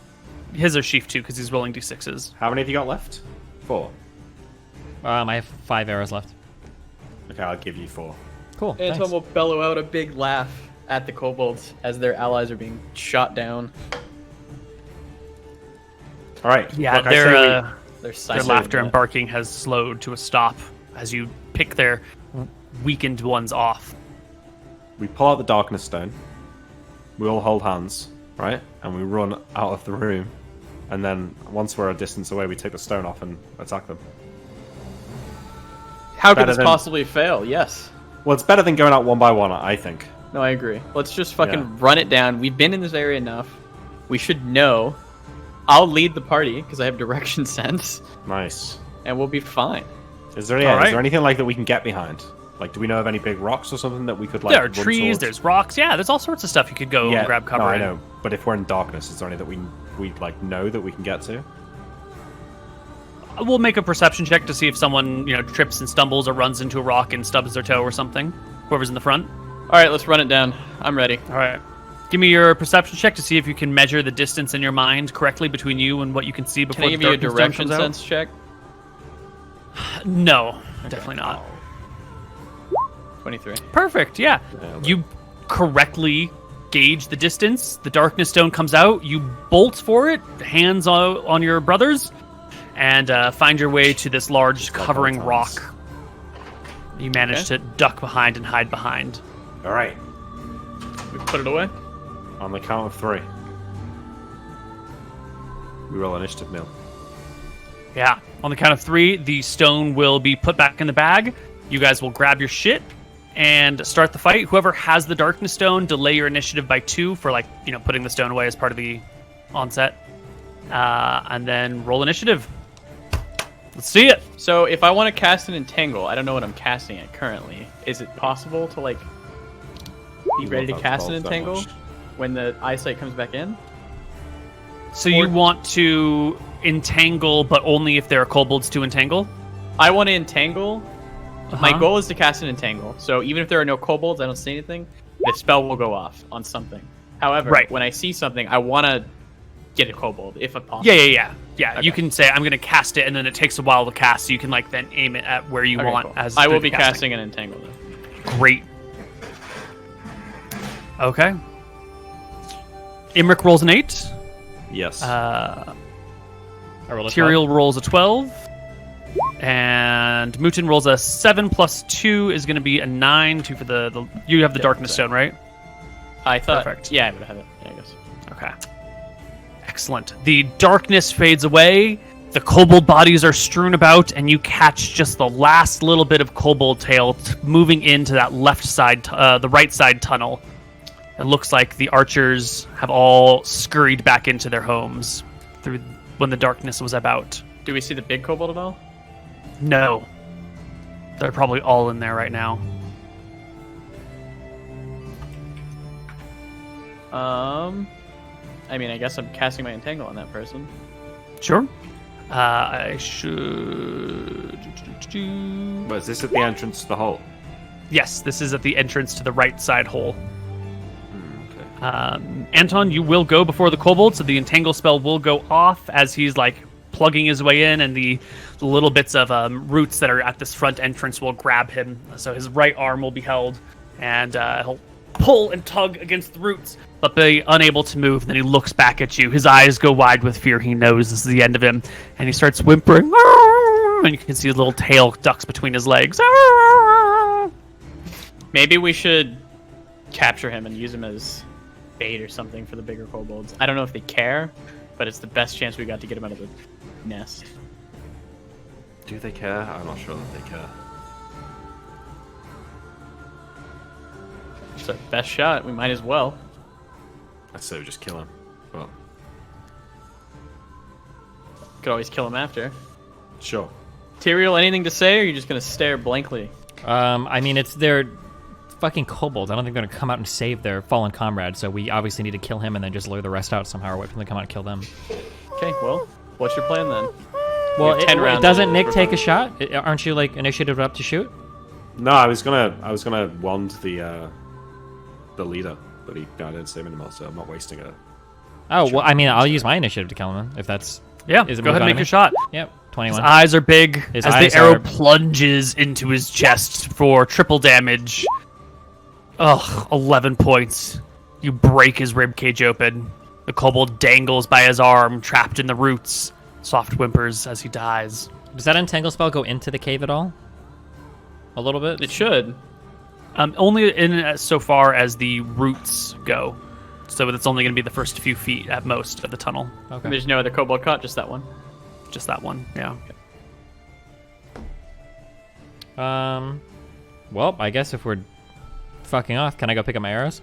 His are sheaf too, because he's rolling d6s. How many have you got left? 4. I have 5 arrows left. Okay, I'll give you 4. Cool. Anton thanks. will bellow out a big laugh at the kobolds as their allies are being shot down. All right. Yeah, look, I say Their their silent laughter and death. barking has slowed to a stop as you pick their weakened ones off. we pull out the darkness stone. We all hold hands, right? And we run out of the room. And then once we're a distance away, we take the stone off and attack them. How could Better this than- possibly fail? Yes. Well, it's better than going out one by one, I think. No, I agree. Let's just fucking Yeah. run it down. We've been in this area enough. We should know. I'll lead the party because I have direction sense, Nice. and we'll be fine. Is there, All right. is there anything like that we can get behind? Like, do we know of any big rocks or something that we could like? There are run trees, towards? there's rocks. Yeah, there's all sorts of stuff you could go and grab cover No, I in. know. But if we're in darkness, is there any that we like know that we can get to? We'll make a perception check to see if someone, trips and stumbles or runs into a rock and stubs their toe or something. Whoever's in the front. All right, let's run it down. I'm ready. All right. Give me your perception check to see if you can measure the distance in your mind correctly between you and what you can see before Can I the give you a darkness stone direction comes out. sense check? No, definitely not. 23. Perfect. Yeah. Yeah, You correctly gauge the distance. The darkness stone comes out. You bolt for it, hands on your brothers, and find your way to this large like covering old rock. times. You manage to duck behind and hide behind. All right. We put it away. On the count of 3. We roll initiative, Neil. Yeah. On the count of 3, the stone will be put back in the bag. You guys will grab your shit and start the fight. Whoever has the darkness stone, delay your initiative by 2 for putting the stone away as part of the onset. And then roll initiative. Let's see it. So if I want to cast an entangle, I don't know what I'm casting it currently. Is it possible to be ready to love that cast an spell so entangle much. when the eyesight comes back in? So you want to entangle, but only if there are kobolds to entangle? I want to entangle. My Uh-huh. goal is to cast an entangle. So even if there are no kobolds, I don't see anything, the spell will go off on something. However, Right. when I see something, I want to get a kobold if possible. Yeah. Okay. You can say, I'm going to cast it, and then it takes a while to cast, so you can then aim it at where you Okay, want. cool. As I will through be the casting an entangle then. Great. Okay. Imric rolls an 8. Yes. I rolled a 12. Tyrael rolls a 12. And Mutin rolls a 7 plus 2 is going to be a 9. 2 for the you have the Yeah, darkness sorry. stone, right? I thought. Perfect. Yeah, I would have it. Yeah, I guess. Okay. Excellent. The darkness fades away. The kobold bodies are strewn about, and you catch just the last little bit of kobold tail moving into that left side, the right side tunnel. It looks like the archers have all scurried back into their homes through when the darkness was about. Do we see the big kobold at all? No. They're probably all in there right now. I mean, I guess I'm casting my entangle on that person. Sure. I should... But is this at the entrance to the hole? Yes, this is at the entrance to the right side hole. Okay. Anton, you will go before the kobold, so the Entangle Spell will go off as he's like plugging his way in, and the little bits of roots that are at this front entrance will grab him. So his right arm will be held, and he'll pull and tug against the roots, but be unable to move. Then he looks back at you. His eyes go wide with fear. He knows this is the end of him, and he starts whimpering. And you can see his little tail ducks between his legs. Maybe we should capture him and use him as bait or something for the bigger kobolds. I don't know if they care, but it's the best chance we got to get him out of the nest. Do they care? I'm not sure that they care. It's our best shot. We might as well. I'd say we just kill him. But Could always kill him after. sure. Tyrael, anything to say, or are you just gonna stare blankly? I mean, it's their fucking kobolds. I don't think they're gonna come out and save their fallen comrade, so we obviously need to kill him and then just lure the rest out somehow, or wait for them to come out and kill them. Okay, well, what's your plan then? Well, have 10 rounds doesn't to Nick take a propose. shot? Aren't you like initiative up to shoot? No, I was gonna wand the leader, but I didn't save him anymore, so I'm not wasting it. Oh, well, I mean, I'll use my initiative to kill him if that's... Yeah, Is it go ahead and moved on make to your me? shot. Yep, His 21. eyes are big His as eyes the arrow are- plunges into his chest for triple damage. Ugh, 11 points. You break his ribcage open. The kobold dangles by his arm, trapped in the roots. Soft whimpers as he dies. Does that Entangle Spell go into the cave at all? A little bit? It should. Only in so far as the roots go. So it's only going to be the first few feet at most of the tunnel. Okay. There's no other kobold caught, just that one. Just that one, yeah. Well, I guess if we're fucking off, can I go pick up my arrows?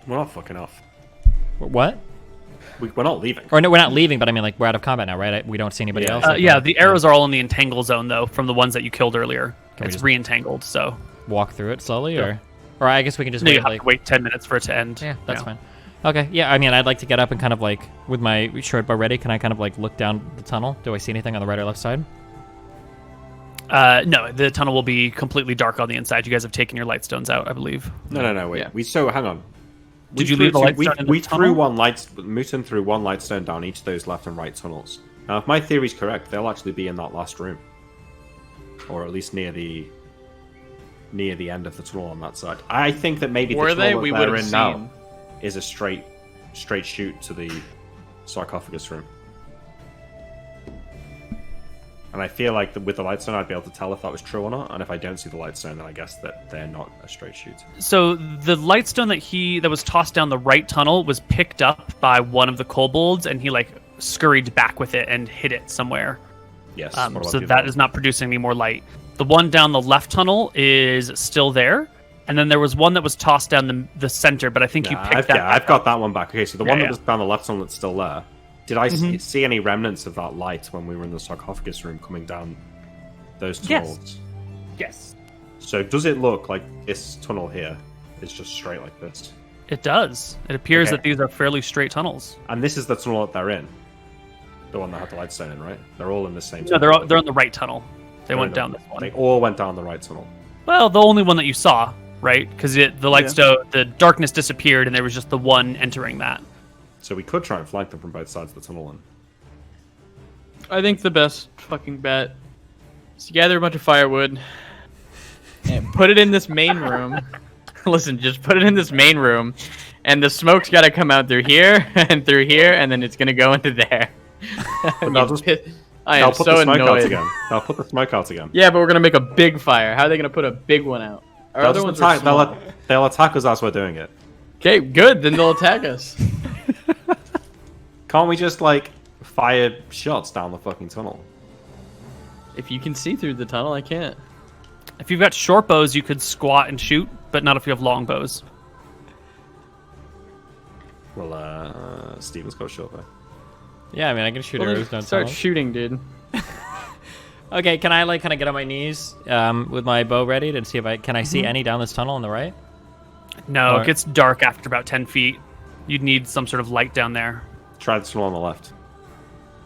We're not fucking off. What? We're not leaving. Or no, we're not leaving, but I mean, like, we're out of combat now, right? We don't see anybody Yeah. else? Like, Yeah, the arrows are all in the entangle zone, though, from the ones that you killed earlier. Can we It's just- re-entangled, so... walk through it slowly, Yeah. or I guess we can just No, you wait, have like... to wait 10 minutes for it to end. Yeah, that's fine. Okay, yeah, I mean, I'd like to get up and kind of, like, with my short bow ready, can I kind of, like, look down the tunnel? Do I see anything on the right or left side? No, the tunnel will be completely dark on the inside. You guys have taken your light stones out, I believe. No, wait. Yeah. Hang on. Did you leave the light stone in the We tunnel? threw one Mouton threw one light stone down each of those left and right tunnels. Now, if my theory's correct, they'll actually be in that last room, or at least near the end of the tunnel on that side. I think that maybe Were the they? tunnel We that would they're have in seen. now is a straight shoot to the sarcophagus room. And I feel like with the light stone, I'd be able to tell if that was true or not. And if I don't see the light stone, then I guess that they're not a straight shoot. So the light stone that was tossed down the right tunnel was picked up by one of the kobolds, and he like scurried back with it and hid it somewhere. Yes. So that is not producing any more light. The one down the left tunnel is still there, and then there was one that was tossed down the center, but I think you picked that. I've got that one back. Okay, so the one Yeah. that was down the left tunnel that's still there. Did I see any remnants of that light when we were in the sarcophagus room coming down those tunnels? Yes, So does it look like this tunnel here is just straight like this? it does. It appears Okay. that these are fairly straight tunnels. And this is the tunnel that they're in? The one that had the light stone in, right? They're all in the same No, tunnel. they're on the right tunnel. They They're went in down the- this one. They all went down the right tunnel. Well, the only one that you saw, right? Because the light Yeah. stone, the darkness disappeared, and there was just the one entering that. So we could try and flank them from both sides of the tunnel. And I think the best fucking bet is to gather a bunch of firewood and put it in this main room. Listen, just put it in this main room, and the smoke's got to come out through here and through here, and then it's gonna go into there. I they'll am put so the smoke out annoyed. again. They'll put the smoke out again. Yeah, but we're gonna make a big fire. How are they gonna put a big one out? Our They'll other just ones attack, are small. they'll attack us as we're doing it. Okay, good. Then they'll attack us. Can't we just, like, fire shots down the fucking tunnel? If you can see through the tunnel, I can't. If you've got short bows, you could squat and shoot, but not if you have long bows. Well, Steven's got a short bow. Yeah, I mean, I can shoot Well, arrows just down start tunnels. shooting, dude. Okay, can I like kind of get on my knees with my bow ready to see if can I see any down this tunnel on the right? No, Or- it gets dark after about 10 feet. You'd need some sort of light down there. Try this one on the left.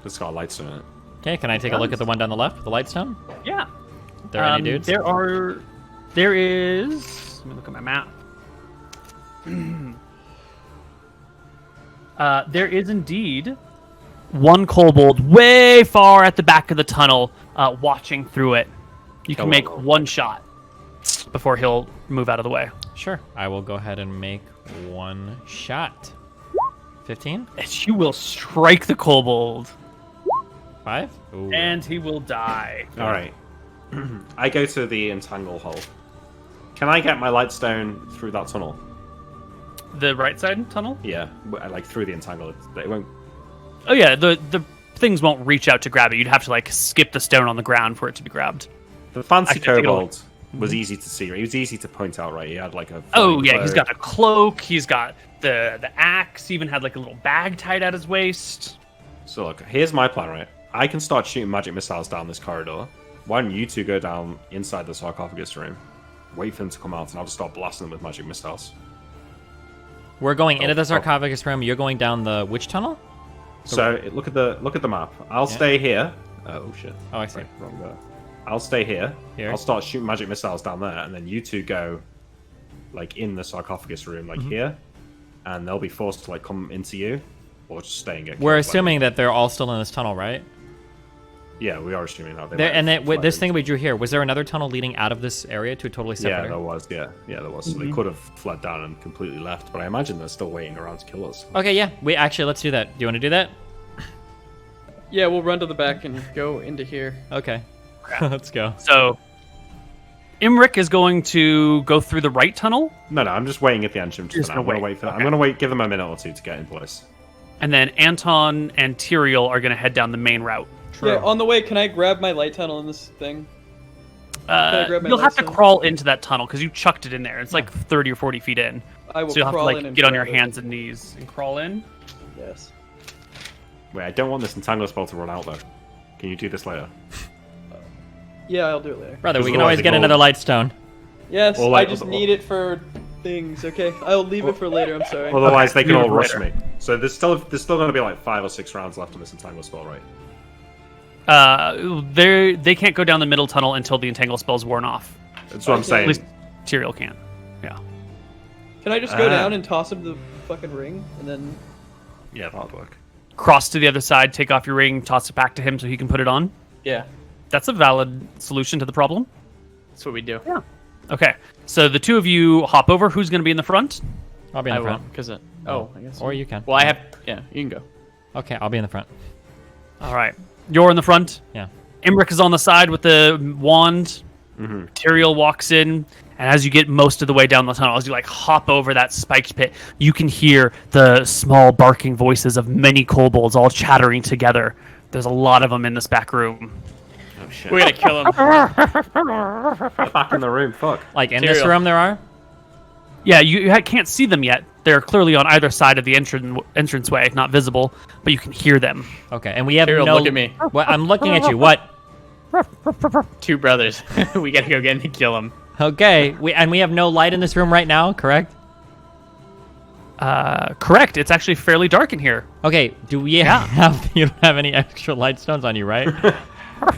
It's got lights in it. Okay, can I take a look at the one down the left with the lights down? Yeah. There any dudes? There is. Let me look at my map. There is indeed one kobold way far at the back of the tunnel, watching through it. You can make one shot before he'll move out of the way. Sure. I will go ahead and make one shot. 15? And you will strike the kobold, 5? Ooh. and he will die. All right. I go to the entangle hole. Can I get my lightstone through that tunnel? The right side tunnel? Yeah, like through the entangle. It won't. Oh yeah, the things won't reach out to grab it. You'd have to like skip the stone on the ground for it to be grabbed. The fancy Actually, take it kobold was easy to see. Right? He was easy to point out. Right? He had like a. Oh yeah, he's cloak. got a cloak. He's got the axe. He even had like a little bag tied at his waist. So look, here's my plan. Right, I can start shooting magic missiles down this corridor. Why don't you two go down inside the sarcophagus room, wait for them to come out, and I'll just start blasting them with magic missiles. We're going into the sarcophagus room. You're going down the which tunnel? So look at the map. I'll stay here. Oh shit. Oh, I see. Right, wrong there. I'll stay here. Here. I'll start shooting magic missiles down there, and then you two go, like in the sarcophagus room, like here, and they'll be forced to like come into you, or just stay and get. We're killed, assuming that they're all still in this tunnel, right? Yeah, we are assuming that. There, and then with this thing we drew here, was there another tunnel leading out of this area to a totally separate Yeah, area? there was. Yeah, there was. So they could have fled down and completely left, but I imagine they're still waiting around to kill us. Okay, yeah. Let's do that. Do you want to do that? Yeah, we'll run to the back and go into here. Okay. Let's go. So Imric is going to go through the right tunnel, No, I'm just waiting at the entrance. Just For now. I'm gonna gonna wait. wait for that. Okay. I'm gonna wait. Give them a minute or two to get in place. and then Anton and Tyrael are going to head down the main route. Yeah, on the way, can I grab my light tunnel in this thing? I grab my You'll have to license? crawl into that tunnel because you chucked it in there. It's like 30 or 40 feet in. I will So you'll have to crawl in like and get on your grab it. hands and knees and crawl in. Yes. Wait, I don't want this entangle spell to run out though. Can you do this later? Yeah, I'll do it later. Brother, There's we a can lot always of get gold. another light stone. Yes, Or I like- just need it for things. Okay, I'll leave it for later. I'm sorry. Otherwise, they can do it all rush later. me. So there's still going to be like 5 or 6 rounds left on this entangle spell, right? They can't go down the middle tunnel until the entangle spell's worn off. That's what I'm Okay. At saying. least Tyrael can. Yeah. Can I just go down and toss him the fucking ring, and then? Yeah, that'd work. Cross to the other side, take off your ring, toss it back to him so he can put it on. Yeah, That's a valid solution to the problem. that's what we do. Yeah. Okay. So the two of you hop over. Who's going to be in the front? I'll be in I the will, front. because oh, I guess. Or you can. Well, I have. Yeah, you can go. Okay, I'll be in the front. All right. You're in the front. Yeah. Imric is on the side with the wand. Mm-hmm. Tyrael walks in, and as you get most of the way down the tunnel, as you like hop over that spiked pit, you can hear the small barking voices of many kobolds all chattering together. There's a lot of them in this back room. Oh shit. We gotta kill him. Back in the room. Fuck. Like in this Tyrael. room there are? Yeah, you can't see them yet. They're clearly on either side of the entranceway, not visible, but you can hear them. Okay, and we have Tyrael, no... look at me. What? I'm looking at you. What? Two brothers. We gotta go get him and kill him. Okay, we have no light in this room right now, correct? Correct. It's actually fairly dark in here. Okay, do we have... You don't have any extra light stones on you, right?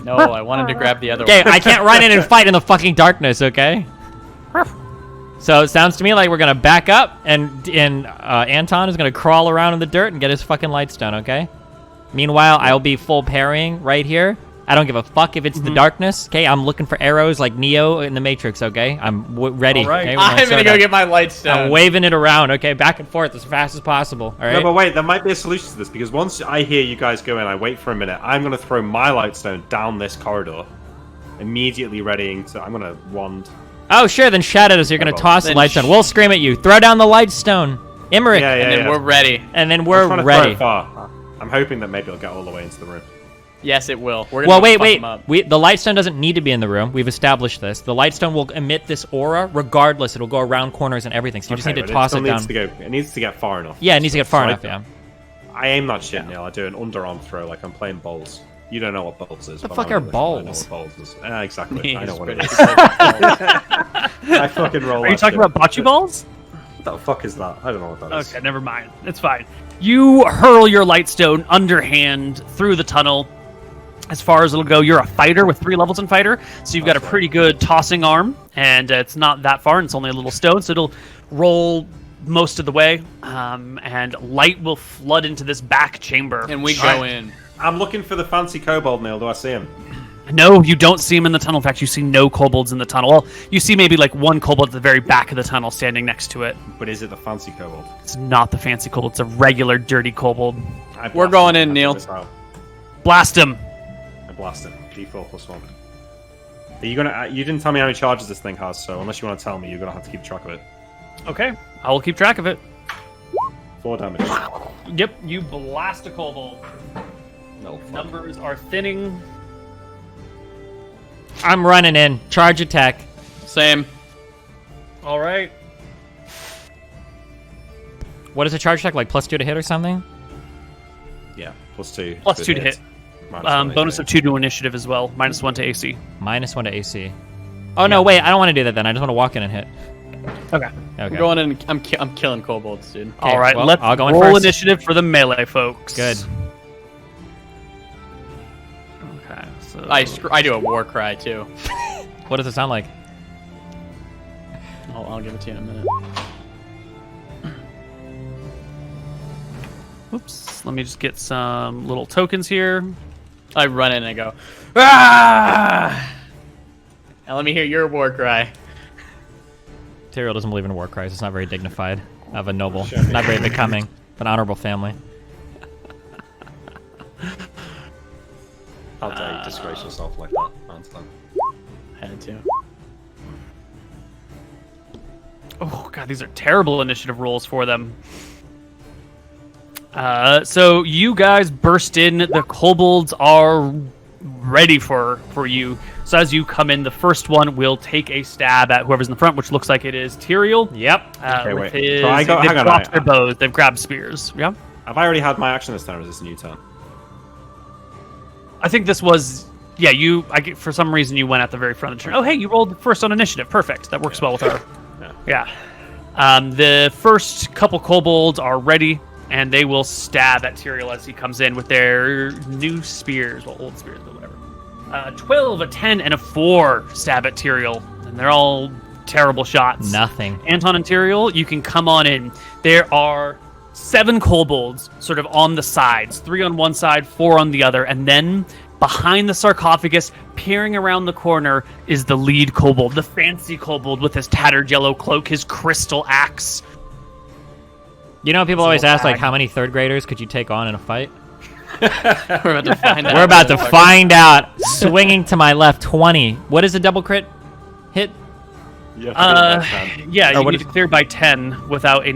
No, I wanted to grab the other Okay, one. I can't run in and fight in the fucking darkness, okay? So it sounds to me like we're gonna back up, and Anton is gonna crawl around in the dirt and get his fucking lightstone, okay? Meanwhile, I'll be full parrying right here. I don't give a fuck if it's the darkness, okay? I'm looking for arrows like Neo in the Matrix, okay? I'm ready. All right. Okay, with my I'm gonna sword go out. get my light stone. I'm waving it around, okay? Back and forth as fast as possible, all right? No, but wait, there might be a solution to this because once I hear you guys go in, I wait for a minute. I'm going to throw my lightstone down this corridor, immediately readying to. I'm going to wand. Oh, sure, then shout at us. You're gonna Well, toss the then lightstone. We'll scream at you. Throw down the lightstone. Imric. Yeah, yeah, and then yeah. we're ready. And then I'm we're trying to ready. throw it far. I'm hoping that maybe it'll get all the way into the room. Yes, it will. We're Well, gonna wait, fuck wait. 'em up. The lightstone doesn't need to be in the room. We've established this. The lightstone will emit this aura regardless. It'll go around corners and everything. So you just need to but toss still it down. needs to go. It needs to get far enough. Yeah, it needs to get far So enough. Yeah. I aim that shit, Neil. I do an underarm throw like I'm playing bowls. You don't know what bowls is. The but fuck I are know bowls? what bowls is. Exactly. I know what it It's is. pretty- I fucking roll. Are you that talking shit. about bocce balls? What the fuck is that? I don't know what that is. Okay, never mind. It's fine. You hurl your lightstone underhand through the tunnel. As far as it'll go, you're a fighter with 3 levels in fighter, so you've got a That's pretty good tossing arm, and it's not that far, and it's only a little stone, so it'll roll most of the way, and light will flood into this back chamber. and we go in. I'm looking for the fancy kobold, Neil. Do I see him? No, you don't see him in the tunnel. In fact, you see no kobolds in the tunnel. Well, you see maybe like one kobold at the very back of the tunnel standing next to it. But is it the fancy kobold? It's not the fancy kobold. It's a regular dirty kobold. I We're blast going him. in, I Neil. miss out. Blast him. I blast him. D4 +1. Are you gonna? You didn't tell me how many charges this thing has, so unless you want to tell me, you're gonna have to keep track of it. Okay, I will keep track of it. 4 damage. Yep, you blast a kobold. No. Fuck. Numbers are thinning. I'm running in. Charge attack. Same. All right. What is a charge attack? Like +2 to hit or something? Yeah. +2. Plus 2 to hit. Bonus of 2 to initiative as well. -1 to AC. -1 to AC. Oh no, wait. I don't want to do that then. I just want to walk in and hit. Okay. Okay. I'm going in. I'm killing kobolds, dude. All right. well, let's I'll go in roll first. initiative for the melee folks. Good. Okay. So I do a war cry too. What does it sound like? I'll give it to you in a minute. Oops. Let me just get some little tokens here. I run in and I go, ah! Now let me hear your war cry. Tyrael doesn't believe in war cries. It's not very dignified of a noble. Sure. Not very becoming of an honorable family. How dare you disgrace yourself like that, Anton? Had to. Oh god, these are terrible initiative rolls for them. So you guys burst in. The kobolds are ready for you. So as you come in, the first one will take a stab at whoever's in the front, which looks like it is Tyrael. Yep. Okay, with wait. his- So I go- they've hang on, dropped their bows. They've grabbed spears. Yeah. Have I already had my action this time, or is this a new turn? I think this was. Yeah, for some reason you went at the very front of the turn. Oh, hey, you rolled first on initiative. Perfect. That works well with her. Yeah. Yeah. The first couple kobolds are ready, and they will stab at Tyrael as he comes in with their new spears. Well, old spears, but whatever. 12, a 10, and a 4 stab at Tyrael, and they're all terrible shots. Nothing. Anton and Tyrael, you can come on in. There are 7 kobolds sort of on the sides, 3 on one side, 4 on the other, and then behind the sarcophagus, peering around the corner, is the lead kobold, the fancy kobold with his tattered yellow cloak, his crystal axe. You know, people It's a always little ask, like, bag. how many 3rd graders could you take on in a fight? We're about to find out. We're about to find out. Swinging to my left, 20. What is a double crit hit? You have to do that, man. Yeah, Or you what need is- to clear by 10 without a...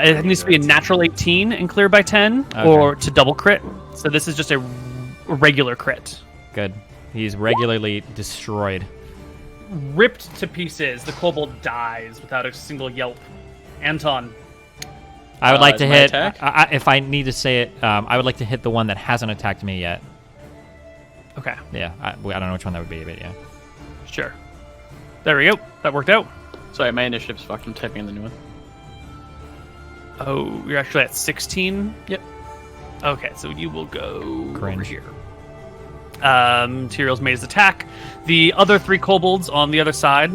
it needs to be a natural 18 and clear by 10, Okay. or to double crit. So this is just a regular crit. Good. He's regularly destroyed. Ripped to pieces, the kobold dies without a single yelp. Anton. I would like to is my hit, attack? if I need to say it, I would like to hit the one that hasn't attacked me yet. Okay, Yeah, I don't know which one that would be, but yeah. sure. There we go. That worked out. Sorry, my initiative's fucked. I'm typing in the new one. Oh, you're actually at 16? Yep. Okay, so you will go over Cringe. here. Tyrael's made his attack. The other 3 kobolds on the other side.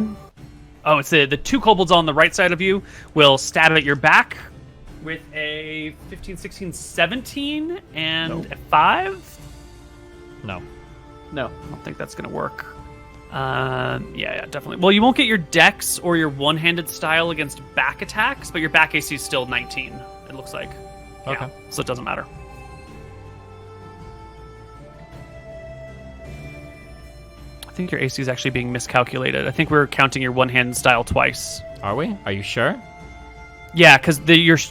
Oh, it's the 2 kobolds on the right side of you will stab at your back with a 15, 16, 17, and a 5. No. No. I don't think that's going to work. Yeah, definitely. Well, you won't get your dex or your one-handed style against back attacks, but your back AC is still 19, it looks like. Okay. Yeah, so it doesn't matter. I think your AC is actually being miscalculated. I think we're counting your one-handed style twice. Are we? Are you sure? Yeah, because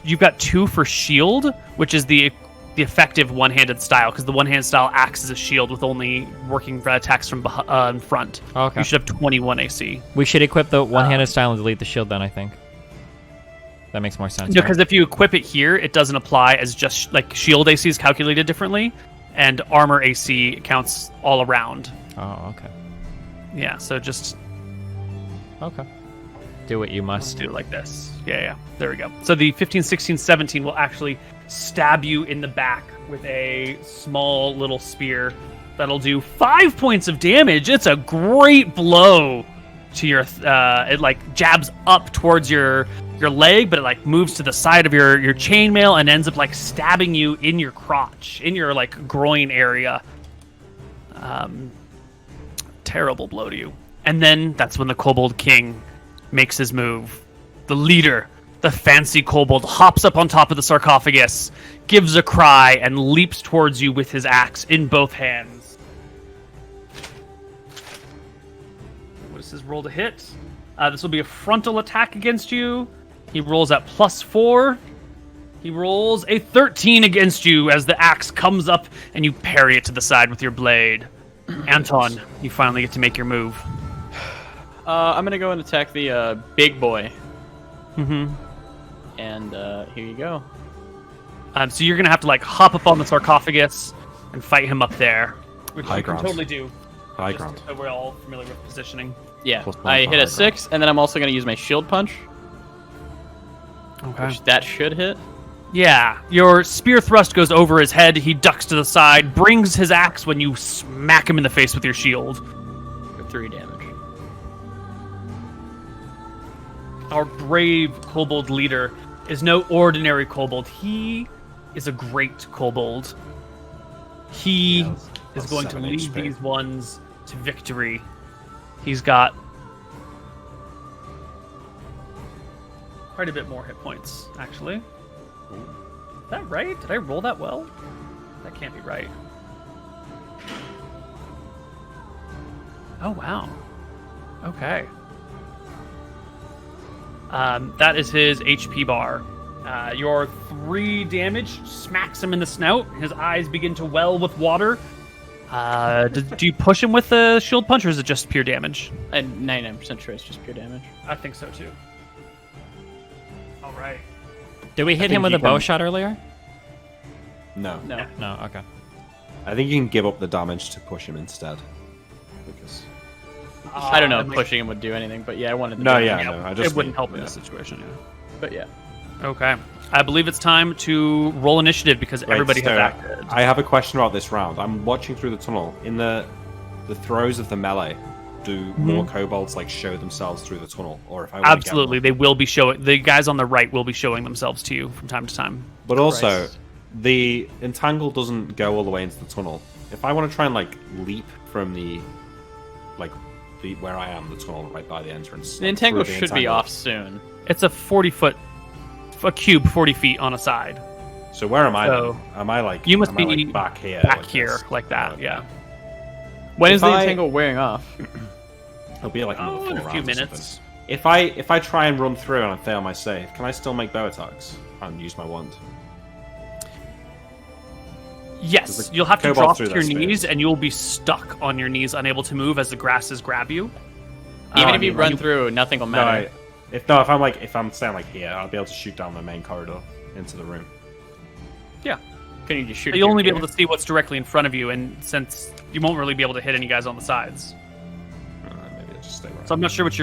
you've got 2 for shield, which is the the effective one-handed style, because the one-handed style acts as a shield with only working for attacks from in front. Okay. You should have 21 AC. We should equip the one-handed style and delete the shield then, I think. That makes more sense. Because if you equip it here, it doesn't apply as just like shield AC is calculated differently, and armor AC counts all around. Oh, okay. Yeah, so just Okay. Do what you let's must. do it like this. Yeah, there we go. So the 15, 16, 17 will actually stab you in the back with a small little spear that'll do 5 points of damage. It's a great blow to your it like jabs up towards your leg, but it like moves to the side of your chainmail and ends up like stabbing you in your crotch, in your like groin area. Terrible blow to you. And then that's when the Kobold King makes his move. The leader, the fancy kobold, hops up on top of the sarcophagus, gives a cry, and leaps towards you with his axe in both hands. What is his roll to hit? This will be a frontal attack against you. He rolls at +4. He rolls a 13 against you as the axe comes up and you parry it to the side with your blade. Anton, you finally get to make your move. I'm gonna go and attack the big boy. Mm-hmm. And here you go. So you're gonna have to like hop up on the sarcophagus and fight him up there, which High you can ground. totally do. High just ground. so we're all familiar with positioning. Yeah, +1 I for hit high a 6, and then I'm also gonna use my shield punch, Okay. which that should hit. Yeah, your spear thrust goes over his head. He ducks to the side, brings his axe when you smack him in the face with your shield. For 3 damage. Our brave kobold leader is no ordinary kobold. He is a great kobold. He Yeah, is that's going to 7 lead HP. these ones to victory. He's got quite a bit more hit points, actually. Is that right? Did I roll that well? That can't be right. Oh, wow. Okay. That is his HP bar. Your 3 damage smacks him in the snout. His eyes begin to well with water. Do you push him with the shield punch, or is it just pure damage? I'm 99% sure it's just pure damage. I think so too. All right. Did we hit think him with you a bow can- shot earlier? No. No. No, okay. I think you can give up the damage to push him instead. Because I don't know that if might- pushing him would do anything, but yeah, I wanted to. No, do yeah, it. no, I just it wouldn't mean- help in yeah. this situation. Yeah. But yeah. Okay. I believe it's time to roll initiative because Right, everybody has so acted. I have a question about this round. I'm watching through the tunnel. In the throes of the melee, do more kobolds like show themselves through the tunnel, or if I wanna get Absolutely, one- they will be showing. The guys on the right will be showing themselves to you from time to time. But also, Christ. the Entangle doesn't go all the way into the tunnel. If I want to try and like leap from the where I am, the tunnel right by the entrance. The like, Entangle through the should be Entangle. off soon. It's a 40-foot, a cube, 40 feet on a side. So where am I? So, then? Am I like? you must am I, be like, back here. Back like here, this? like that. Okay. Yeah. When If is the I- Entangle wearing off? It'll be like another Oh, 4 in a rounds few or minutes. something. If I try and run through and I fail my save, can I still make bow attacks and use my wand? Yes, Does the you'll have to kobold drop through to your that space? knees, and you'll be stuck on your knees, unable to move as the grasses grab you. Even I if you mean, run you- through, nothing will No, matter. if I'm standing like here, I'll be able to shoot down the main corridor into the room. Yeah. Can you just shoot? You'll only be able to see what's directly in front of you, and since you won't really be able to hit any guys on the sides. Maybe I'll just stay right. So I'm not sure what do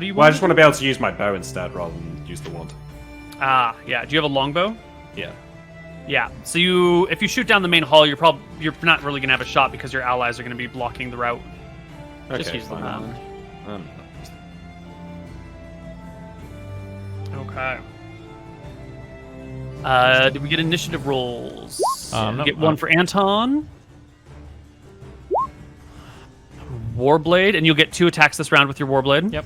you Well, I want? just want to be able to use my bow instead rather than use the wand. Yeah. Do you have a longbow? Yeah. Yeah. So if you shoot down the main hall, you're not really gonna have a shot because your allies are gonna be blocking the route. Just Okay, use the fine. wand. Okay. Did we get initiative rolls? No, Get one for Anton. Warblade, and you'll get 2 attacks this round with your Warblade. Yep.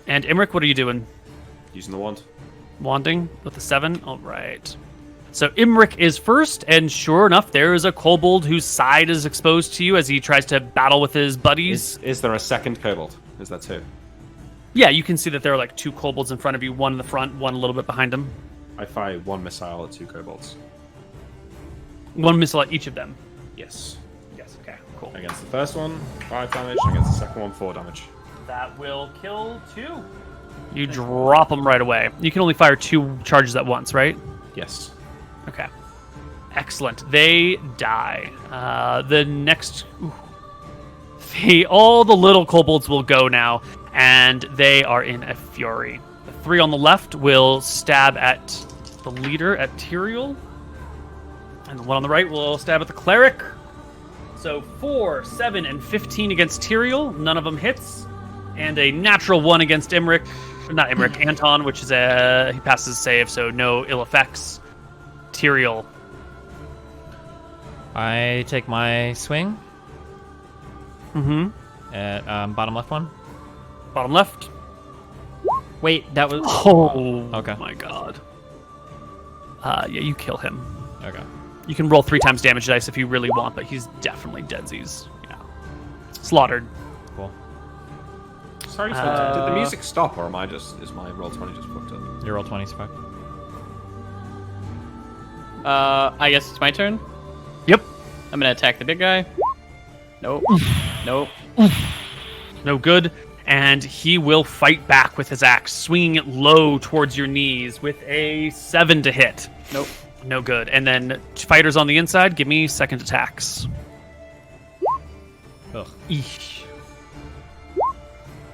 And Imric, what are you doing? Using the wand. Wanding with a 7. All right. So Imric is first, and sure enough, there is a kobold whose side is exposed to you as he tries to battle with his buddies. Is there a second kobold? Is that 2? Yeah, you can see that there are like 2 kobolds in front of you, one in the front, one a little bit behind him. I fire 1 missile at 2 kobolds. One missile at each of them. Yes. Yes. Okay. Cool. Against the first one, 5 damage. Against the second one, 4 damage. That will kill 2. You drop them right away. You can only fire 2 charges at once, right? Yes. Okay. Excellent. They die. The next... all the little kobolds will go now, and they are in a fury. The 3 on the left will stab at the leader, at Tyrael. And the one on the right will stab at the cleric. So 4, 7, and 15 against Tyrael. None of them hits. And a natural 1 against Anton, which is he passes save, so no ill effects. Tyrael. I take my swing Mm-hmm. at bottom left one. Bottom left. Wait, that was... Oh, Okay. my God. Yeah, you kill him. Okay. You can roll 3 times damage dice if you really want, but he's definitely deadsies. Yeah. Slaughtered. Cool. Sorry, did the music stop, or is my roll 20 just fucked up? Your roll 20's fucked. I guess it's my turn. Yep. I'm gonna attack the big guy. Nope. Nope. No good. And he will fight back with his axe, swinging it low towards your knees with a 7 to hit. Nope. No good. And then fighters on the inside, give me second attacks. Ugh. Eesh.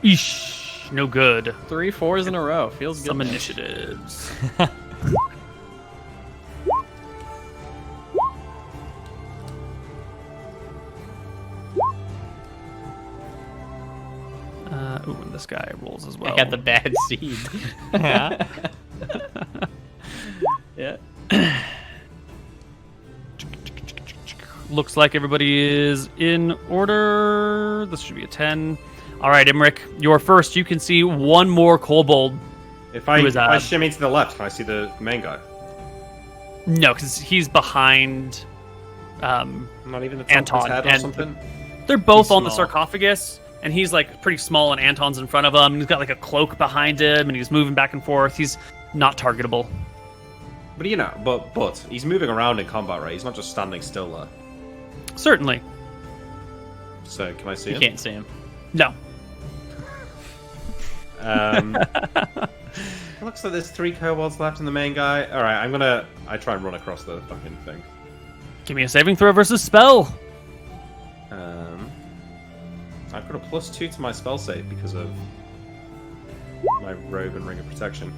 Eesh. No good. 3 4s in a row. Feels good. Some initiatives. Ooh, and this guy rolls as well. I got the bad seed. Yeah. Yeah. Looks like everybody is in order. This should be a 10. All right, Imric, you're first. You can see one more kobold. If I Who is that? shimmy to the left, can I see the main guy? No, because he's behind Not even the top Anton, of his head or and- something? They're both He's on the small. sarcophagus, and he's like pretty small, and Anton's in front of him. He's got like a cloak behind him, and he's moving back and forth. He's not targetable. But you know, but he's moving around in combat, right? He's not just standing still there. Certainly. So can I see You him? can't see him. No. It looks like there's 3 kobolds left in the main guy. All right, I try and run across the fucking thing. Give me a saving throw versus spell. I've got a +2 to my spell save because of my robe and ring of protection.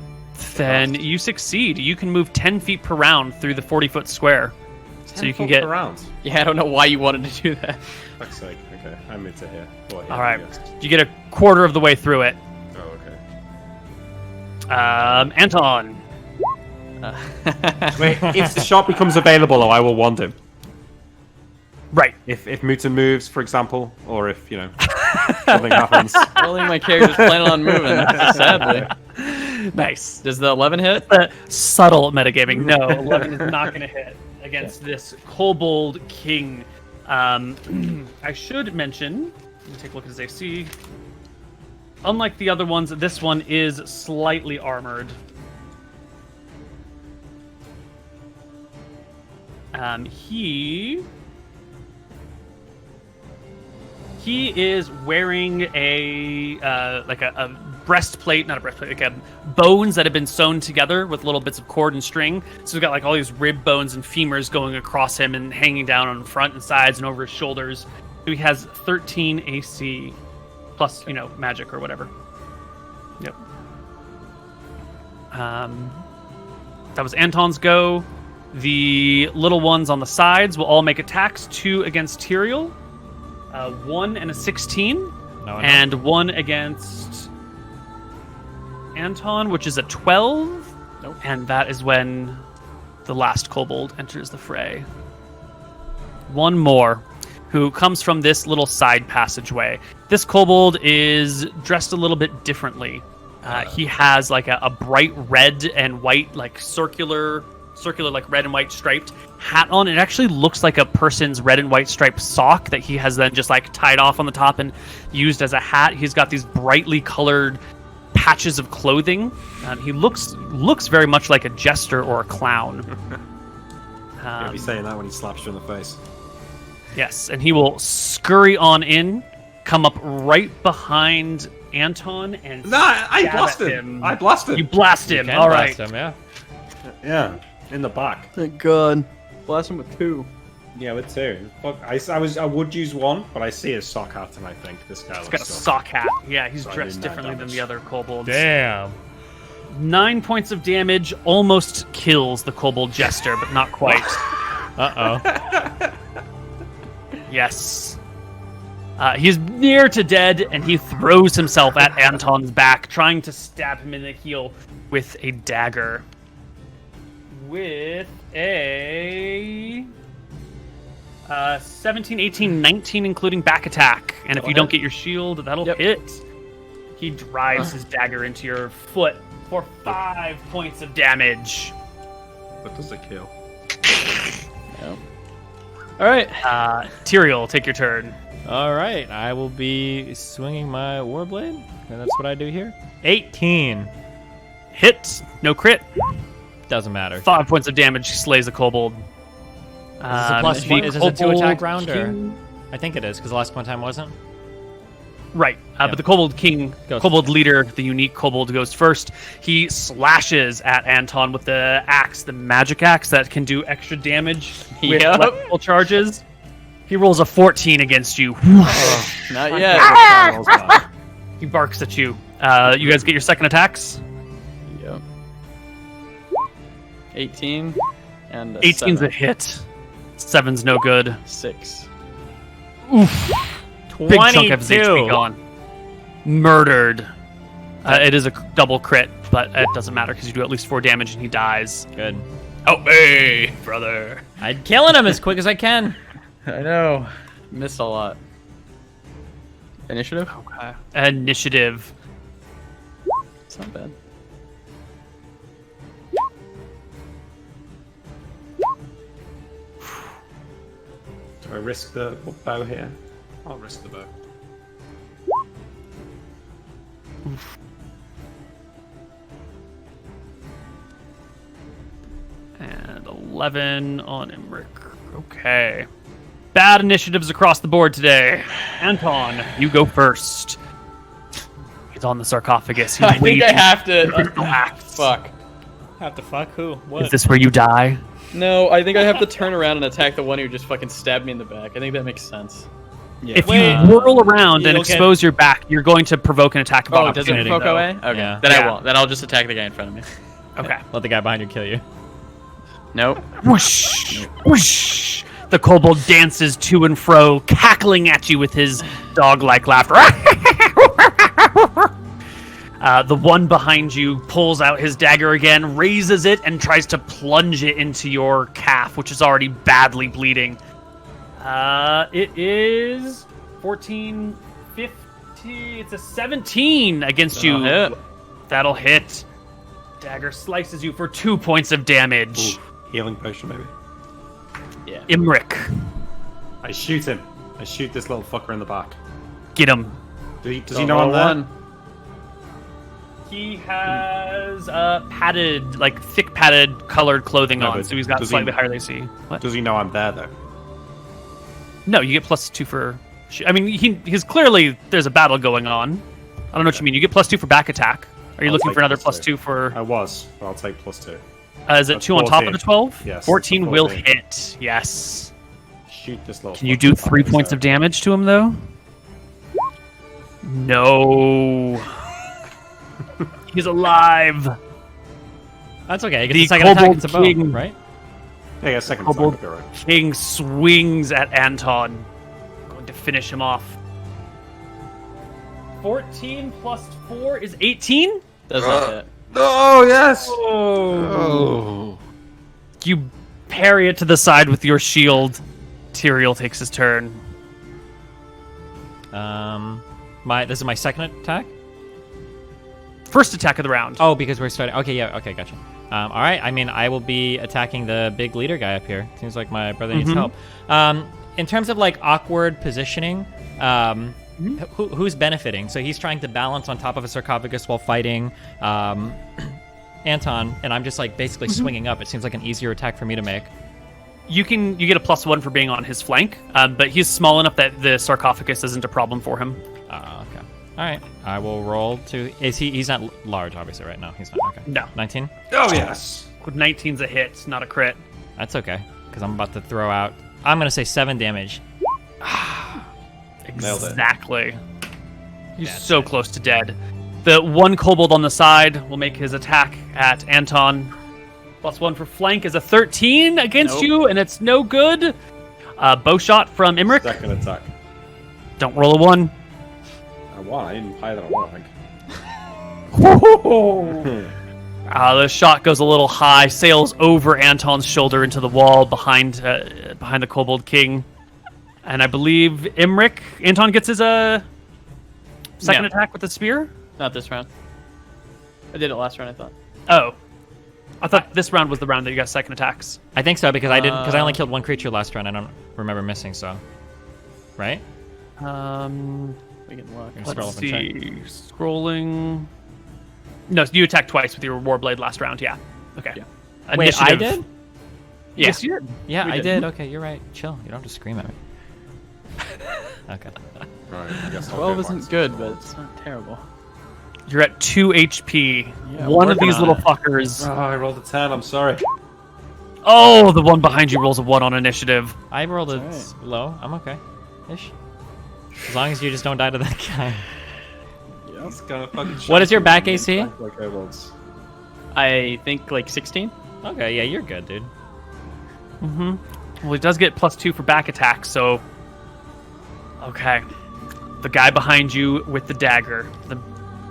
Then you succeed. You can move 10 feet per round through the 40-foot square. So you can get... around. Yeah, I don't know why you wanted to do that. Fuck's sake. Okay, I moved to here. Or here, All I right. guess. You get a quarter of the way through it. Oh, okay. Anton. Wait, if the shot becomes available, I will want him. Right. If Muta moves, for example, or if, you know, something happens. I don't think my character's planning on moving, sadly. Nice. Does the 11 hit? Subtle metagaming. No, 11 is not going to hit against this Kobold King. I should mention, let me take a look at his AC. Unlike the other ones, this one is slightly armored. He is wearing a breastplate, not a breastplate, like bones that have been sewn together with little bits of cord and string. So he's got like all these rib bones and femurs going across him and hanging down on front and sides and over his shoulders. So he has 13 AC plus, magic or whatever. Yep. That was Anton's go. The little ones on the sides will all make attacks. 2 against Tyrael. 1 and a 16. No, and 1 against Anton, which is a 12. Nope. And that is when the last kobold enters the fray. One more, who comes from this little side passageway. This kobold is dressed a little bit differently. He has like a bright red and white, like circular like red and white striped hat on. It actually looks like a person's red and white striped sock that he has then just like tied off on the top and used as a hat. He's got these brightly colored patches of clothing. He looks very much like a jester or a clown. He'll be saying that when he slaps you in the face. Yes, and he will scurry on in, come up right behind Anton, and I stab blast at him. I blast him. You blast him. You can All blast right. him, yeah. Yeah, in the back. Thank God. Blast him with 2. Yeah, with 2. Fuck, I would use 1, but I see his sock hat, and I think this guy He's looks got a so- sock hat. Yeah, he's So I dressed do 9 differently than damage. the other kobolds. Damn. 9 points of damage almost kills the kobold jester, but not quite. Uh-oh. Yes. He's near to dead, and he throws himself at Anton's back, trying to stab him in the heel with a dagger. With a 17, 18, 19, including back attack. And if That'll you don't hit. get your shield, that'll Yep. hit. He drives his dagger into your foot for 5 points of damage. What does it kill? Yep. All right. Tyrael, take your turn. All right, I will be swinging my warblade, and that's what I do here. 18. Hit, no crit. Doesn't matter. 5 points of damage, slays a kobold. Is this a plus the one? Is this a 2 attack Kobold round, or? King- I think it is, because the last one time wasn't. Right, but the kobold king, Goes kobold first. leader, the unique kobold goes first. He slashes at Anton with the axe, the magic axe that can do extra damage with Yep. electrical charges. He rolls a 14 against you. Not yet. He barks at you. You guys get your second attacks. Yep. 18 and a 18's 7. a hit. 7's no good. 6. Big chunk of his 22. HP gone. Murdered. It is a double crit, but it doesn't matter because you do at least 4 damage and he dies. Good. Oh, hey, brother. I'm killing him as quick as I can. I know. Missed a lot. Initiative? Okay. Initiative. It's not bad. Do I risk the bow here? I'll risk the bow. And 11 on Emmerich. Okay. Bad initiatives across the board today. Anton, you go first. He's on the sarcophagus. He's I think I waiting. have to. Relax. Fuck. Have to fuck who? What? Is this where you die? No, I think I have to turn around and attack the one who just fucking stabbed me in the back. I think that makes sense. Yeah. If Wait. you whirl around and You'll expose your back, you're going to provoke an attack of Oh, does it opportunity. provoke though. away? Okay. Yeah. Then Yeah. I won't. Then I'll just attack the guy in front of me. Okay. Let the guy behind you kill you. Nope. Whoosh, whoosh. The kobold dances to and fro, cackling at you with his dog-like laughter. The one behind you pulls out his dagger again, raises it, and tries to plunge it into your calf, which is already badly bleeding. It is 14, 15. It's a 17 against you. Hit. That'll hit. Dagger slices you for 2 points of damage. Ooh, healing potion, maybe. Yeah. Imric, I shoot him. I shoot this little fucker in the back. get him. Does he know I'm there? He has padded, like thick padded colored clothing No, on, but so he's got does he- slightly higher AC. What? Does he know I'm there, though? No, you get +2 for. I mean, he's clearly there's a battle going on. I don't know what you mean. You get +2 for back attack. Are you I'll looking take for another +2. +2 for? I was, but I'll take +2. Is it That's 2 on top of 14. the 12? Yes, 14 that's will 14. hit. Yes. Shoot this little Can you fucker do in the 3 back, points so- of damage to him though? No. He's alive. That's okay. He The gets a second attack. Kobold It's a bow, King. right? Yeah, yeah, second Kobold attack, right. King swings at Anton, going to finish him off. 14 plus 4 is 18? Does not hit. Oh, yes! Oh. You parry it to the side with your shield. Tyrael takes his turn. This is my second attack. First attack of the round. Oh, because we're starting. Okay, yeah. Okay, gotcha. All right. I mean, I will be attacking the big leader guy up here. Seems like my brother needs help. In terms of like awkward positioning, who's benefiting? So he's trying to balance on top of a sarcophagus while fighting Anton, and I'm just like basically swinging up. It seems like an easier attack for me to make. You get a +1 for being on his flank, but he's small enough that the sarcophagus isn't a problem for him. Okay. All right. I will roll to. Is he? He's not large, obviously, right now. He's not. Okay. No. 19. Oh yes. 19's a hit, not a crit. That's okay, because I'm about to throw out. I'm gonna say 7 damage. Nailed it. Exactly. He's so close to dead. The one kobold on the side will make his attack at Anton. +1 for flank is a 13 against you, and it's no good. Bow shot from Imric. Second attack. Don't roll a 1. I won. I didn't higher than a 1, I think. The shot goes a little high, sails over Anton's shoulder into the wall behind the kobold king. And I believe Anton gets his second attack with the spear? Not this round. I did it last round, I thought. Oh. I thought this round was the round that you got second attacks. I think so because I didn't because I only killed 1 creature last round. I don't remember missing. So, right? We can look. Scroll Let's up and check. see. Scrolling. No, you attacked twice with your Warblade last round, yeah. Okay. Yeah. Wait, I Initiative. did? Yes, you did. Yeah, We I did. did. Okay, you're right. Chill. You don't have to scream at me. Okay. Right. I guess I'll 12 go isn't first. good, but it's not terrible. You're at 2 HP. Yeah, One of working these on little it. fuckers. Oh, I rolled a 10. I'm sorry. Oh, the one behind you rolls a 1 on initiative. I rolled it That's low. I'm okay. Ish. As long as you just don't die to that guy. That's kind of fucking. What is your back shocking. AC? Like I was. I think like 16. Okay, yeah, you're good, dude. Mm-hmm. Well, he does get +2 for back attack, so... Okay. The guy behind you with the dagger. At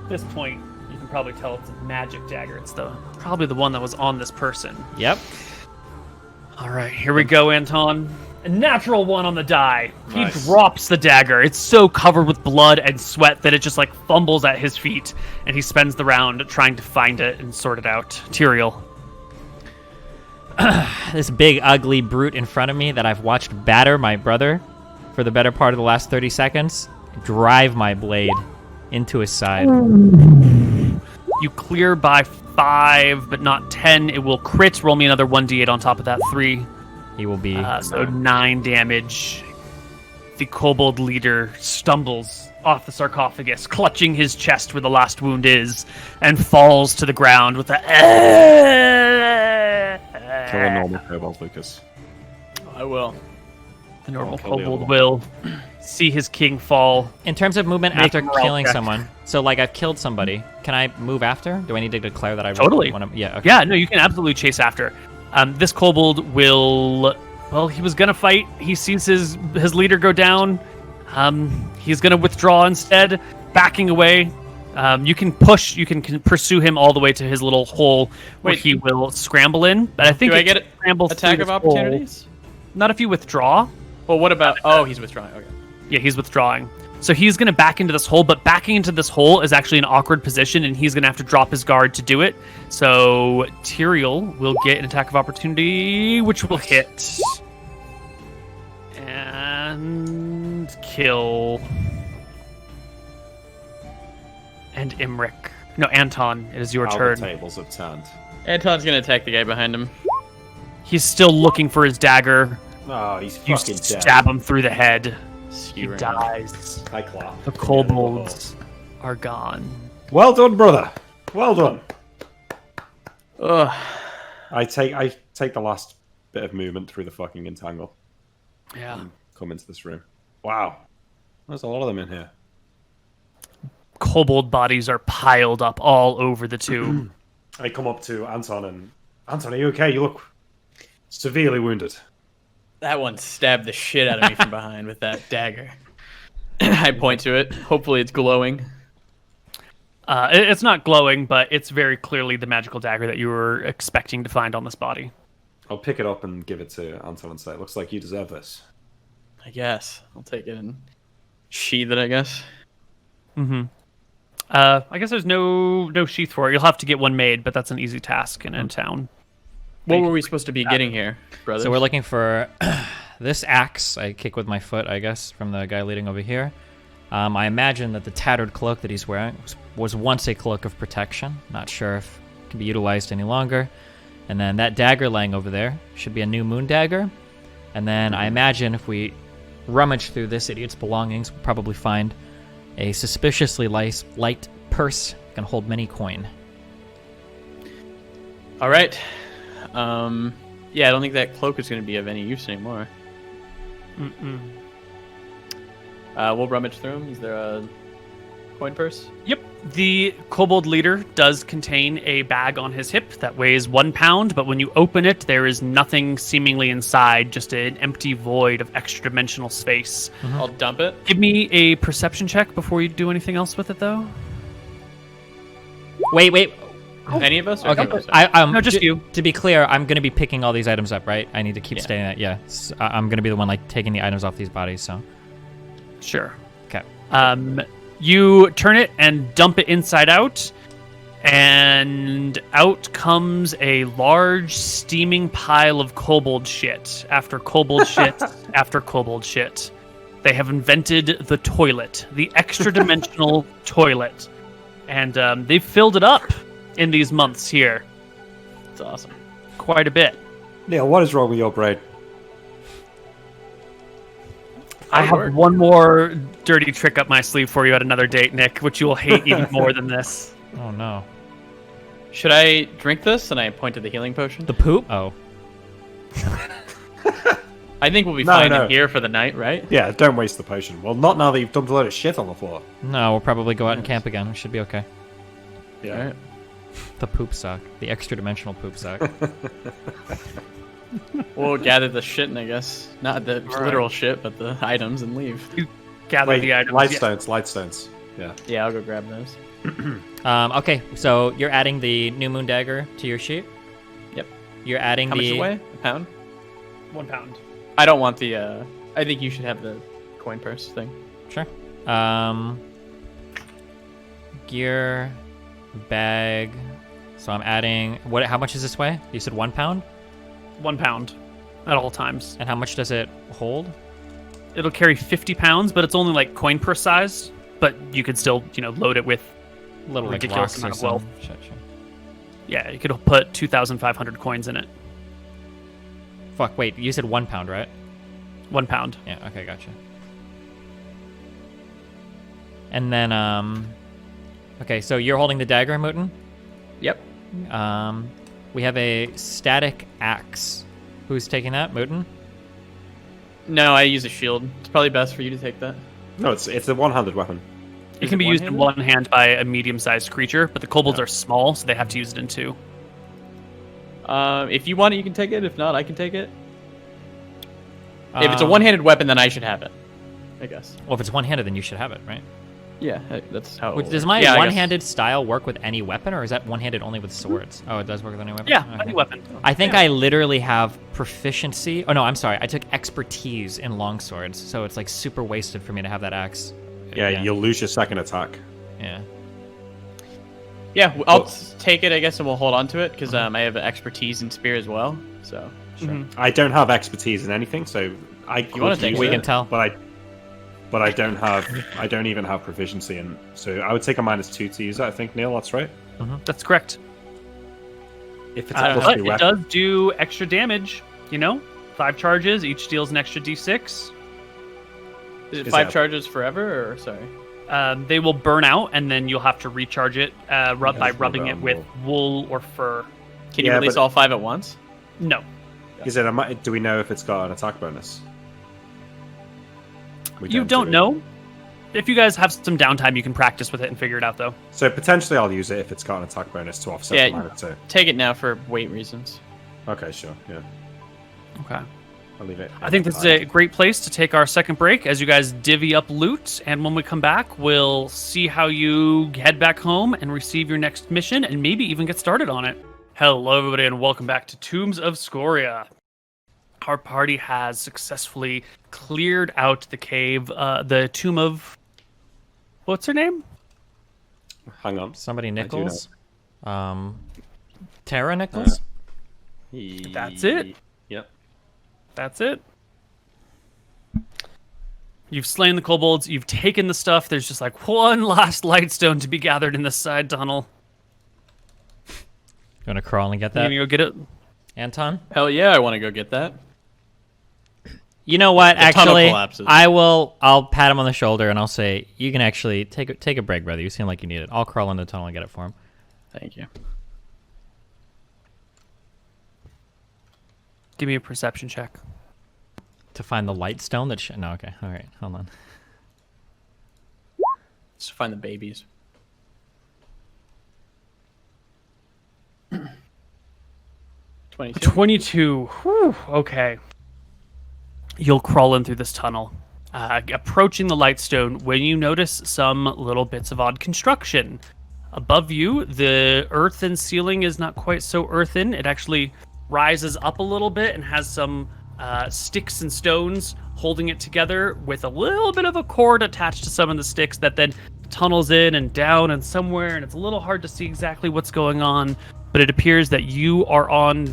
this point, you can probably tell it's a magic dagger. It's probably the one that was on this person. Yep. All right, here we go, Anton. A natural 1 on the die. Nice. He drops the dagger. It's so covered with blood and sweat that it just like fumbles at his feet, and he spends the round trying to find it and sort it out. Tyrael. This big, ugly brute in front of me that I've watched batter my brother for the better part of the last 30 seconds, drive my blade into his side. You clear by 5, but not 10. It will crit. Roll me another 1d8 on top of that 3. He will be... So 9 damage. The kobold leader stumbles off the sarcophagus, clutching his chest where the last wound is, and falls to the ground with a... Kill a normal kobold, Lucas. I will. The normal Kill the other kobold one. will see his king fall. In terms of movement Make after a morale killing check. someone, so like I've killed somebody, can I move after? Do I need to declare that I Totally. want to? Yeah. Okay. Yeah, no, you can absolutely chase after. This kobold will... Well, he was gonna fight. He sees his leader go down. He's gonna withdraw instead, backing away. You can pursue him all the way to his little hole where Wait. he will scramble in. But I think Do I it get scrambles attack through of this hole. opportunities? Not if you withdraw. Well, what about... Oh, he's withdrawing. Okay. Yeah, he's withdrawing. So he's going to back into this hole, but backing into this hole is actually an awkward position, and he's going to have to drop his guard to do it. So Tyrael will get an attack of opportunity, which will hit. And kill. And Imric. No, Anton, it is your How turn. the tables have turned. Anton's gonna attack the guy behind him. He's still looking for his dagger. Oh, he's You fucking dead. stab him through the head. He Skewering. dies. I clap. The kobolds are gone. Well done, brother. Well done. Ugh. I take the last bit of movement through the fucking entangle. Yeah. And come into this room. Wow. There's a lot of them in here. Kobold bodies are piled up all over the tomb. I come up to Anton and... Anton, are you okay? You look severely wounded. That one stabbed the shit out of me from behind with that dagger. I point to it. Hopefully it's glowing. It's not glowing, but it's very clearly the magical dagger that you were expecting to find on this body. I'll pick it up and give it to Anton and say, it looks like you deserve this. I guess. I'll take it and sheath it, I guess. Mm-hmm. I guess there's no sheath for it. You'll have to get one made, but that's an easy task in town. What were we supposed to be getting here, brother? So we're looking for this axe. I kick with my foot, I guess, from the guy leading over here. I imagine that the tattered cloak that he's wearing was once a cloak of protection. Not sure if it can be utilized any longer. And then that dagger laying over there should be a new moon dagger. And then I imagine if we rummage through this idiot's belongings, we'll probably find a suspiciously light purse. Can hold many coin. All right. Yeah, I don't think that cloak is going to be of any use anymore. We'll rummage through them. Is there a coin purse? Yep. The kobold leader does contain a bag on his hip that weighs 1 pound, but when you open it, there is nothing seemingly inside, just an empty void of extra-dimensional space. I'll dump it. Give me a perception check before you do anything else with it, though. Wait. Any of us? Or Okay. two of us? No, just you. To be clear, I'm going to be picking all these items up, right? I need to keep Yeah. stating that. Yeah. I'm going to be the one like taking the items off these bodies. So. Sure. Okay. You turn it and dump it inside out, and out comes a large steaming pile of kobold shit after kobold shit after kobold shit. They have invented the toilet, the extra-dimensional toilet, and they've filled it up in these months here. It's awesome. Quite a bit. Neil, what is wrong with your brain? I have one more dirty trick up my sleeve for you at another date, Nick, which you will hate even more than this. Oh no. Should I drink this? And I point to the healing potion. The poop? Oh. I think we'll be No, fine no. in here for the night, right? Yeah, don't waste the potion. Well, not now that you've dumped a load of shit on the floor. No, we'll probably go out and camp again. We should be okay. Yeah. All right. The poop sock. The extra dimensional poop sock. We'll gather the shit, and I guess not the All right. literal shit, but the items and leave. Gather Wait, the items. light stones. Yeah. Yeah, I'll go grab those. Okay, so you're adding the new moon dagger to your sheet? Yep. You're adding How the... much does it weigh? A pound? 1 pound. I don't want the. I think you should have the coin purse thing. Sure. Gear, bag. So I'm adding... What? How much does this weigh? You said 1 pound? 1 pound at all times. And how much does it hold? It'll carry 50 pounds, but it's only like coin purse size. But you could still, load it with Little like ridiculous rocks or amount of wealth. something. Sure. Yeah, you could put 2,500 coins in it. Fuck, wait, you said 1 pound, right? 1 pound. Yeah, okay, gotcha. And then, okay, so you're holding the dagger, Mooten? Yep. We have a static axe. Who's taking that, Mooten? No, I use a shield. It's probably best for you to take that. No, it's a one-handed weapon. It Is can it be used in one-handed? one hand by a medium-sized creature, but the kobolds are small, so they have to use it in two. If you want it, you can take it. If not, I can take it. If it's a Um, one-handed weapon, then I should have it. I guess. Well, if it's one-handed, then you should have it, right? Yeah, that's how. Does it works. my Yeah, I guess. one-handed style work with any weapon, or is that one-handed only with swords? Oh, it does work with any weapon? Yeah, Okay. any weapon. I think I literally have proficiency. Oh, no, I'm sorry. I took expertise in longswords, so it's like super wasted for me to have that axe. Yeah, you'll lose your second attack. Yeah. Yeah, I'll take it, I guess, and we'll hold on to it because I have expertise in spear as well. So. Mhm. I don't have expertise in anything, so I you wanna could take use it? We it, can tell. but I don't have. I don't even have proficiency in. So I would take a -2 to use it. I think Neil, that's right. That's correct. If it's a But plus it 2 weapon. does do extra damage, 5 charges, each deals an extra d6. Is it Is 5 that- charges forever, or sorry? They will burn out, and then you'll have to recharge it by Yes, rubbing it with wool or fur. Can you Yeah, release but- all 5 at once? No. Is it? Do we know if it's got an attack bonus? We You don't do. know. If you guys have some downtime, you can practice with it and figure it out, though. So potentially, I'll use it if it's got an attack bonus to offset Yeah. the -2. Take it now for weight reasons. Okay, sure. Yeah, Okay. I'll leave it. I think this is a great place to take our second break as you guys divvy up loot. And when we come back, we'll see how you head back home and receive your next mission and maybe even get started on it. Hello, everybody, and welcome back to Tombs of Scoria. Our party has successfully cleared out the cave, the tomb of... What's her name? Hang on. Somebody do Nichols? Tara Nichols? That's it. Yep. That's it. You've slain the kobolds. You've taken the stuff. There's just like one last lightstone to be gathered in this side tunnel. You want to crawl and get You that? gonna go get it? Anton? Hell yeah, I want to go get that. You know what? The tunnel Actually, collapses. I'll pat him on the shoulder and I'll say, "You can actually take a break, brother. You seem like you need it. I'll crawl in the tunnel and get it for him." Thank you. Give me a perception check. To find the light stone that no, okay. All right. Hold on. Let's find the babies. 22. 22. Whew, okay. You'll crawl in through this tunnel. Approaching the lightstone, when you notice some little bits of odd construction. Above you, the earthen ceiling is not quite so earthen. It actually rises up a little bit and has some sticks and stones holding it together with a little bit of a cord attached to some of the sticks that then tunnels in and down and somewhere, and it's a little hard to see exactly what's going on, but it appears that you are on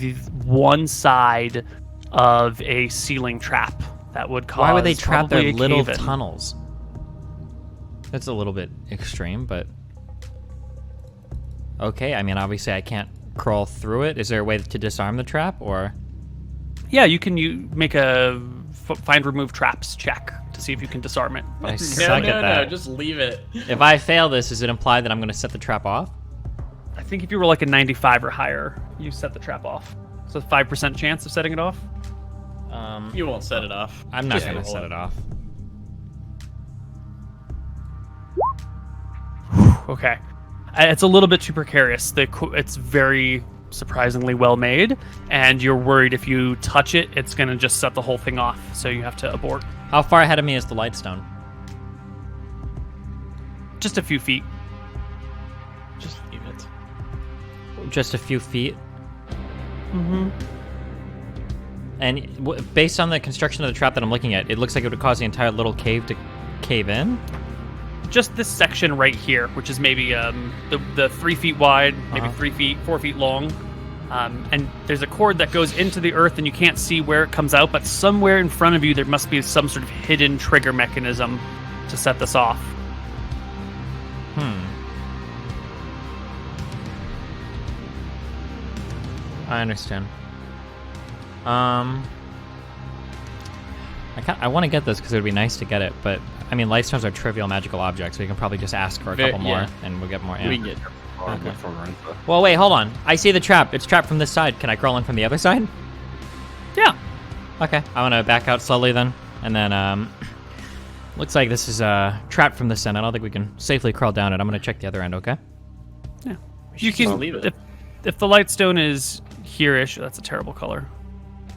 the one side of a ceiling trap that would cause Why would they trap their probably a little cave-in. tunnels? That's a little bit extreme, but okay. I mean, obviously, I can't crawl through it. Is there a way to disarm the trap, or? Yeah, you make a find remove traps check to see if you can disarm it. I No, suck no, at that. no, just leave it. If I fail this, does it imply that I'm going to set the trap off? I think if you were like a 95 or higher, you set the trap off. So 5% chance of setting it off. You won't set it off. I'm not Just going to roll set it off. Okay. It's a little bit too precarious. It's very surprisingly well made, and you're worried if you touch it, it's going to just set the whole thing off. So you have to abort. How far ahead of me is the lightstone? Just a few feet. Just leave it. Just a few feet. Mm-hmm. And based on the construction of the trap that I'm looking at, it looks like it would cause the entire little cave to cave in. Just this section right here, which is maybe the 3 feet wide, maybe 4 feet long. And there's a cord that goes into the earth and you can't see where it comes out, but somewhere in front of you there must be some sort of hidden trigger mechanism to set this off. I understand. I want to get this because it would be nice to get it, but I mean, lightstones are trivial magical objects, so you can probably just ask for a couple more, and we'll get more. Yeah. We can get. Okay. Well, wait, hold on. I see the trap. It's trapped from this side. Can I crawl in from the other side? Yeah. Okay. I want to back out slowly then, and then looks like this is trapped from this end. I don't think we can safely crawl down it. I'm gonna check the other end. Okay. Yeah. You just can leave it. If the lightstone is here-ish, that's a terrible color.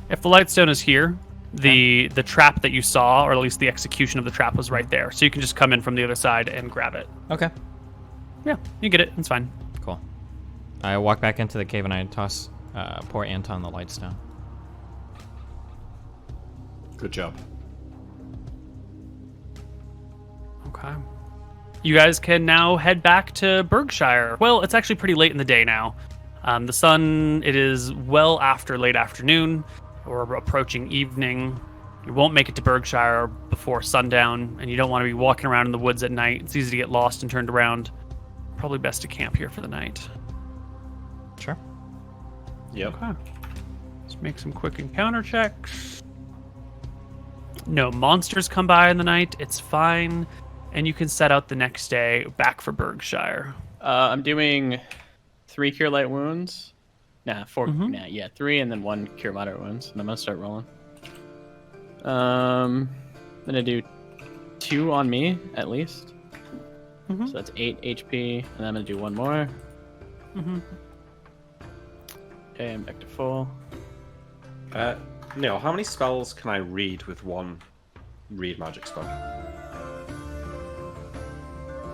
If the lightstone is here, the trap that you saw, or at least the execution of the trap, was right there. So you can just come in from the other side and grab it. Okay. Yeah, you get it. It's fine. Cool. I walk back into the cave and I toss poor Anton the lightstone. Good job. Okay. You guys can now head back to Berkshire. Well, it's actually pretty late in the day now. The sun, it is well after late afternoon. Or approaching evening. You won't make it to Berkshire before sundown, and you don't want to be walking around in the woods at night. It's easy to get lost and turned around. Probably best to camp here for the night. Sure. Yep. Okay. Let's make some quick encounter checks. No monsters come by in the night. It's fine. And you can set out the next day back for Berkshire. I'm doing 3 cure light wounds. Nah, 4. Mhm. Nah, yeah, 3 and then 1 cure moderate wounds. And I'm gonna start rolling. I'm gonna do 2 on me at least. Mhm. So that's 8 HP, and then I'm gonna do 1 more. Mhm. Okay, I'm back to full. Neil, how many spells can I read with one read magic spell?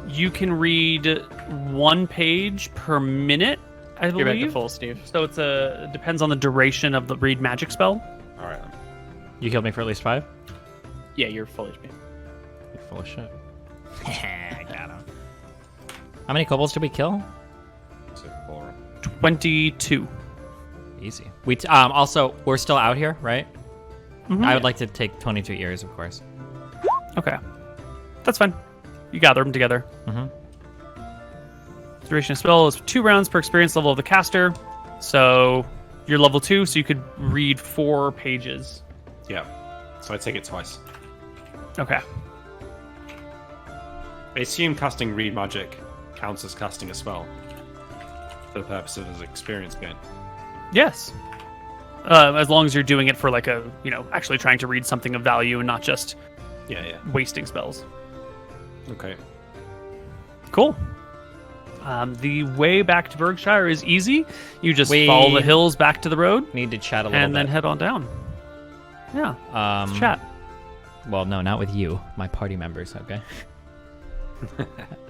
You can read 1 page per minute, I You're back to believe. full, Steve. So it depends on the duration of the read magic spell. All right. Then. You killed me for at least 5? Yeah, you're full HP. You're full of shit. Got him. How many kobolds did we kill? So 4. 22. Easy. Also, we're still out here, right? Mhm. I would like to take 22 ears, of course. Okay. That's fine. You gather them together. Mm-hmm. Duration of spell is 2 rounds per experience level of the caster. So you're level 2, so you could read 4 pages. Yeah. So I take it twice. Okay. I assume casting Read Magic counts as casting a spell for the purpose of his experience gain. Yes. As long as you're doing it for like a, actually trying to read something of value and not just Yeah. wasting spells. Okay. Cool. The way back to Berkshire is easy. You just follow the hills back to the road. Need to chat a little and bit. then head on down. Yeah. Let's chat. Well, no, not with you, my party members. Okay.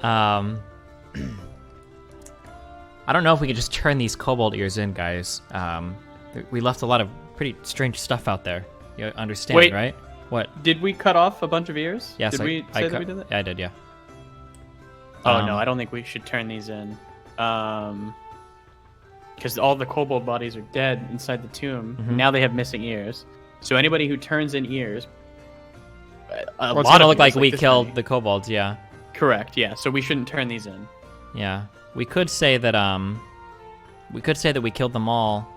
I don't know if we could just turn these kobold ears in, guys. We left a lot of pretty strange stuff out there. You understand, Wait. right? What? Did we cut off a bunch of ears? Yes, Did we say that we did that? Yeah, I did. Yeah. Oh no, I don't think we should turn these in. Because all the kobold bodies are dead inside the tomb. Mhm. Now they have missing ears. So anybody who turns in ears, Well, it's gonna look like we killed the kobolds. Yeah. Correct. Yeah. So we shouldn't turn these in. Yeah. We could say that. We could say that we killed them all.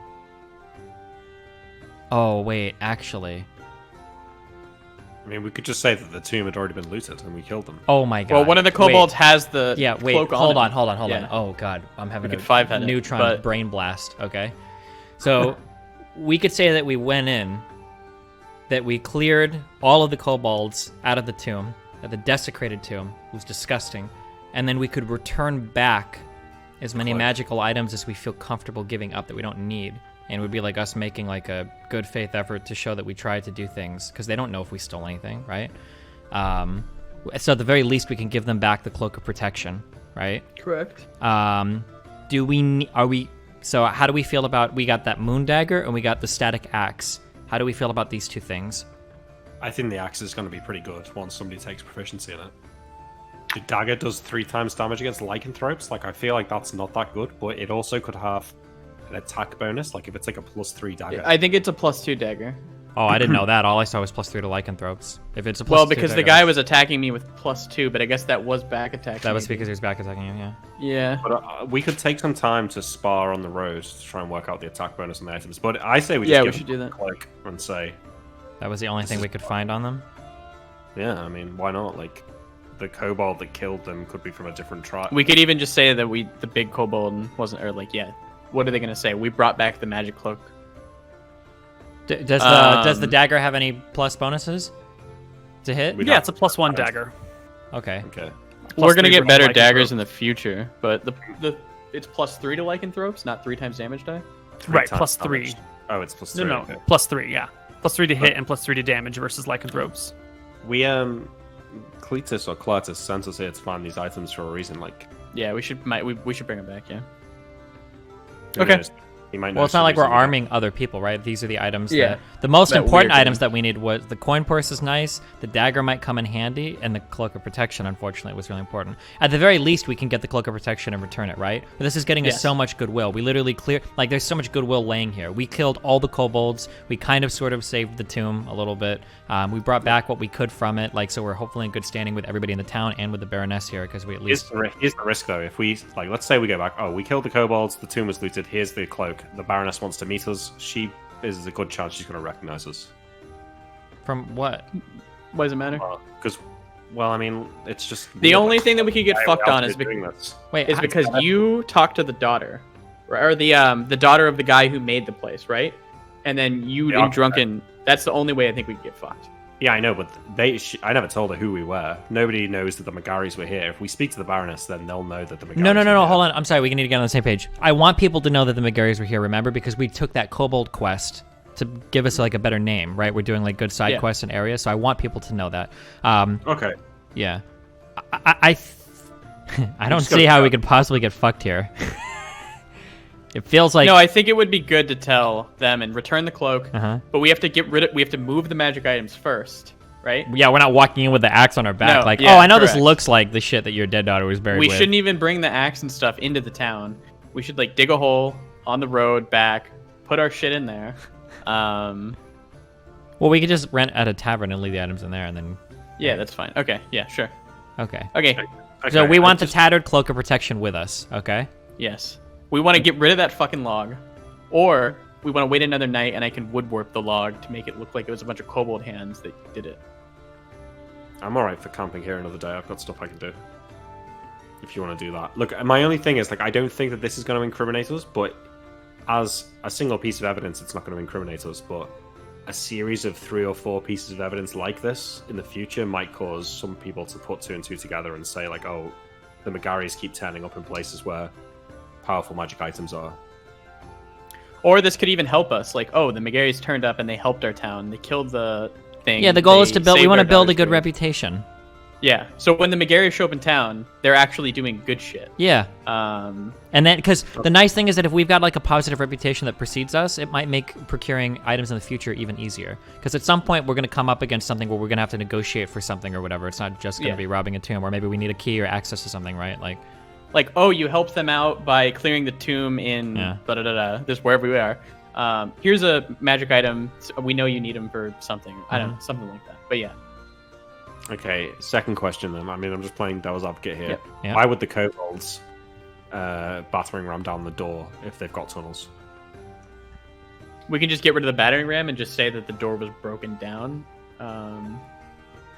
Oh wait, actually. I mean, we could just say that the tomb had already been looted and we killed them. Oh my god. Well, one of the kobolds Wait. has the Yeah, wait, cloak hold on. on. Yeah. Oh god, I'm having We a could five-head it, neutron but- brain blast. Okay, so we could say that we went in, that we cleared all of the kobolds out of the tomb, the desecrated tomb. It was disgusting, and then we could return back as many Cloak. magical items as we feel comfortable giving up that we don't need. And it would be like us making like a good faith effort to show that we tried to do things, because they don't know if we stole anything, right? So at the very least, we can give them back the cloak of protection, right? Correct. So how do we feel about, we got that moon dagger and we got the static axe. How do we feel about these two things? I think the axe is going to be pretty good once somebody takes proficiency in it. The dagger does 3 times damage against lycanthropes. Like, I feel like that's not that good, but it also could have an attack bonus. Like, if it's like a +3 dagger. I think it's a +2 dagger. Oh, I didn't know that. All I saw was +3 to lycanthropes. If it's a +2 Well, because the dagger, guy was attacking me with +2, but I guess that was back attack. that was because he was back attacking you, yeah. Yeah. But we could take some time to spar on the road to try and work out the attack bonus on the items. But I say we just Yeah, we give should them do a that. cloak and say, That was the only thing we could find on them. yeah, I mean, why not? Like, the kobold that killed them could be from a different tribe. We could even just say that the big kobold wasn't, or like, yeah. What are they gonna say? We brought back the magic cloak. Does the dagger have any plus bonuses to hit? We Yeah, don't- it's a +1 dagger. Okay. Okay. We're gonna 3 get for better lycanthrope. daggers in the future, but it's +3 to lycanthropes, not 3 times damage die. Right, times +3. damage. Oh, it's +3. No, Okay. +3, yeah. +3 to hit and +3 to damage versus lycanthropes. We, Cletus or Cletus sent us here to find these items for a reason. Like, Yeah, we should bring them back. Yeah. who Okay. knows? He might Well, know it's not some like we're reason. arming other people, right? These are the items Yeah. that... The most That important weird items thing. that we need was the coin purse is nice, the dagger might come in handy, and the cloak of protection, unfortunately, was really important. At the very least, we can get the cloak of protection and return it, right? But this is getting us Yes. so much goodwill. We literally like, there's so much goodwill laying here. We killed all the kobolds. We kind of sort of saved the tomb a little bit. We brought back what we could from it, like, so we're hopefully in good standing with everybody in the town and with the Baroness here, because we at least... Here's the risk, though. If we, like, let's say we go back, we killed the kobolds, the tomb was looted, here's the cloak, the Baroness wants to meet us, she is a good chance she's going to recognize us. From what? Why does it matter? Because, well, I mean, it's just... The only thing that we could get Why fucked else on are is they doing this? Wait, is because you talked to the daughter, or the daughter of the guy who made the place, right? And then you The and architect. drunken. That's the only way I think we could get fucked. Yeah, I know, but I never told her who we were. Nobody knows that the Magaris were here. If we speak to the Baroness, then they'll know that the Magaris No, hold on. I'm sorry, we need to get on the same page. I want people to know that the Magaris were here, remember? Because we took that kobold quest to give us, like, a better name, right? We're doing, like, good side Yeah. quests in areas, so I want people to know that. Okay. Yeah. I don't just see gotta how go. we could possibly get fucked here. It feels like... No, I think it would be good to tell them and return the cloak, Uh-huh. but we have to we have to move the magic items first, right? Yeah, we're not walking in with the axe on our back, No, like, yeah, oh, I know this correct. looks like the shit that your dead daughter was buried We with. shouldn't even bring the axe and stuff into the town. We should, like, dig a hole on the road back, put our shit in there. Well, we could just rent at a tavern and leave the items in there, and then... Yeah, that's fine. Okay, yeah, sure. Okay. Okay, So Okay, we I want the just- tattered cloak of protection with us, okay? yes. We want to get rid of that fucking log. Or we want to wait another night, and I can woodwarp the log to make it look like it was a bunch of kobold hands that did it. I'm alright for camping here another day. I've got stuff I can do. If you want to do that. Look, my only thing is, like, I don't think that this is going to incriminate us, but as a single piece of evidence, it's not going to incriminate us, but a series of 3 or 4 pieces of evidence like this in the future might cause some people to put 2 and 2 together and say, like, oh, the Megaris keep turning up in places where powerful magic items are. Or this could even help us. Like, oh, the Megaris turned up and they helped our town. They killed the thing. Yeah, the goal is They to build. We saved want to our build a daughter's good food. reputation. Yeah. So when the Megaris show up in town, they're actually doing good shit. Yeah. Um, And then, because the nice thing is that if we've got like a positive reputation that precedes us, it might make procuring items in the future even easier. Because at some point we're going to come up against something where we're going to have to negotiate for something or whatever. It's not just going to be robbing a tomb, or maybe we need a key or access to something, right? like, oh, you helped them out by clearing the tomb in this wherever we are. Here's a magic item. We know you need them for something. I don't know, something like that. But yeah. Okay, second question then. I mean, I'm just playing devil's advocate here. Yep. Why would the kobolds battering ram down the door if they've got tunnels? We can just get rid of the battering ram and just say that the door was broken down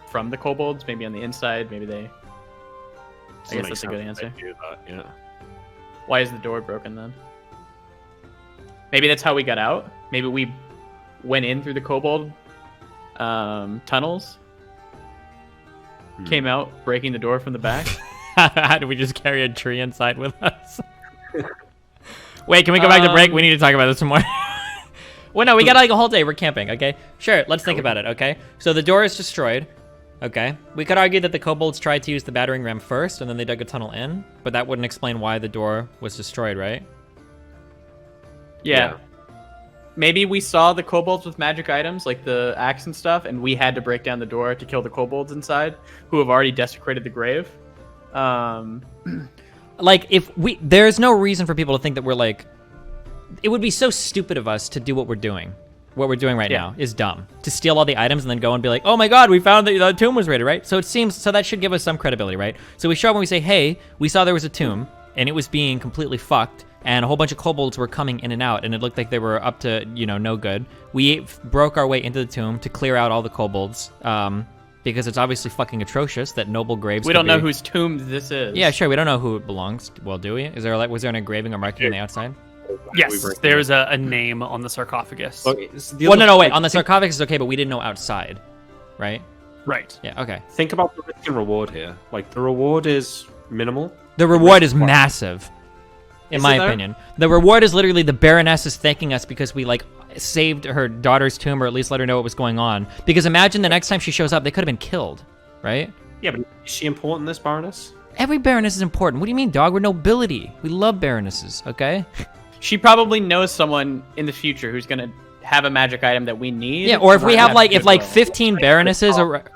from the kobolds. Maybe on the inside. Maybe they... I guess that's a good answer. Do that, yeah. Why is the door broken then? Maybe that's how we got out. Maybe we went in through the kobold tunnels. Came out, breaking the door from the back. How do we just carry a tree inside with us? Wait, can we go back to break? We need to talk about this some more. Well, no, we got like a whole day. We're camping, okay? Sure, let's think about it, okay? So the door is destroyed, okay? We could argue that the kobolds tried to use the battering ram first, and then they dug a tunnel in, but that wouldn't explain why the door was destroyed, right? Yeah. Maybe we saw the kobolds with magic items, like the axe and stuff, and we had to break down the door to kill the kobolds inside, who have already desecrated the grave. Like, there's no reason for people to think that we're like, it would be so stupid of us to do what we're doing. What we're doing right now is dumb. To steal all the items and then go and be like, oh my god, we found that the tomb was raided, right? So that should give us some credibility, right? So we show up and we say, hey, we saw there was a tomb, and it was being completely fucked, and a whole bunch of kobolds were coming in and out, and it looked like they were up to, no good. We broke our way into the tomb to clear out all the kobolds, because it's obviously fucking atrocious that noble graves. We don't know whose tomb this is. Yeah, sure, we don't know who it belongs to. Well, do we? Was there an engraving or marking on the outside? Yes, there's a name on the sarcophagus. Wait. On the sarcophagus is okay, but we didn't know outside, right? Right. Yeah, okay. Think about the risk and reward here. Like, the reward is minimal. The reward is massive, in my opinion. The reward is literally the Baroness is thanking us because we, saved her daughter's tomb, or at least let her know what was going on. Because imagine the next time she shows up, they could have been killed, right? Yeah, but is she important, this Baroness? Every Baroness is important. What do you mean, dog? We're nobility. We love Baronesses, okay? She probably knows someone in the future who's going to have a magic item that we need. Yeah, or if we have, if 15 Baronesses... But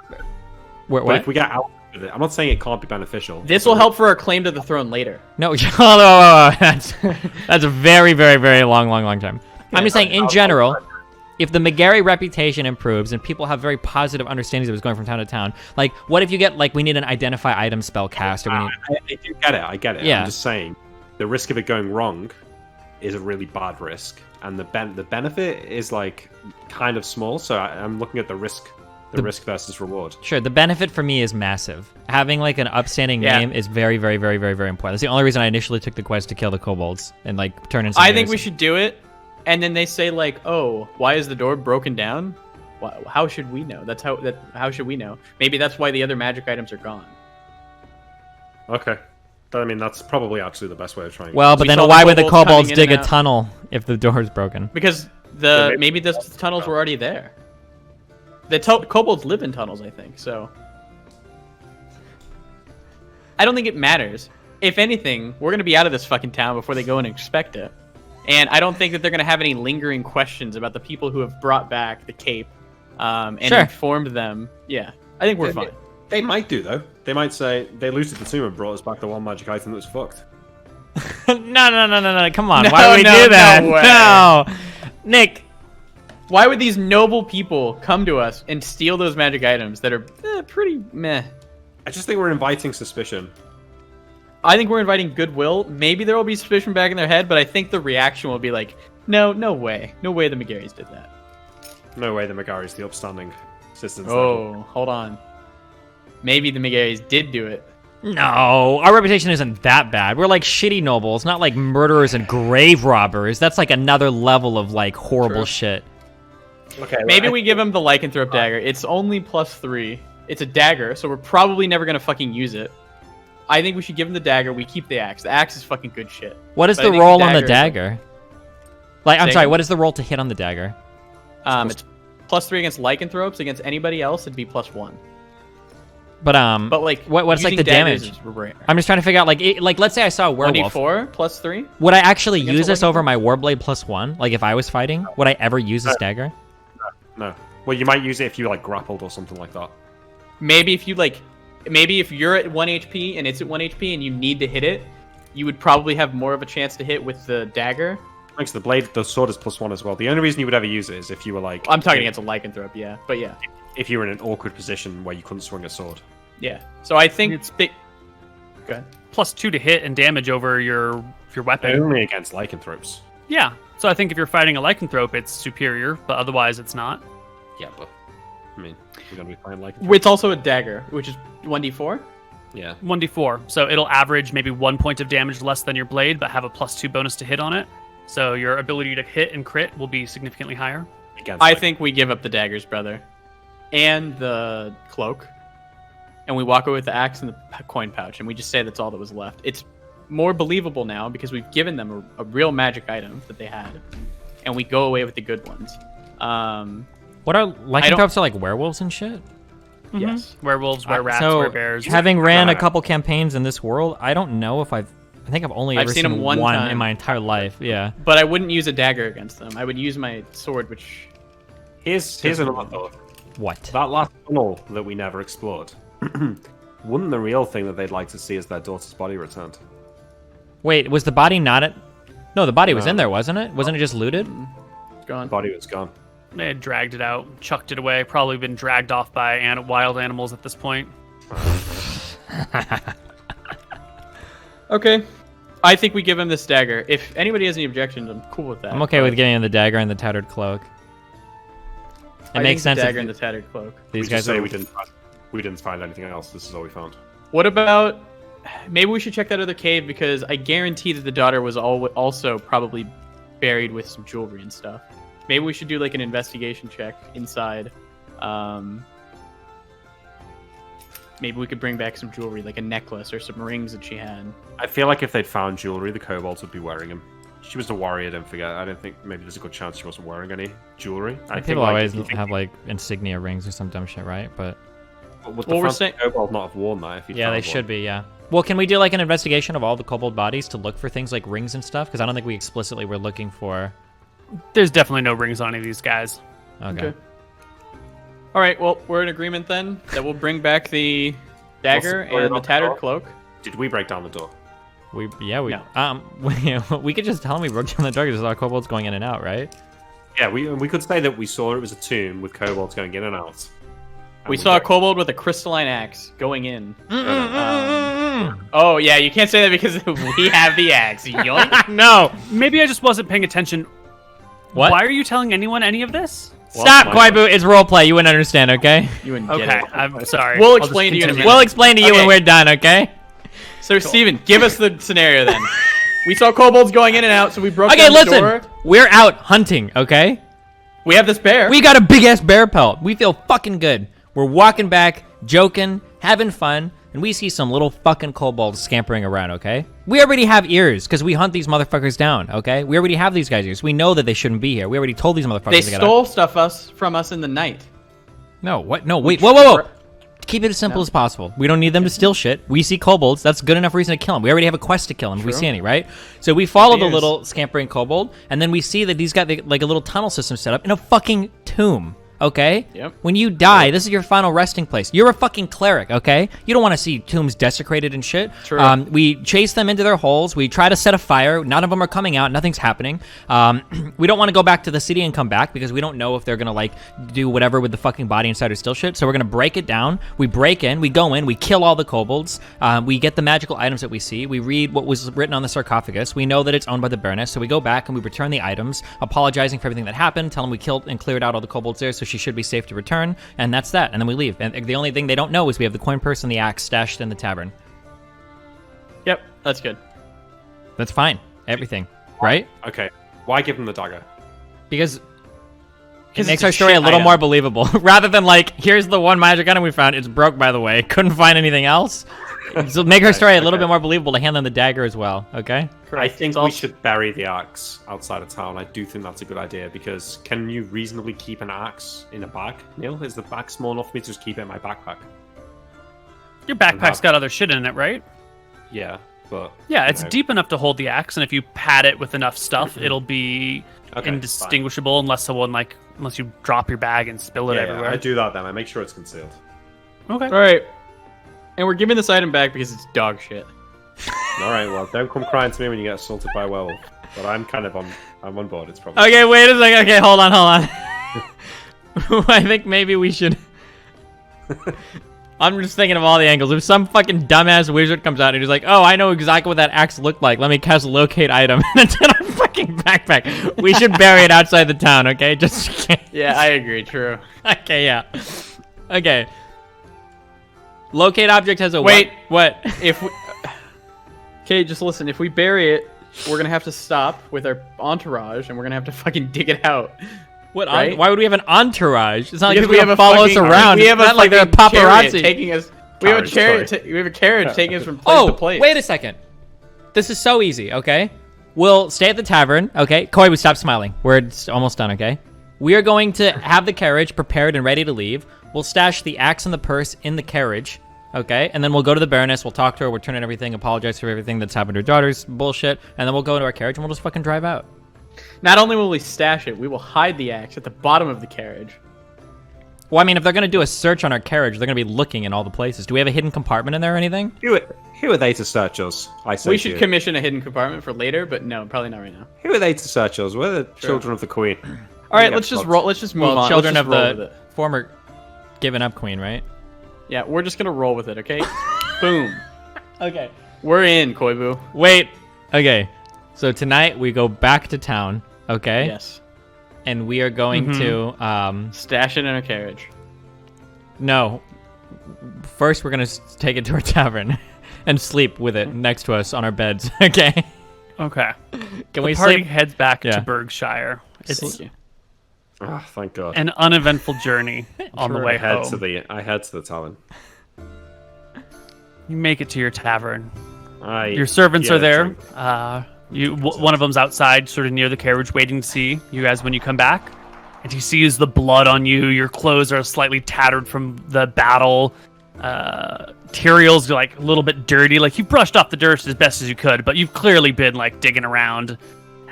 if we get out with it, I'm not saying it can't be beneficial. This will help for our claim to the throne later. No, that's a very, very, very long time. I'm just saying, in general, if the Megari reputation improves and people have very positive understandings of what's going from town to town, what if you get, we need an identify item spell cast? Or we need... I get it. Yeah. I'm just saying, the risk of it going wrong is a really bad risk, and the benefit is, kind of small, so I'm looking at the risk versus reward. Sure, the benefit for me is massive. Having an upstanding name is very, very, very, very, very important. That's the only reason I initially took the quest to kill the kobolds and turn into. I think we should do it, and then they say oh, why is the door broken down? How should we know? How should we know? Maybe that's why the other magic items are gone. Okay, I mean that's probably actually the best way of trying. Well, but then why would the kobolds dig a tunnel if the door is broken? Because maybe the tunnels were already there. The kobolds live in tunnels, I think, so... I don't think it matters. If anything, we're going to be out of this fucking town before they go and inspect it. And I don't think that they're going to have any lingering questions about the people who have brought back the cape and informed them. Yeah, I think we're fine. They might do, though. They might say, they looted the tomb and brought us back the one magic item that was fucked. No, come on. Why would we do that? No! Nick... Why would these noble people come to us and steal those magic items that are pretty meh? I just think we're inviting suspicion. I think we're inviting goodwill. Maybe there will be suspicion back in their head, but I think the reaction will be No way. No way the McGarrys did that. No way the Megari's the upstanding citizens. Oh, hold on. Maybe the McGarrys did do it. No, our reputation isn't that bad. We're like shitty nobles, not like murderers and grave robbers. That's like another level of like horrible shit. Okay, Maybe we give him the lycanthrope dagger. It's only +3. It's a dagger, so we're probably never gonna fucking use it. I think we should give him the dagger. We keep the axe. The axe is fucking good shit. What is But I the think roll the on the dagger is, dagger? Like, I'm Say sorry, again? what is the roll to hit on the dagger? It's +3 against lycanthropes. Against anybody else, it'd be +1. But But like, what's like using the daggers damage? is rare. I'm just trying to figure out like let's say I saw a werewolf. 1d4 +3. Would I actually Against use a this over my warblade +1? Like if I was fighting, would I ever use this dagger? No. Well, you might use it if you like grappled or something like that. Maybe if you like, maybe if you're at 1 HP and it's at 1 HP and you need to hit it, you would probably have more of a chance to hit with the dagger. Thanks. The sword is +1 as well. The only reason you would ever use it is if you were like. I'm talking against a lycanthrope, yeah. But yeah. If you were in an awkward position where you couldn't swing a sword. Yeah. So I think It's big. Go ahead. +2 to hit and damage over your weapon. Only against lycanthropes. Yeah. So I think if you're fighting a lycanthrope, it's superior, but otherwise it's not. Yeah, but I mean, we're gonna be playing lycanthropes. It's also a dagger, which is 1d4. Yeah. 1d4. So it'll average maybe 1 point of damage less than your blade, but have a +2 bonus to hit on it. So your ability to hit and crit will be significantly higher. Against I think we give up the daggers, brother, and the cloak, and we walk away with the axe and the coin pouch, and we just say that's all that was left. It's more believable now because we've given them a real magic item that they had, and we go away with the good ones. What are lycanthropes are like werewolves and shit? Yes. Werewolves, were-rats, so were-bears. having ran No, a no. couple campaigns in this world, I don't know if I think I've only I've ever seen seen them one time. in my entire life. Yeah. But I wouldn't use a dagger against them. I would use my sword, which Here's another thought. What? That last tunnel that we never explored. Wouldn't the real thing that they'd like to see is their daughter's body returned? Wait, was the body not at? No, the body was No. in there, wasn't it? Wasn't it just looted? is gone. The body was gone. They had dragged it out, chucked it away, probably been dragged off by wild animals at this point. Okay. I think we give him this dagger. If anybody has any objections, I'm cool with that. I'm okay with giving him the dagger and the tattered cloak. It I makes think sense. the dagger if and the tattered cloak. these We guys just say are. we didn't find anything else. This is all we found. What about? Maybe we should check that other cave because I guarantee that the daughter was also probably buried with some jewelry and stuff. Maybe we should do like an investigation check inside. Maybe we could bring back some jewelry, like a necklace or some rings that she had. I feel like if they'd found jewelry, the kobolds would be wearing them. She was a warrior, don't forget. I don't think maybe there's a good chance she wasn't wearing any jewelry. I think People like, always if you think- have like insignia rings or some dumb shit, right? But Would Well, the we're Francis saying- kobold not have worn that if he yeah, they should be. Yeah. Well, can we do like an investigation of all the kobold bodies to look for things like rings and stuff? Because I don't think we explicitly were looking for. There's definitely no rings on any of these guys. Okay. All right. Well, we're in agreement then that we'll bring back the dagger What's the story and the about the tattered door? cloak. Did we break down the door? We No. we could just tell them we broke down the door because there's a lot of kobolds going in and out, right? Yeah, we could say that we saw it was a tomb with kobolds going in and out. And We saw a broke- kobold with a crystalline axe going in. Oh yeah, you can't say that because we have the axe. Yoink. No. Maybe I just wasn't paying attention. What? Why are you telling anyone any of this? Stop, my- Koibu. It's roleplay. You wouldn't understand, okay? You wouldn't get Okay, it. I'm sorry. We'll I'll just explain to you in a continue. minute. We'll explain to you when Okay. we're done, okay? So Steven, give us the scenario then. We saw kobolds going in and out, so we broke Okay, down the listen. door. We're out hunting, okay? We have this bear. We got a big ass bear pelt. We feel fucking good. We're walking back, joking, having fun, and we see some little fucking kobolds scampering around, okay? We already have ears because we hunt these motherfuckers down, okay? We already have these guys' ears. We know that they shouldn't be here. We already told these motherfuckers They to get stole out. stuff from us in the night. No, what? No, wait. Whoa. Keep it as simple as possible. We don't need them to steal shit. We see kobolds. That's good enough reason to kill them. We already have a quest to kill them if we see any, right? So we follow the Appears. little scampering kobold, and then we see that he's got like a little tunnel system set up in a fucking tomb. okay? Yep. When you die, this is your final resting place. You're a fucking cleric, okay? You don't want to see tombs desecrated and shit. True. We chase them into their holes. We try to set a fire. None of them are coming out. Nothing's happening. We don't want to go back to the city and come back because we don't know if they're going to, like, do whatever with the fucking body inside or still shit. So we're going to break it down. We break in. We go in. We kill all the kobolds. We get the magical items that we see. We read what was written on the sarcophagus. We know that it's owned by the Baroness. So we go back and we return the items, apologizing for everything that happened, tell them we killed and cleared out all the kobolds there, so she should be safe to return, and that's that. And then we leave. And the only thing they don't know is we have the coin purse and the axe stashed in the tavern. Yep, that's good. That's fine. Everything, right? Okay. Why give them the dagger? Because it it's makes a our story a shit little item. more believable, rather than like, here's the one magic item we found. It's broke, by the way. Couldn't find anything else. So make our story a little bit more believable to hand them the dagger as well. Okay. I think It's we all- should bury the axe outside of town. I do think that's a good idea because can you reasonably keep an axe in a bag? Neil, is the bag small enough for me to just keep it in my backpack? Your backpack's got other shit in it, right? Yeah, but Yeah, it's you know. deep enough to hold the axe, and if you pad it with enough stuff, it'll be Okay, indistinguishable unless you drop your bag and spill it Yeah, everywhere. I do that then. I make sure it's concealed. Okay. All right. And we're giving this item back because it's dog shit. All right, well, don't come crying to me when you get assaulted by a werewolf. But I'm on board. It's probably Okay, wait a second. Okay, hold on. I think maybe we should. I'm just thinking of all the angles. If some fucking dumbass wizard comes out and he's like, "Oh, I know exactly what that axe looked like. Let me cast locate item," and it's in our fucking backpack. We should bury it outside the town, okay? Just in case. Yeah, I agree. True. Okay, yeah. Okay. Locate object has a Wait. What? If we... Okay, just listen. If we bury it, we're gonna have to stop with our entourage, and we're gonna have to fucking dig it out. What? Right? Why would we have an entourage? It's not like Because people have follow us fucking- around. We have It's a not like they're fucking chariot paparazzi. taking us. We have a Carriage, chariot. We have a carriage taking us from place to Oh, place. wait a second. This is so easy, okay? We'll stay at the tavern, okay? Koibu, stop smiling. We're almost done, okay? We are going to have the carriage prepared and ready to leave. We'll stash the axe and the purse in the carriage, okay? And then we'll go to the Baroness, we'll talk to her, we'll turn in everything, apologize for everything that's happened to her daughter's bullshit, and then we'll go into our carriage and we'll just fucking drive out. Not only will we stash it, we will hide the axe at the bottom of the carriage. Well, I mean, if they're going to do a search on our carriage, they're going to be looking in all the places. Do we have a hidden compartment in there or anything? Who are they to search us? I say We to should you. commission a hidden compartment for later, but no, probably not right now. Who are they to search us? We're the children of the Queen. All right, We let's got just fucked. roll. Let's just move on. Children Let's of just roll with the it. former given up queen, right? Yeah, we're just gonna roll with it, okay? Boom. Okay. We're in, Koibu. Wait. Okay. So tonight we go back to town, okay? Yes. And we are going to Stash it in a carriage. no. First we're going to take it to our tavern and sleep with it next to us on our beds, okay? Okay. Can we The party sleep? heads back Yeah. to Berkshire. It's Thank you. Ah, thank God. an uneventful journey on the Sure. way I head home. I head to the tavern. You make it to your tavern. I Your servants get are a there. drink. One of them's outside, sort of near the carriage, waiting to see you guys when you come back. And he sees the blood on you. Your clothes are slightly tattered from the battle. Materials are like a little bit dirty. Like you brushed off the dirt as best as you could, but you've clearly been like digging around.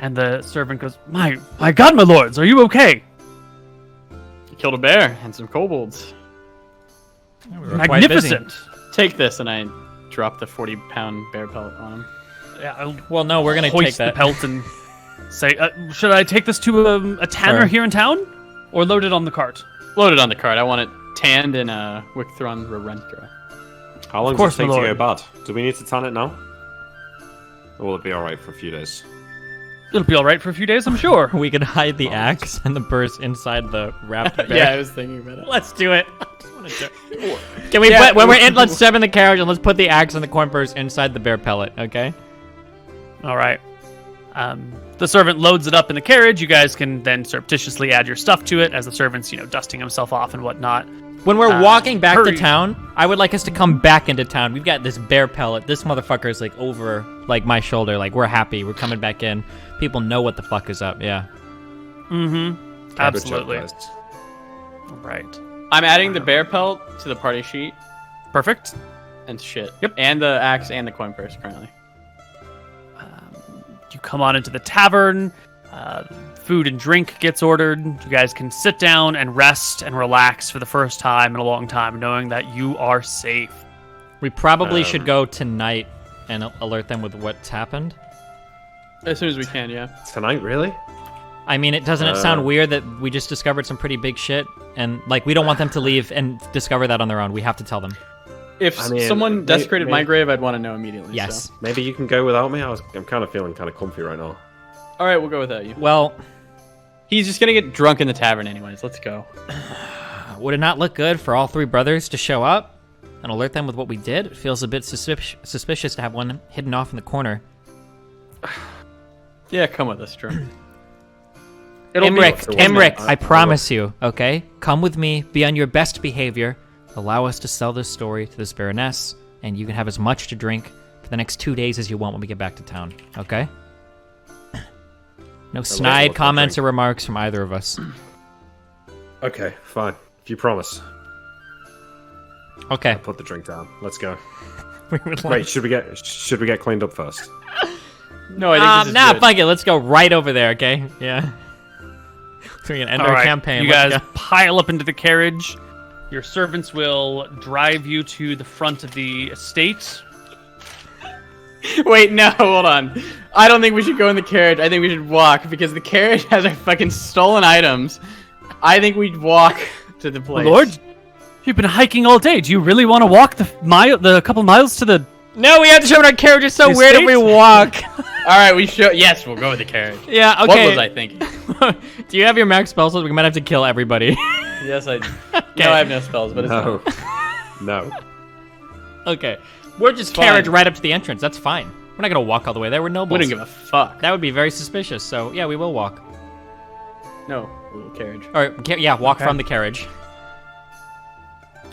And the servant goes, "My God, my lords, are you okay? You killed a bear and some kobolds. Magnificent." Take this, and I drop the 40-pound bear pellet on him. Yeah, I'll Well, no, we're going to take hoist the that. pelt and say, "Should I take this to a tanner Sure. here in town, or load it on the cart?" Load it on the cart. I want it tanned in a Wicktron Rerentra. How long Of course, does it take my to go lord. bad? Do we need to tan it now? Or will it be alright for a few days? It'll be all right for a few days, I'm sure. We could hide the axe and the purse inside the wrapped bear. Yeah, I was thinking about it. Let's do it. Can we put, when we're in, let's step in the carriage and let's put the axe and the coin purse inside the bear pellet, okay? All right. The servant loads it up in the carriage. You guys can then surreptitiously add your stuff to it as the servant's, dusting himself off and whatnot. When we're walking back to hurry. town, I would like us to come back into town. We've got this bear pellet. This motherfucker is like over like my shoulder. Like we're happy. We're coming back in. People know what the fuck is up. Yeah. Mm-hmm. Absolutely. Good job, guys. All right. I'm adding the bear pelt to the party sheet Perfect. and shit. Yep. And the axe and the coin purse currently. You come on into the tavern. Food and drink gets ordered. You guys can sit down and rest and relax for the first time in a long time, knowing that you are safe. We probably should go tonight and alert them with what's happened. As soon as we can, yeah. Tonight, really? I mean, doesn't it sound weird that we just discovered some pretty big shit? And, like, we don't want them to leave and discover that on their own. We have to tell them. If someone desecrated my grave, I'd want to know immediately. Yes. So. Maybe you can go without me? I'm kind of feeling kind of comfy right now. All right, we'll go without you. Well, he's just going to get drunk in the tavern anyways. Let's go. would it not look good for all three brothers to show up and alert them with what we did? It feels a bit suspicious to have one hidden off in the corner. Yeah, come with us, Drew. Emric, I promise you, okay? Come with me, be on your best behavior, allow us to sell this story to this Baroness, and you can have as much to drink for the next 2 days as you want when we get back to town, okay? No snide comments or remarks from either of us. Okay, fine. If you promise. Okay. I'll put the drink down. Let's go. We would like- Wait, should we get cleaned up first? No, I think this is good. Fuck it. Let's go right over there, okay? Yeah. So we can end our campaign. You guys pile up into the carriage. Your servants will drive you to the front of the estate. Wait, no, hold on. I don't think we should go in the carriage. I think we should walk because the carriage has our fucking stolen items. I think we'd walk to the place. Lord, you've been hiking all day. Do you really want to walk the couple miles to the... No, we have to show our carriage is so The weird if we estate? walk. All right, yes, we'll go with the carriage. Yeah, okay. What was I thinking? Do you have your max spell slots? We might have to kill everybody. Yes, I do. No, I have no spells, but it's No. fine. No. Okay. We're just Fine. carriage right up to the entrance. That's fine. We're not going to walk all the way there. We're nobles. Wouldn't give a fuck. That would be very suspicious. So, yeah, we will walk. No, little carriage. All right, walk from the carriage.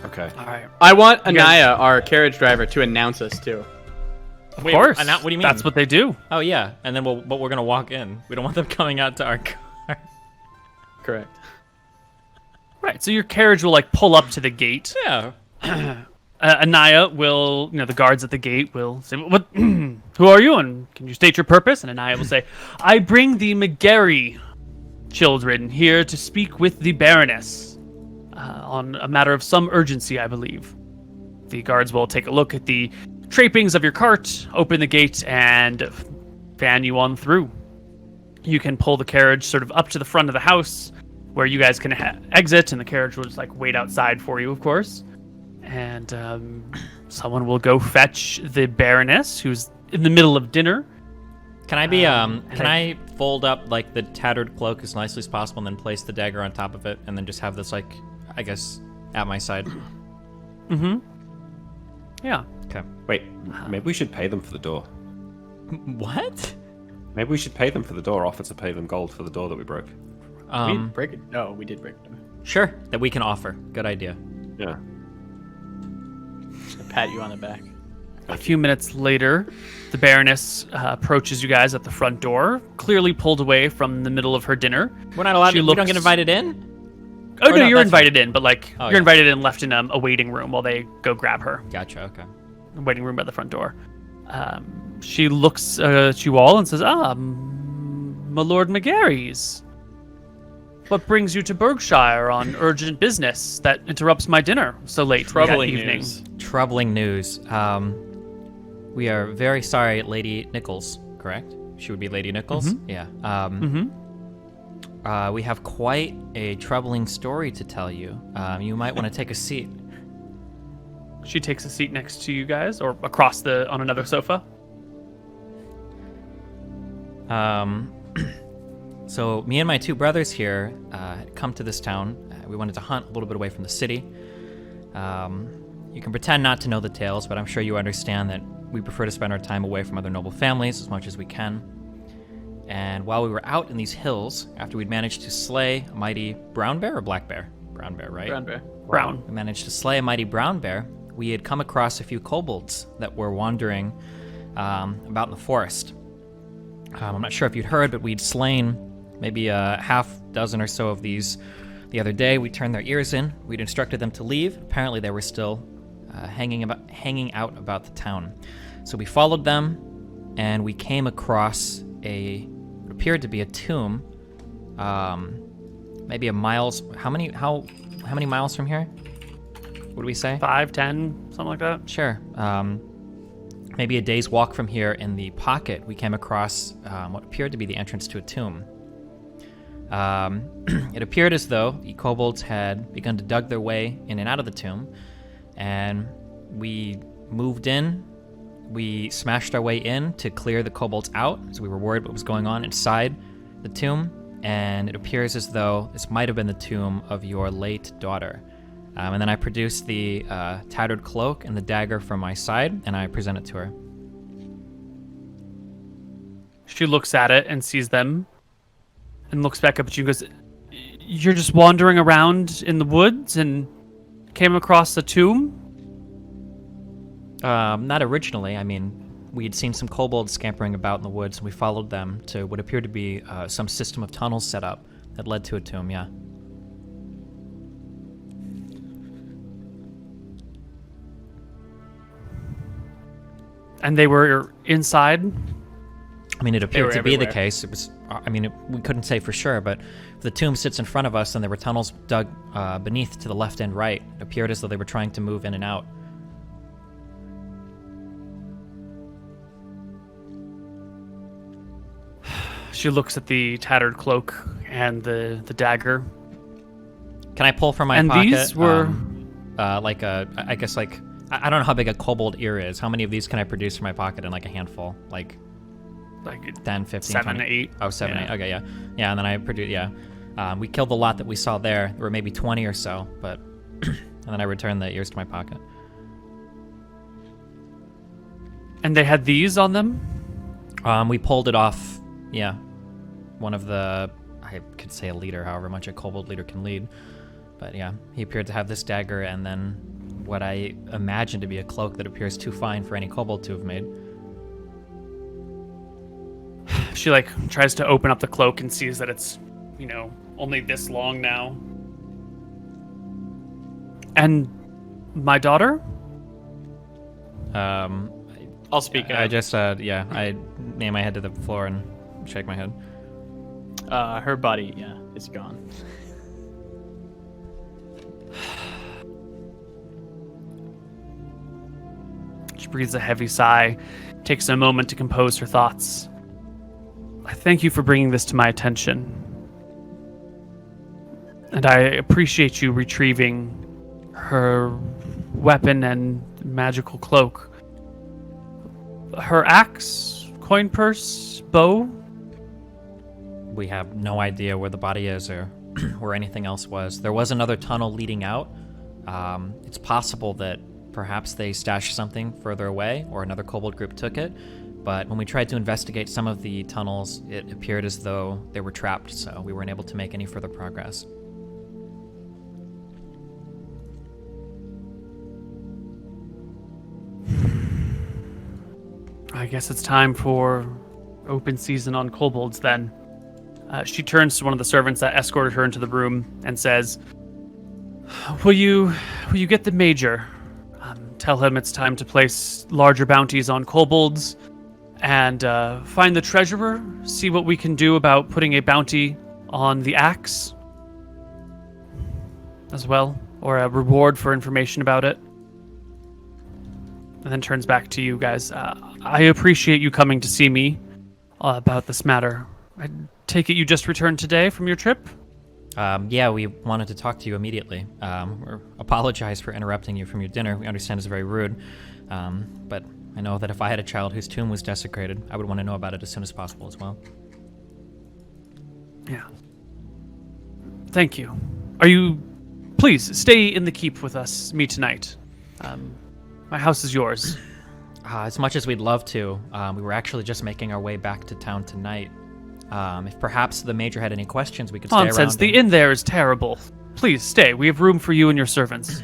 Okay. All right. I want You guys- Anaya, our carriage driver, to announce us too. Of course. What do you mean? That's what they do. Oh, yeah. And then we're going to walk in. We don't want them coming out to our car. Correct. Right. So your carriage will pull up to the gate. Yeah. Anaya will, the guards at the gate will say, "What? Who are you? And can you state your purpose?" And Anaya will say, "I bring the McGarry children here to speak with the Baroness on a matter of some urgency, I believe." The guards will take a look at the trappings of your cart, open the gate, and fan you on through. You can pull the carriage sort of up to the front of the house, where you guys can exit, and the carriage will just wait outside for you, of course. And someone will go fetch the Baroness, who's in the middle of dinner. Can I be can I fold up the tattered cloak as nicely as possible and then place the dagger on top of it and then just have this I guess at my side? Mm-hmm. Yeah. Okay. Wait, maybe we should pay them for the door. What? Maybe we should pay them for the door, offer to pay them gold for the door that we broke. We didn't break it. No, we did break it. Sure, that we can offer. Good idea. Yeah. I'll pat you on the back. A few minutes later, the Baroness approaches you guys at the front door, clearly pulled away from the middle of her dinner. We're not allowed She to. We don't looks- get invited in. Oh, Or no, not, you're that's invited in, but Oh, you're yeah. invited in, left in a waiting room while they go grab her. Gotcha. Okay. A waiting room by the front door. She looks at you all and says, my Lord McGarry's. What brings you to Berkshire on urgent business that interrupts my dinner so late Troubling that evening? news. Troubling news. We are very sorry, Lady Nichols. Correct? She would be Lady Nichols. Mm-hmm. Yeah. We have quite a troubling story to tell you. You might want to take a seat. She takes a seat next to you guys, or across on another sofa. So me and my two brothers here had come to this town. We wanted to hunt a little bit away from the city. You can pretend not to know the tales, but I'm sure you understand that we prefer to spend our time away from other noble families as much as we can. And while we were out in these hills, after we'd managed to slay a mighty brown bear or black bear? Brown bear, right? Brown bear. Brown. We managed to slay a mighty brown bear. We had come across a few kobolds that were wandering about in the forest. I'm not sure if you'd heard, but we'd slain maybe a half dozen or so of these the other day. We turned their ears in. We'd instructed them to leave. Apparently they were still hanging out about the town. So we followed them, and we came across a appeared to be a tomb. Maybe a miles. How many miles from here? What do we say? 5, 10, something like that. Sure. Maybe a day's walk from here, in the pocket, we came across what appeared to be the entrance to a tomb. It appeared as though the kobolds had begun to dug their way in and out of the tomb, and we moved in. We smashed our way in to clear the kobolds out, so we were worried what was going on inside the tomb, and it appears as though this might have been the tomb of your late daughter. And then I produced the tattered cloak and the dagger from my side, and I present it to her. She looks at it and sees them and looks back up at you and goes, "You're just wandering around in the woods and came across a tomb?" Not originally. I mean, we had seen some kobolds scampering about in the woods, and we followed them to what appeared to be some system of tunnels set up that led to a tomb, yeah. And they were inside? I mean, it appeared to be the everywhere. case. It was. I mean, we couldn't say for sure, but if the tomb sits in front of us, and there were tunnels dug beneath to the left and right. It appeared as though they were trying to move in and out. She looks at the tattered cloak and the dagger. Can I pull from my And pocket? these were- I guess I don't know how big a kobold ear is. How many of these can I produce from my pocket in like a handful? Like Like 10, 15, 7, 20? 8. Oh, 7, Yeah. 8. Okay, yeah. Yeah, and then I produced, yeah. We killed the lot that we saw there. There were maybe 20 or so, but... and then I returned the ears to my pocket. And they had these on them? We pulled it off, yeah. One of the... I could say a leader, however much a kobold leader can lead. But yeah, he appeared to have this dagger and then what I imagine to be a cloak that appears too fine for any kobold to have made. She tries to open up the cloak and sees that it's, only this long now. And my daughter? I'll speak. I just, I name my head to the floor and shake my head. Her body, yeah, is gone. She breathes a heavy sigh, takes a moment to compose her thoughts. I thank you for bringing this to my attention. And I appreciate you retrieving her weapon and magical cloak. Her axe, coin purse, bow? We have no idea where the body is or where anything else was. There was another tunnel leading out. It's possible that perhaps they stashed something further away or another kobold group took it. But when we tried to investigate some of the tunnels, it appeared as though they were trapped, so we weren't able to make any further progress. I guess it's time for open season on kobolds then. She turns to one of the servants that escorted her into the room and says, Will you get the major? Tell him it's time to place larger bounties on kobolds and find the treasurer, see what we can do about putting a bounty on the axe as well, or a reward for information about it. And then turns back to you guys. I appreciate you coming to see me about this matter. I take it you just returned today from your trip? Yeah, we wanted to talk to you immediately. Or apologize for interrupting you from your dinner. We understand it's very rude. But I know that if I had a child whose tomb was desecrated, I would want to know about it as soon as possible as well. Yeah. Thank you. Please, stay in the keep with me tonight. My house is yours. As much as we'd love to, we were actually just making our way back to town tonight. If perhaps the major had any questions, we could stay around. Nonsense. The inn there is terrible. Please stay. We have room for you and your servants.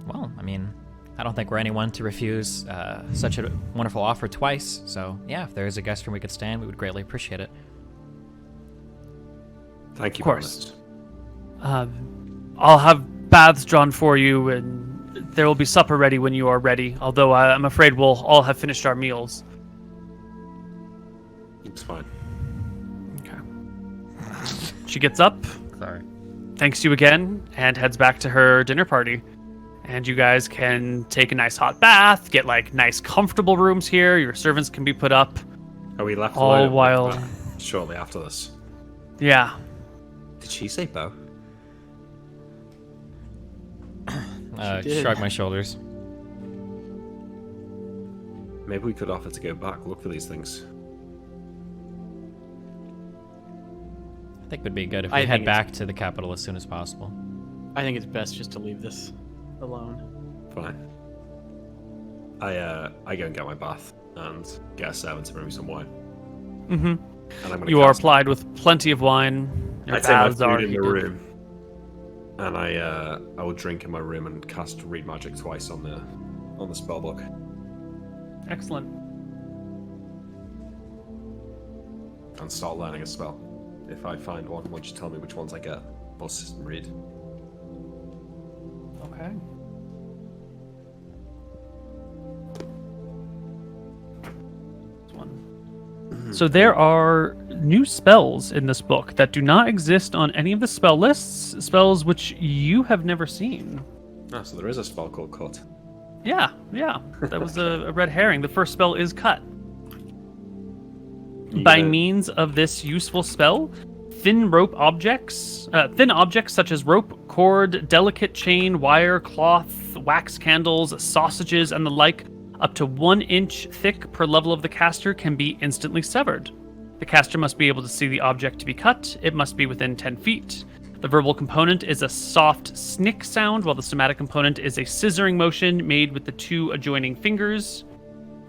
Well, I mean, I don't think we're anyone to refuse such a wonderful offer twice. So, yeah, if there is a guest room we could stay in, we would greatly appreciate it. Thank you, Of course. Bonus. I'll have baths drawn for you, and there will be supper ready when you are ready. Although I'm afraid we'll all have finished our meals. It's fine. She gets up, Sorry. thanks you again, and heads back to her dinner party. And you guys can take a nice hot bath, get like nice comfortable rooms here. Your servants can be put up. Are we left All alone while- shortly after this? Yeah. Did she say bow? did. Shrug my shoulders. Maybe we could offer to go back, look for these things. I think it would be good if I we head think back to the capital as soon as possible. I think it's best just to leave this alone. Fine. I go and get my bath and get a servant to bring me some wine. Mm-hmm. And I'm gonna You are cast- applied with plenty of wine. Your I take my baths are food in the heated. room, and I will drink in my room and cast read magic twice on the spell book. Excellent. And start learning a spell. If I find one, why don't you tell me which ones I get? Or read. Okay. This one. So there are new spells in this book that do not exist on any of the spell lists, spells which you have never seen. Ah, so there is a spell called Cut. Yeah. That was a red herring. The first spell is cut. By means of this useful spell, thin objects such as rope, cord, delicate chain, wire, cloth, wax candles, sausages, and the like, up to 1 inch thick per level of the caster, can be instantly severed. The caster must be able to see the object to be cut. It must be within 10 feet. The verbal component is a soft snick sound, while the somatic component is a scissoring motion made with the 2 adjoining fingers.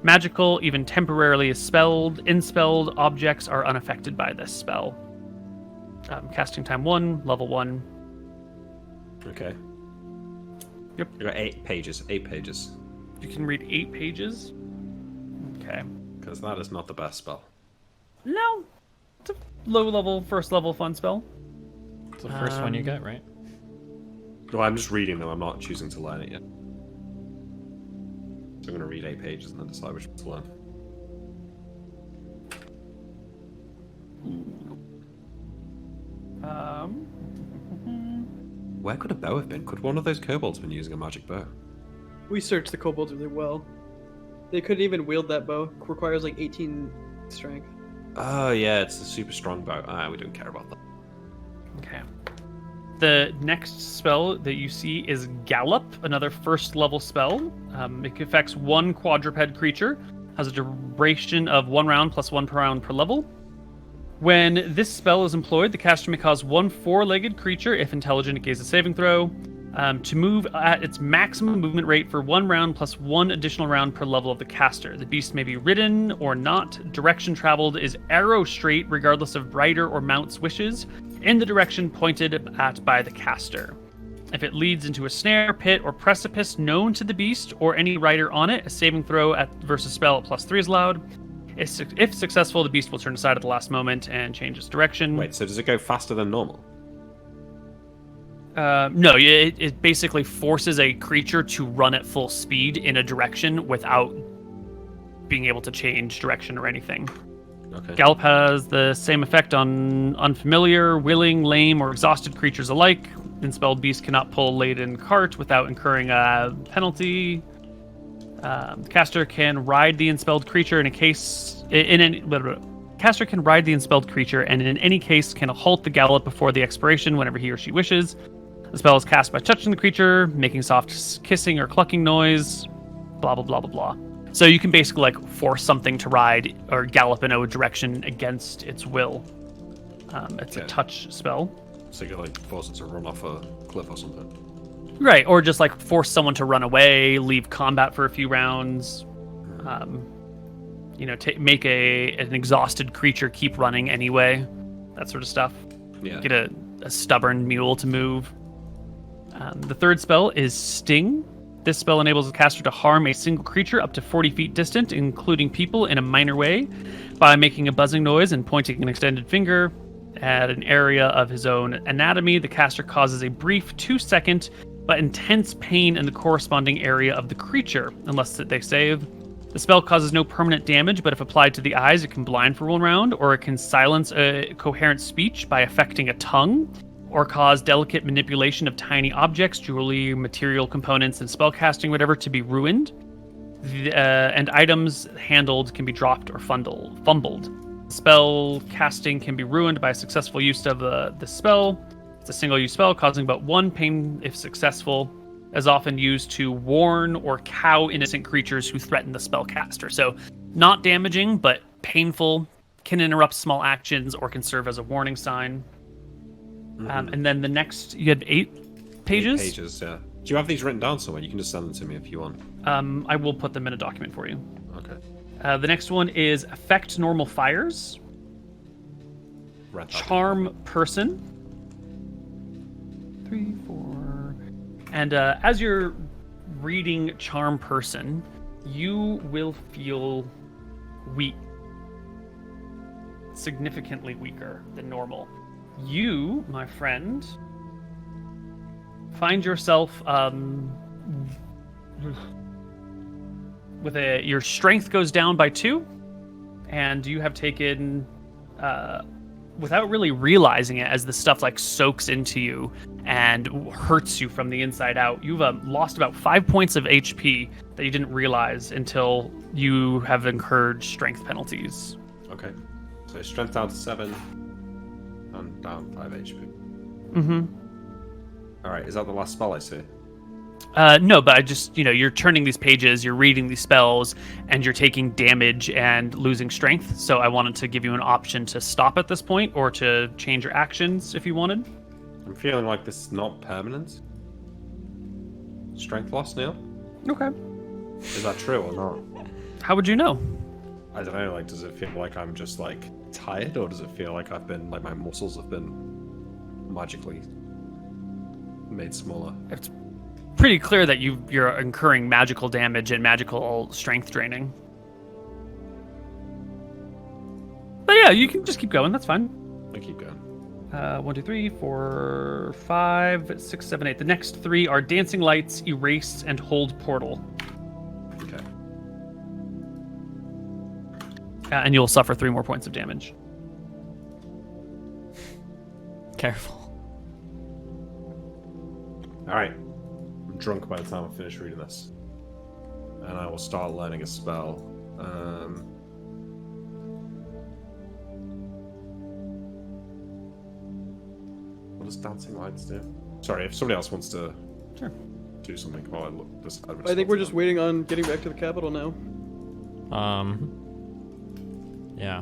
Magical, even temporarily inspelled objects are unaffected by this spell. Casting time 1, level 1. Okay. Yep. I got 8 pages. 8 pages. You can read 8 pages. Okay. Because that is not the best spell. No, it's a low-level, first-level fun spell. It's the first one you get, right? No, I'm just reading them. I'm not choosing to learn it yet. So I'm going to read 8 pages and then decide which one to learn. Where could a bow have been? Could one of those kobolds have been using a magic bow? We searched the kobolds really well. They couldn't even wield that bow. It requires like 18 strength. Oh, yeah, it's a super strong bow. Ah, we don't care about that. Okay. The next spell that you see is Gallop, another first-level spell. It affects 1 quadruped creature, has a duration of 1 round plus 1 per round per level. When this spell is employed, the caster may cause 1 4-legged creature, if intelligent, it gains a saving throw, to move at its maximum movement rate for 1 round plus 1 additional round per level of the caster. The beast may be ridden or not. Direction traveled is arrow straight, regardless of rider or mount's wishes, in the direction pointed at by the caster. If it leads into a snare, pit, or precipice known to the beast or any rider on it, a saving throw versus spell at +3 is allowed. If successful, the beast will turn aside at the last moment and change its direction. Wait, so does it go faster than normal? No, it basically forces a creature to run at full speed in a direction without being able to change direction or anything. Okay. Gallop has the same effect on unfamiliar, willing, lame, or exhausted creatures alike. Inspelled beast cannot pull a laden cart without incurring a penalty. The caster can ride the inspelled creature caster can ride the inspelled creature, and in any case can halt the gallop before the expiration whenever he or she wishes. The spell is cast by touching the creature, making soft kissing or clucking noise, blah blah blah blah blah. So you can basically like force something to ride or gallop in a direction against its will. It's a touch spell. So you can like force it to run off a cliff or something. Right, or just like force someone to run away, leave combat for a few rounds. Make an exhausted creature keep running anyway. That sort of stuff. Yeah. Get a stubborn mule to move. The third spell is Sting. This spell enables the caster to harm a single creature up to 40 feet distant, including people, in a minor way, by making a buzzing noise and pointing an extended finger at an area of his own anatomy. The caster causes a brief 2-second but intense pain in the corresponding area of the creature, unless they save. The spell causes no permanent damage, but if applied to the eyes, it can blind for 1 round, or it can silence a coherent speech by affecting a tongue, or cause delicate manipulation of tiny objects, jewelry, material components, and spellcasting, whatever, to be ruined. And items handled can be dropped or fumbled. Spell casting can be ruined by successful use of the spell. It's a single-use spell, causing about 1 pain if successful, as often used to warn or cow innocent creatures who threaten the spellcaster. So, not damaging, but painful, can interrupt small actions, or can serve as a warning sign. And then the next, you had 8 pages? 8 pages, yeah. Do you have these written down somewhere? You can just send them to me if you want. I will put them in a document for you. Okay. The next one is affect normal fires. Read that. Charm person. 3, 4. And as you're reading charm person, you will feel weak. Significantly weaker than normal. You, my friend, find yourself with your strength goes down by 2, and you have taken without really realizing it, as the stuff like soaks into you and hurts you from the inside out, you've lost about 5 points of HP that you didn't realize until you have incurred strength penalties. Okay. So strength down to 7 and down 5 HP. Mm-hmm. Alright, is that the last spell I see? No, but I just, you're turning these pages, you're reading these spells, and you're taking damage and losing strength. So I wanted to give you an option to stop at this point or to change your actions if you wanted. I'm feeling like this is not permanent. Strength loss, Neil? Okay. Is that true or not? How would you know? I don't know, does it feel like I'm just, tired, or does it feel like my muscles have been magically made smaller? It's pretty clear that you're incurring magical damage and magical strength draining. But yeah, you can just keep going, that's fine. I keep going. 1, 2, 3, 4, 5, 6, 7, 8. The next 3 are Dancing Lights, Erase, and Hold Portal. Okay. And you'll suffer 3 more points of damage. Careful. Alright. I'm drunk by the time I finish reading this. And I will start learning a spell. What does Dancing Lights do? Sorry, if somebody else wants to do something while I look this. I think we're just waiting on getting back to the capital now. Yeah.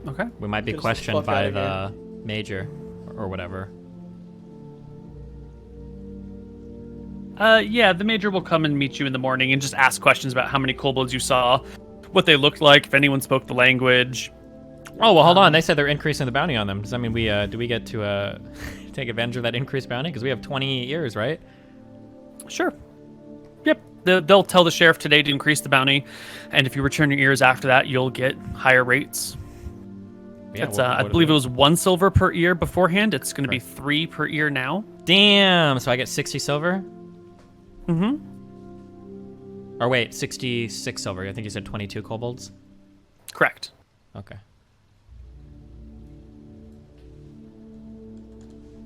Okay. We might be Get us the questioned fuck by outta the major or whatever. Yeah, the major will come and meet you in the morning and just ask questions about how many kobolds you saw, what they looked like, if anyone spoke the language. Oh, well, hold on. They said they're increasing the bounty on them. Does that mean do we get to take advantage of that increased bounty? Because we have 20 years, right? Sure. Yep. They'll tell the sheriff today to increase the bounty, and if you return your ears after that, you'll get higher rates. Yeah, It's, I believe it was 1 silver per ear beforehand. It's going to be 3 per ear now. Damn. So I get 60 silver? Mm-hmm. Or wait, 66 silver. I think you said 22 kobolds? Correct. Okay.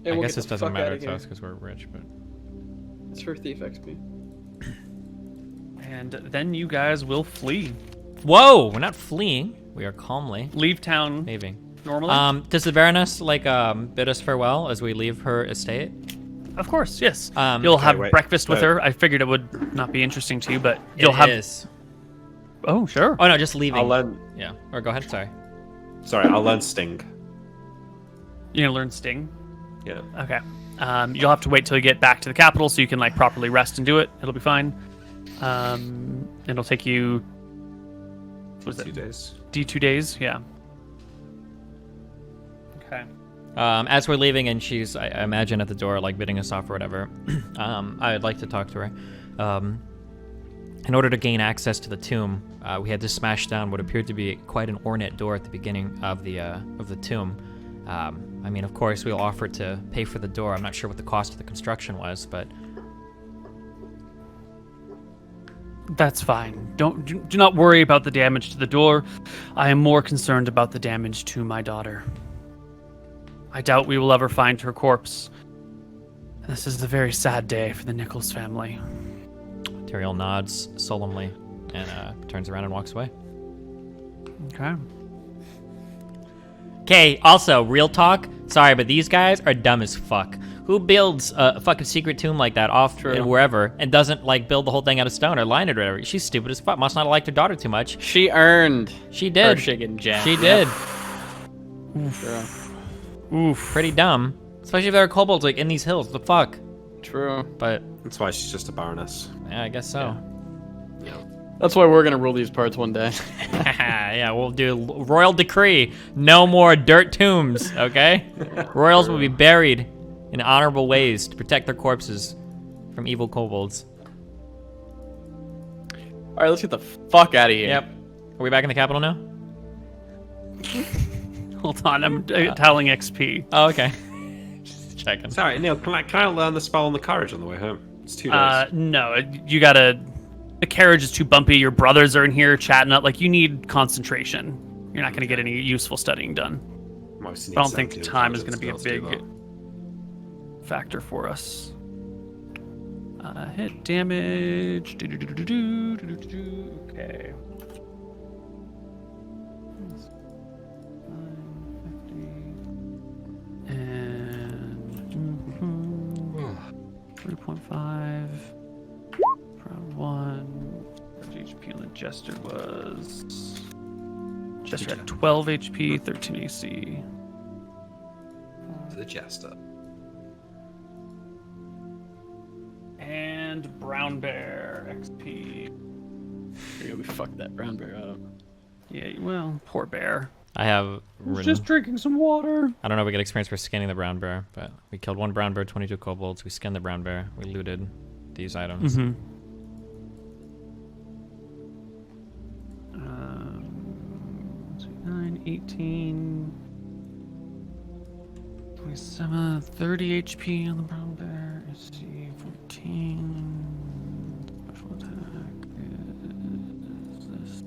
And I we'll guess get this the doesn't fuck matter outta to here. us because we're rich, but... It's for thief XP. And then you guys will flee. Whoa! We're not fleeing. We are calmly Leave town leaving. normally. Does the Baroness, bid us farewell as we leave her estate? Of course, yes. Um, You'll okay, have wait. breakfast with No. her. I figured it would not be interesting to you, but you'll It have... is. Oh, sure. Oh, no, just leaving. I'll learn. Yeah. Or go ahead, sorry. Sorry, I'll learn Sting. You're going to learn Sting? Yeah. Okay. You'll have to wait till you get back to the capital so you can properly rest and do it. It'll be fine. It'll take you... What is 2 it? days. 2 days? Yeah. Okay. As we're leaving and she's, I imagine, at the door, bidding us off or whatever, I would like to talk to her. In order to gain access to the tomb, we had to smash down what appeared to be quite an ornate door at the beginning of the tomb. Of course, we'll offer to pay for the door. I'm not sure what the cost of the construction was, but... That's fine. Do not worry about the damage to the door. I am more concerned about the damage to my daughter. I doubt we will ever find her corpse. This is a very sad day for the Nichols family. Tyrael nods solemnly and turns around and walks away. Okay. Okay, also, real talk. Sorry, but these guys are dumb as fuck. Who builds a fucking secret tomb like that off wherever and doesn't like build the whole thing out of stone or line it or whatever? She's stupid as fuck. Must not have liked her daughter too much. She earned. She did. Her shit getting jacked. She did. True. Pretty dumb. Especially if there are kobolds like in these hills. The fuck. True. But That's why she's just a baroness. yeah, I guess so. That's why we're gonna rule these parts one day. Yeah, we'll do royal decree. No more dirt tombs. Okay. Royals will be buried in honorable ways to protect their corpses from evil kobolds. All right, let's get the fuck out of here. Yep. Are we back in the capital now? Hold on, I'm telling XP. Oh, okay. Just checking. Sorry, Neil, can I learn the spell on the carriage on the way home? It's 2 days. No, you gotta. The carriage is too bumpy. Your brothers are in here chatting up. Like, you need concentration. You're not gonna get any useful studying done. I don't think time is gonna be a big factor for us. Hit damage. Okay. And 3.5. Round 1. HP on the Jester was. Jester had 12 HP, 13 AC. The Jester. And Brown Bear XP. We fucked that brown bear up. Yeah, well, poor bear. I have Just drinking some water. I don't know if we get experience for skinning the brown bear, but we killed 1 brown bear, 22 kobolds. We skinned the brown bear. We looted these items. Mm-hmm. 9, 18, 27, 30 HP on the brown bear. AC 14. Special attack is this.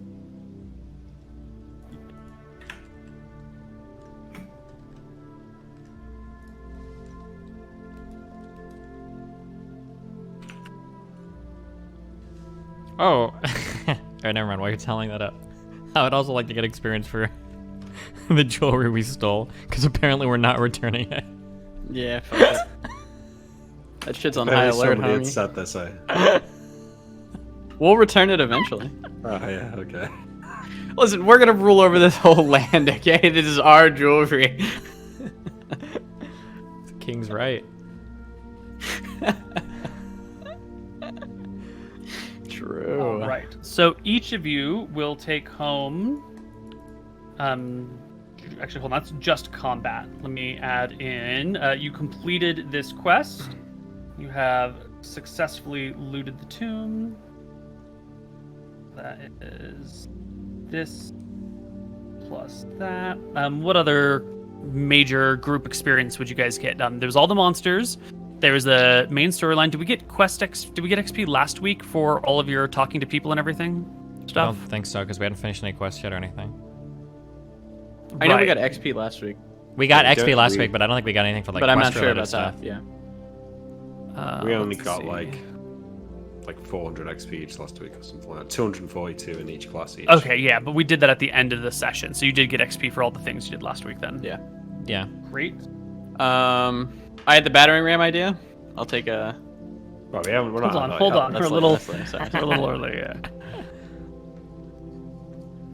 Oh. Alright, never mind. While you're telling that up, I would also like to get experience for the jewelry we stole, because apparently we're not returning it. Yeah, fuck it. That shit's on high alert, Somebody had homie. said this, We'll return it eventually. Oh, yeah, okay. Listen, we're gonna rule over this whole land, okay? This is our jewelry. The king's right. True. All right. So each of you will take home. Actually, hold on. That's just combat. Let me add in. You completed this quest. You have successfully looted the tomb. That is this plus that. What other major group experience would you guys get? There's all the monsters. There was the main storyline. Did we get Did we get XP last week for all of your talking to people and everything I stuff? don't think so, because we hadn't finished any quests yet or anything. I know we Right. got XP last week, We got Yeah, we XP don't- last we- week, but I don't think we got anything for like but I'm not quest sure related about stuff. that. Yeah. We only Let's got see. like 400 XP each last week or something like that. 242 in each class each. Okay, yeah, but we did that at the end of the session, so you did get XP for all the things you did last week then. Yeah. Yeah. Great. I had the battering ram idea. I'll take a. Well, we're not Hold on. That's We're a later, little, that's later, sorry. we're a little early,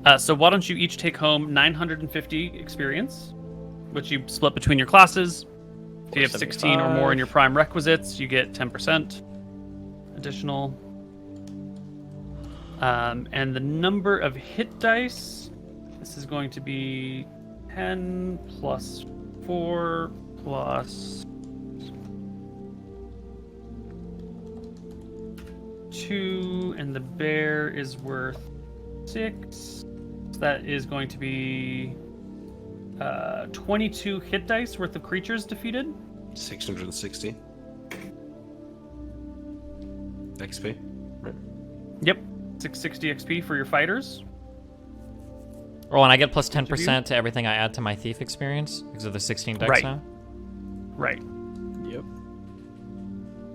yeah. So why don't you each take home 950 experience, which you split between your classes. If you have 16 or more in your prime requisites, you get 10% additional. And the number of hit dice, this is going to be 10 plus 4 plus 2, and the bear is worth 6. So that is going to be 22 hit dice worth of creatures defeated. 660 XP. Right. Yep. 660 XP for your fighters. Oh, and I get plus 10% to everything I add to my thief experience because of the 16 dex Right. now. Right. Yep.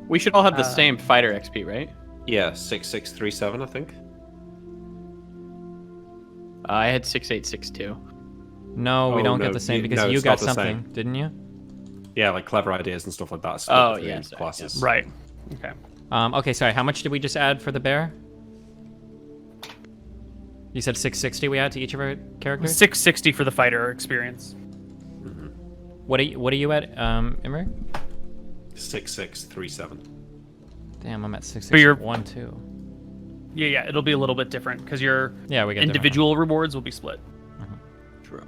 We should all have the same fighter XP, right? Yeah, 6637, I think. I had 6862. No, we Oh, don't no, get the same you- because no, you it's got not the something, same. didn't you? Yeah, like clever ideas and stuff like that. split Oh, between yeah, sorry, classes. Right. Okay. Okay, sorry. How much did we just add for the bear? You said 660 we add to each of our characters? 660 for the fighter experience. What are you at, Imre? 6637. Damn, I'm at But you're- 661 too. Yeah, it'll be a little bit different because your Yeah, we get different individual rewards will be split. True.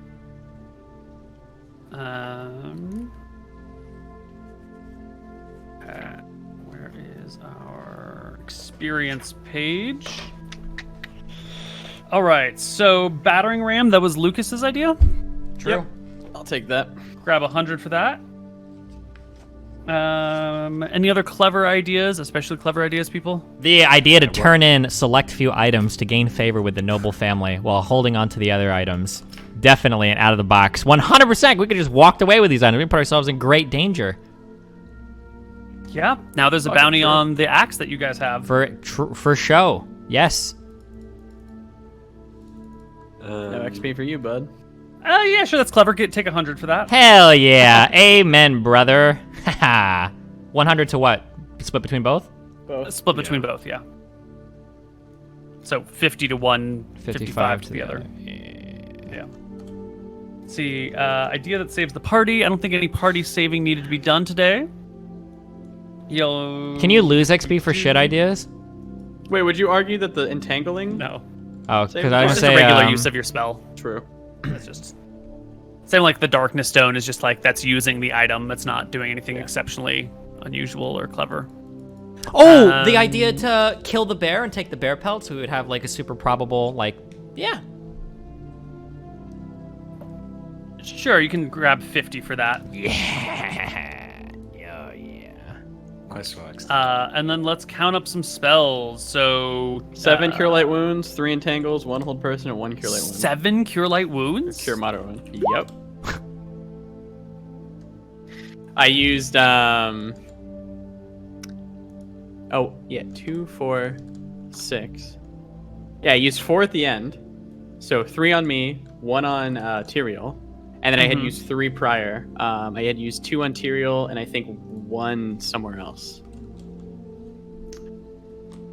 Where is our experience page? All right, so battering ram, that was Lucas's idea. True. Yep. I'll take that. Grab 100 for that. Any other clever ideas, especially clever ideas, people? The idea to turn in select few items to gain favor with the noble family while holding on to the other items. Definitely an out of the box. 100%. We could just walked away with these items. We put ourselves in great danger. Yeah. Now there's a bounty on the axe that you guys have. For show. Yes. No XP for you, bud. Yeah, sure, that's clever. Take 100 for that. Hell yeah. Amen, brother. Haha. 100 to what? Split between both? Split between both, yeah. So 50 to one, 55 to the other. Yeah. Let's see, idea that saves the party. I don't think any party saving needed to be done today. Can you lose XP for shit ideas? Wait, would you argue that the entangling? No. Oh, Save because the I party. would It's just say a regular use of your spell. True. It's just same like the darkness stone is just like that's using the item. That's not doing anything exceptionally unusual or clever. Oh, the idea to kill the bear and take the bear pelt, so we would have like a super probable, yeah. Sure, you can grab 50 for that. Nice works. And then let's count up some spells. So 7 cure light wounds, 3 entangles, 1 hold person, and 1 cure light wound. 7 cure light wounds. Cure moderate wound. Yep. I used 2, 4, 6. Yeah, I used 4 at the end. So 3 on me, 1 on Tyrael, and then I had used 3 prior. I had used 2 on Tyrael, and I think 1 somewhere else.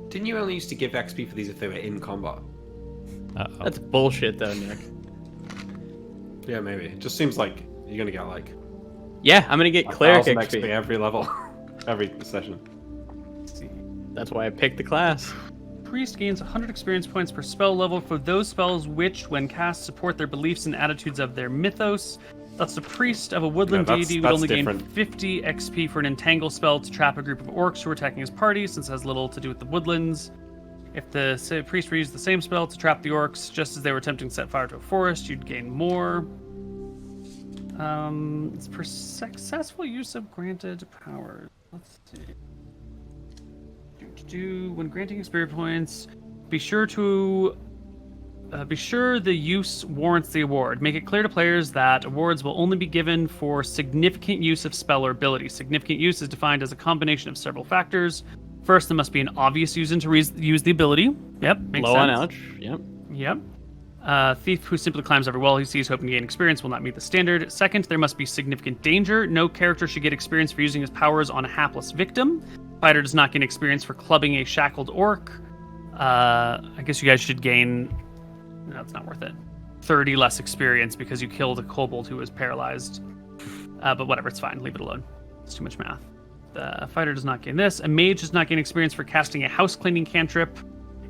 Didn't you only used to give XP for these if they were in combat? Uh-oh. That's bullshit, though, Nick. Yeah, maybe. It just seems like you're gonna get like Yeah, I'm gonna get cleric 1,000 XP. every level, every session. That's why I picked the class. Priest gains 100 experience points per spell level for those spells which, when cast, support their beliefs and attitudes of their mythos. Thus, a priest of a woodland Yeah, that's- deity would that's only different. gain 50 XP for an entangle spell to trap a group of orcs who are attacking his party, since it has little to do with the woodlands. If the priest reused the same spell to trap the orcs just as they were attempting to set fire to a forest, you'd gain more. It's for successful use of granted powers. Let's see. When granting experience points, be sure the use warrants the award. Make it clear to players that awards will only be given for significant use of spell or ability. Significant use is defined as a combination of several factors. First, there must be an obvious reason to use the ability. Yep, makes Low sense. on ouch. Yep. Yep. Thief who simply climbs every wall he sees hoping to gain experience will not meet the standard. Second, there must be significant danger. No character should get experience for using his powers on a hapless victim. Fighter does not gain experience for clubbing a shackled orc. I guess you guys should gain... No, it's not worth it. 30 less experience because you killed a kobold who was paralyzed. But whatever, it's fine. Leave it alone. It's too much math. The fighter does not gain this. A mage does not gain experience for casting a house cleaning cantrip.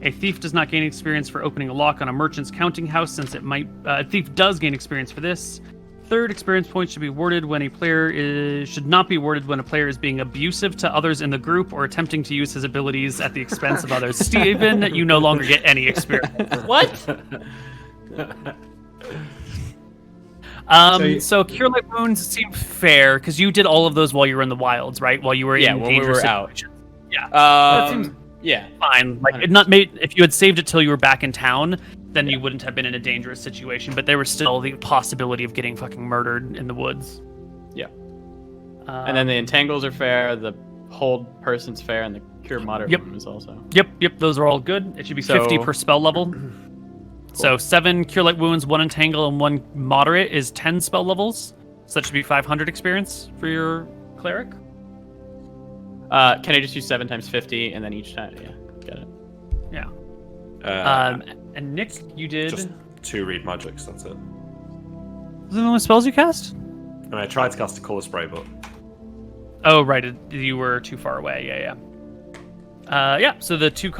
A thief does not gain experience for opening a lock on a merchant's counting house, since it might. A thief does gain experience for this. Third, experience points should be awarded when a player should not be awarded when a player is being abusive to others in the group or attempting to use his abilities at the expense of others. Steven, you no longer get any experience. What? So cure light wounds seem fair because you did all of those while you were in the wilds, right? While you were in when we dangerous were out. situations. Yeah. That seems Yeah. fine. Like it not made if you had saved it till you were back in town, then you wouldn't have been in a dangerous situation. But there was still the possibility of getting fucking murdered in the woods. Yeah. And then the entangles are fair, the hold person's fair, and the cure moderate Yep. wound is also. Yep, those are all good. It should be 50 per spell level. So 7 cure light wounds, 1 entangle, and 1 moderate is 10 spell levels. So that should be 500 experience for your cleric. Can I just use 7 times 50 and then each time? Yeah, got it. Yeah. And Nick, you did. Just 2 read magics. That's it. Was it the only spells you cast? And I tried to cast a color spray, but Oh, right. You were too far away. Yeah. So the 2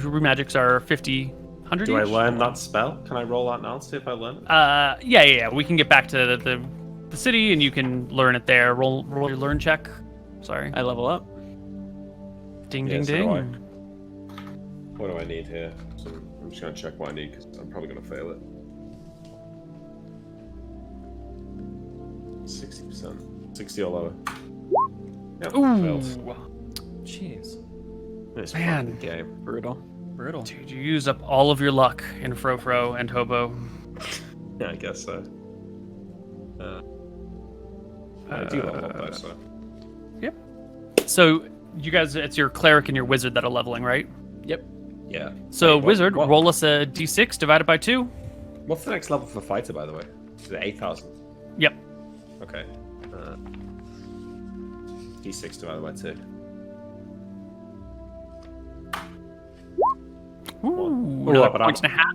room magics are 50, 100 do I each? learn that spell? Can I roll that now to see if I learn it? Yeah. We can get back to the city and you can learn it there. Roll your learn check. Sorry. I level up. Ding, Yeah, ding, so do I. ding. What do I need here? So I'm just going to check what I need because I'm probably going to fail it. 60%. 60 or lower. Yep, failed. Jeez. It's Man. Man. Game. Brutal. Brutal. Dude, you used up all of your luck in Frofro and Hobo. Yeah, I guess so. I do level up though, so. Yep. So you guys, it's your cleric and your wizard that are leveling, right? Yep. Yeah. So Wait, wizard, what- roll us a d6 divided by 2. What's the next level for fighter, by the way? Is it 8,000? Yep. Okay. D6 divided by 2. Ooh, Oh, another but point and a half.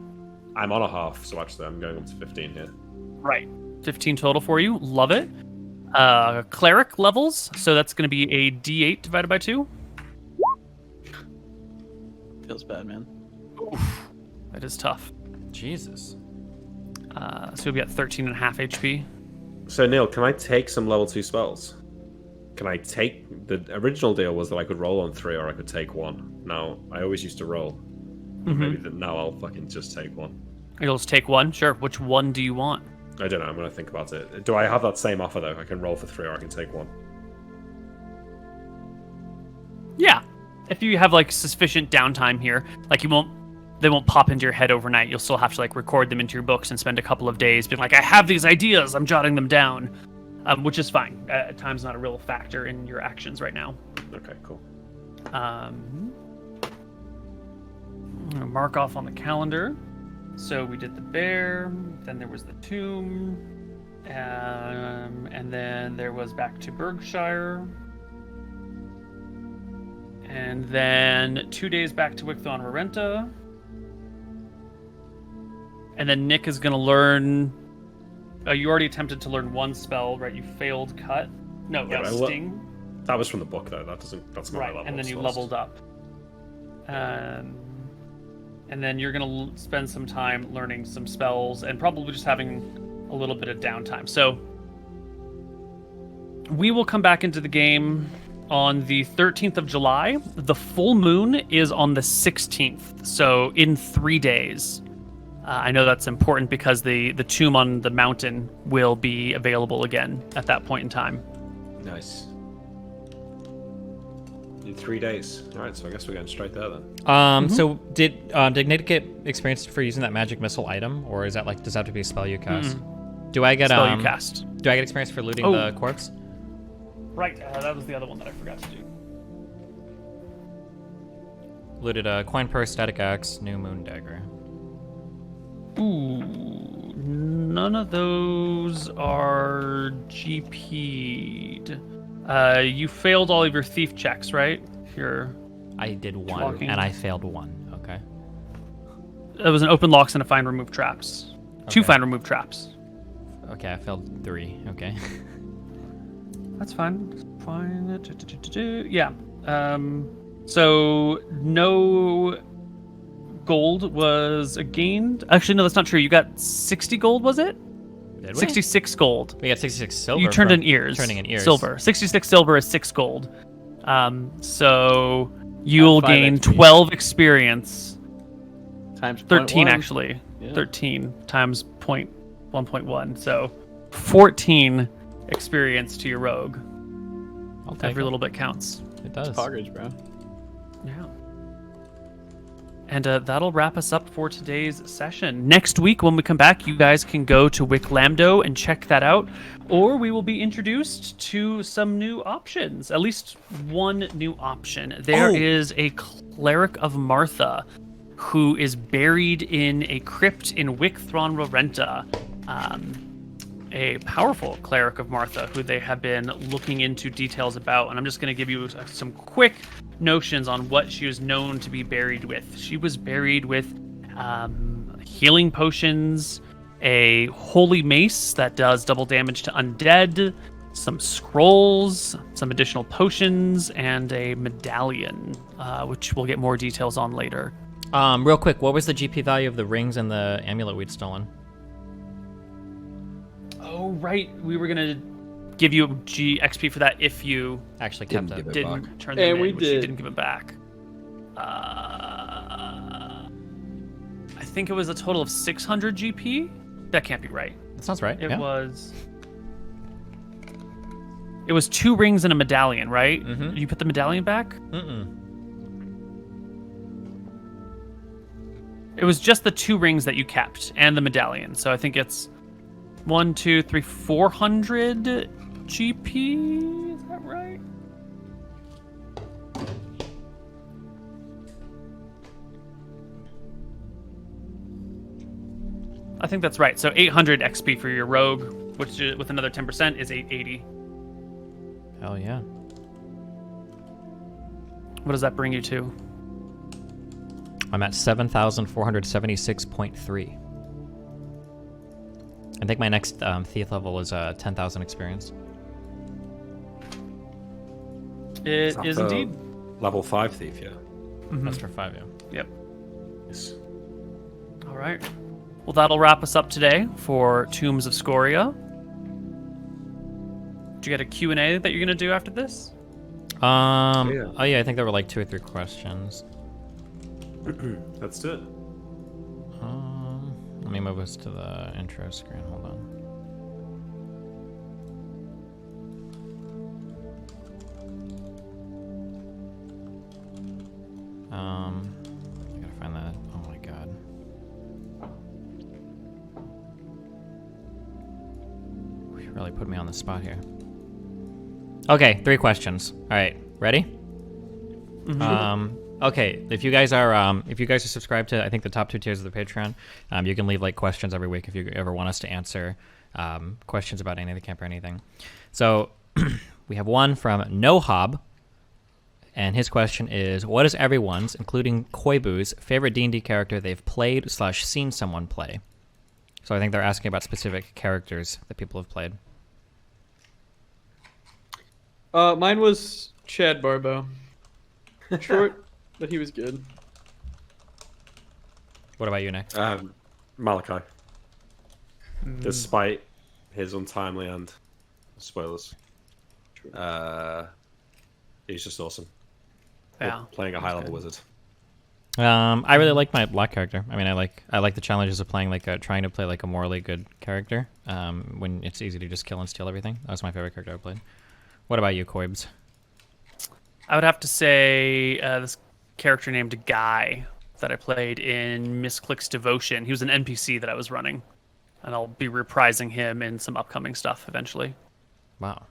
I'm on a half, so actually I'm going up to 15 here. Right. 15 total for you. Love it. Cleric levels. So that's going to be a d8 divided by 2. Feels bad, man. That is tough. Jesus. So you'll be at 13 and a half HP. So Neil, can I take some level 2 spells? Can I take... The original deal was that I could roll on 3 or I could take 1. Now, I always used to roll. Maybe now I'll fucking just take 1. You'll just take 1? Sure. Which one do you want? I don't know, I'm going to think about it. Do I have that same offer though? I can roll for 3 or I can take 1. Yeah. If you have like sufficient downtime here, like they won't pop into your head overnight. You'll still have to like record them into your books and spend a couple of days being like, I have these ideas, I'm jotting them down. Which is fine. Time's not a real factor in your actions right now. Okay, cool. I'm gonna mark off on the calendar. So we did the bear, then there was the tomb, and then there was back to Berkshire, and then 2 days back to Wicthon Rarenta, and then Nick is gonna learn. You already attempted to learn 1 spell, right? You failed cut. No, Yeah, but I sting. That was from the book though. That's not my Right, level. and then you so leveled up. And then you're going to spend some time learning some spells and probably just having a little bit of downtime. So we will come back into the game on the 13th of July. The full moon is on the 16th, so in 3 days. I know that's important because the tomb on the mountain will be available again at that point in time. Nice. In 3 days. All right, so I guess we're going straight there then. So did Nick get experience for using that magic missile item, or is that like does that have to be a spell you cast? Do I get Spell you cast. Do I get experience for looting Oh. the corpse? Right, that was the other one that I forgot to do. Looted a coin purse, static axe, new moon dagger. Ooh, none of those are GP'd. You failed all of your thief checks, right? I did one, Walking. and I failed one. Okay. It was an open locks and a find remove traps. 2 Okay. find remove traps. Okay, I failed 3. Okay. That's fine. Fine. Yeah. So no gold was gained. Actually, no, that's not true. You got 60 gold, was it? Did we? 66 gold. We got 66 silver. You turned from in ears. Turning in ears. Silver. 66 silver is 6 gold. So you'll 5 gain XP. 12 experience. Times 13 0.1. actually. Yeah. 13 times 1.1. So 14 experience to your rogue. I'll take Every it. little bit counts. It does. Poggers, bro. Yeah. And that'll wrap us up for today's session. Next week, when we come back, you guys can go to Wiklamdo and check that out, or we will be introduced to some new options. At least one new option. There is a Cleric of Martha who is buried in a crypt in Wicthron Rorenta. A powerful Cleric of Martha who they have been looking into details about. And I'm just going to give you some quick notions on what she was known to be buried with. She was buried with healing potions, a holy mace that does double damage to undead, some scrolls, some additional potions, and a medallion, which we'll get more details on later. Real quick, what was the GP value of the rings and the amulet we'd stolen? Oh, right. We were going to give you XP for that if you Actually kept Didn't it. give it didn't back. turn them And in, we which you did. didn't give it back. I think it was a total of 600 GP. That can't be right. That sounds right. It yeah. was 2 rings and a medallion, right? Mhm. You put the medallion back? Mm-mm. It was just the 2 rings that you kept and the medallion. So I think it's 1, 2, 3, 400 GP. Is that right? I think that's right. So 800 XP for your rogue, which with another 10% is 880. Hell yeah. What does that bring you to? I'm at 7,476.3. I think my next thief level is 10,000 experience. It is that indeed. Level 5 thief, yeah. That's for 5, yeah. Yep. Yes. All right. Well, that'll wrap us up today for Tombs of Scoria. Did you get a Q&A that you're going to do after this? Yeah. Oh yeah, I think there were like 2 or 3 questions. Let's do it. Let me move us to the intro screen. Hold on. I gotta find that. Oh my god. You really put me on the spot here. Okay, 3 questions. All right, ready? Okay, if you guys are subscribed to, I think, the top 2 tiers of the Patreon, you can leave like questions every week if you ever want us to answer questions about any of the camp or anything. So we have one from Nohob, and his question is, what is everyone's, including Koibu's, favorite D&D character they've played / seen someone play? So I think they're asking about specific characters that people have played. Mine was Chad Barbo. Short, but he was good. What about you, Nick? Malachi. Despite his untimely end. Spoilers. He's just awesome. Yeah. Playing a high level wizard. I really like my black character. I mean, I like the challenges of playing trying to play like a morally good character. When it's easy to just kill and steal everything. That was my favorite character I played. What about you, Koibs? I would have to say this character named Guy that I played in Miss Click's Devotion. He was an NPC that I was running, and I'll be reprising him in some upcoming stuff eventually. Wow.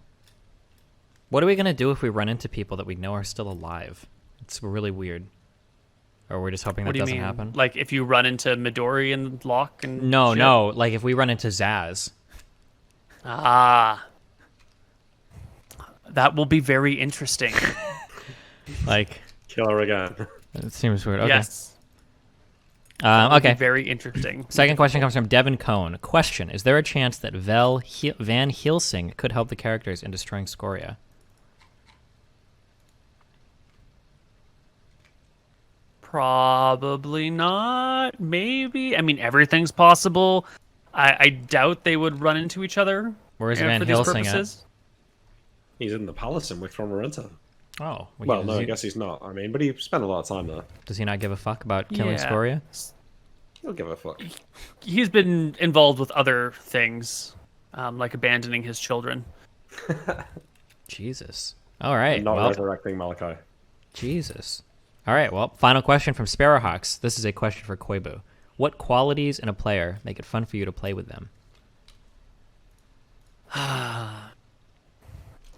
What are we gonna do if we run into people that we know are still alive? It's really weird. Or we're just hoping What that do you doesn't mean? happen. Like if you run into Midori and Locke and No, shit? no. Like if we run into Zaz. Ah. That will be very interesting. Like Kill her again. it seems weird. Okay. Yes. That will be Okay. very interesting. Second question comes from Devin Cohn. Question: is there a chance that Van Helsing could help the characters in destroying Scoria? Probably not. Maybe. I mean, everything's possible. I doubt they would run into each other. Where is for Van these Helsing at? purposes. He's in the palace in Wicthron Rorenta. Oh. Well, no, I guess he's not. I mean, but he spent a lot of time there. Does he not give a fuck about killing Yeah. Scoria? He'll give a fuck. He's been involved with other things, like abandoning his children. Jesus. All right. Not Well, resurrecting Malachi. Jesus. All right, well, final question from Sparrowhawks. This is a question for Koibu. What qualities in a player make it fun for you to play with them?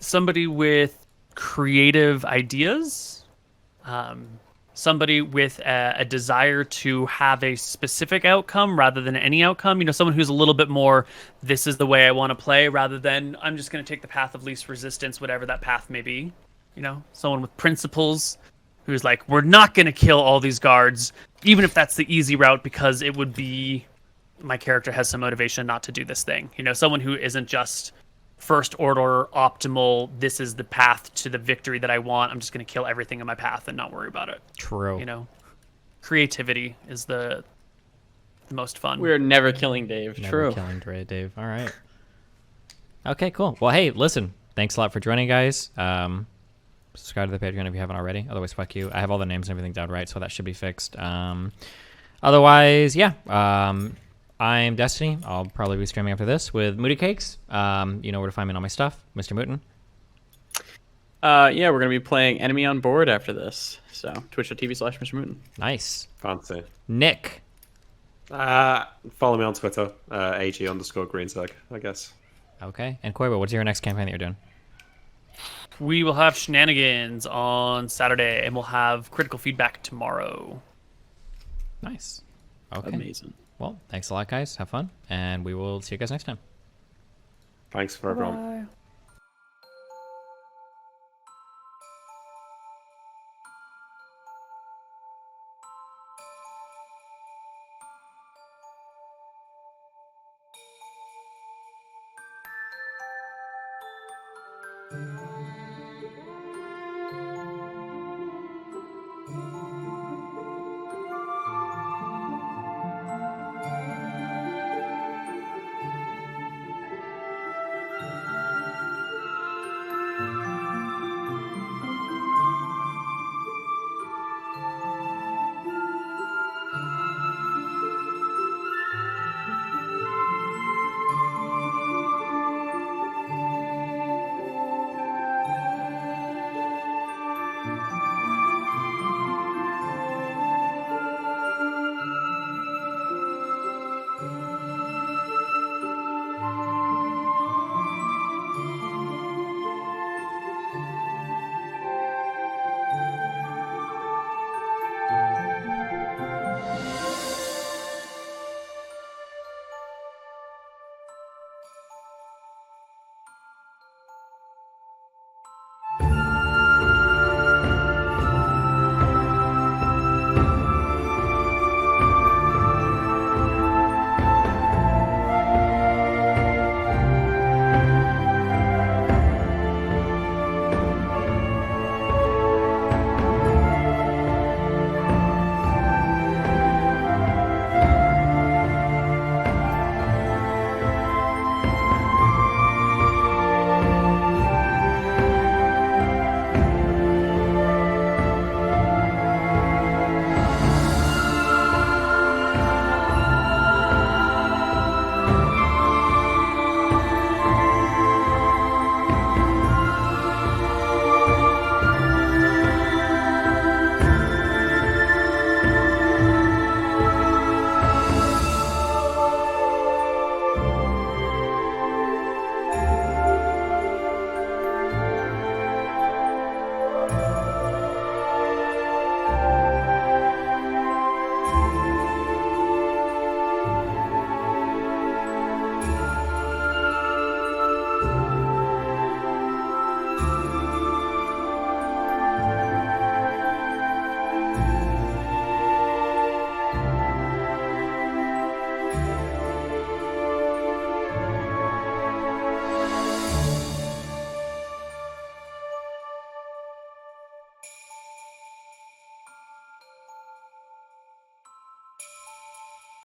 Somebody with creative ideas, somebody with a desire to have a specific outcome rather than any outcome. You know, someone who's a little bit more, this is the way I want to play, rather than I'm just going to take the path of least resistance, whatever that path may be. You know, someone with principles who's like, we're not going to kill all these guards, even if that's the easy route, because it would be my character has some motivation not to do this thing. You know, someone who isn't just first order optimal, this is the path to the victory that I want, I'm just going to kill everything in my path and not worry about it. True. You know, creativity is the most fun. We're never killing Dave. Never True. killing Dave. All right. Okay, cool. Well, hey, listen, thanks a lot for joining, guys. Subscribe to the Patreon if you haven't already. Otherwise, fuck you. I have all the names and everything down right, so that should be fixed. Otherwise, yeah. I'm Destiny. I'll probably be streaming after this with Moody Cakes. You know where to find me and all my stuff. MrMouton. Yeah, we're going to be playing Enemy on Board after this. So, twitch.tv/MrMouton. Nice. Fancy. Nick. Follow me on Twitter, AG_Greenseg, I guess. Okay. And Koibu, what's your next campaign that you're doing? We will have shenanigans on Saturday, and we'll have critical feedback tomorrow. Nice. Okay. Amazing. Well, thanks a lot, guys. Have fun, and we will see you guys next time. Thanks for everyone. Bye.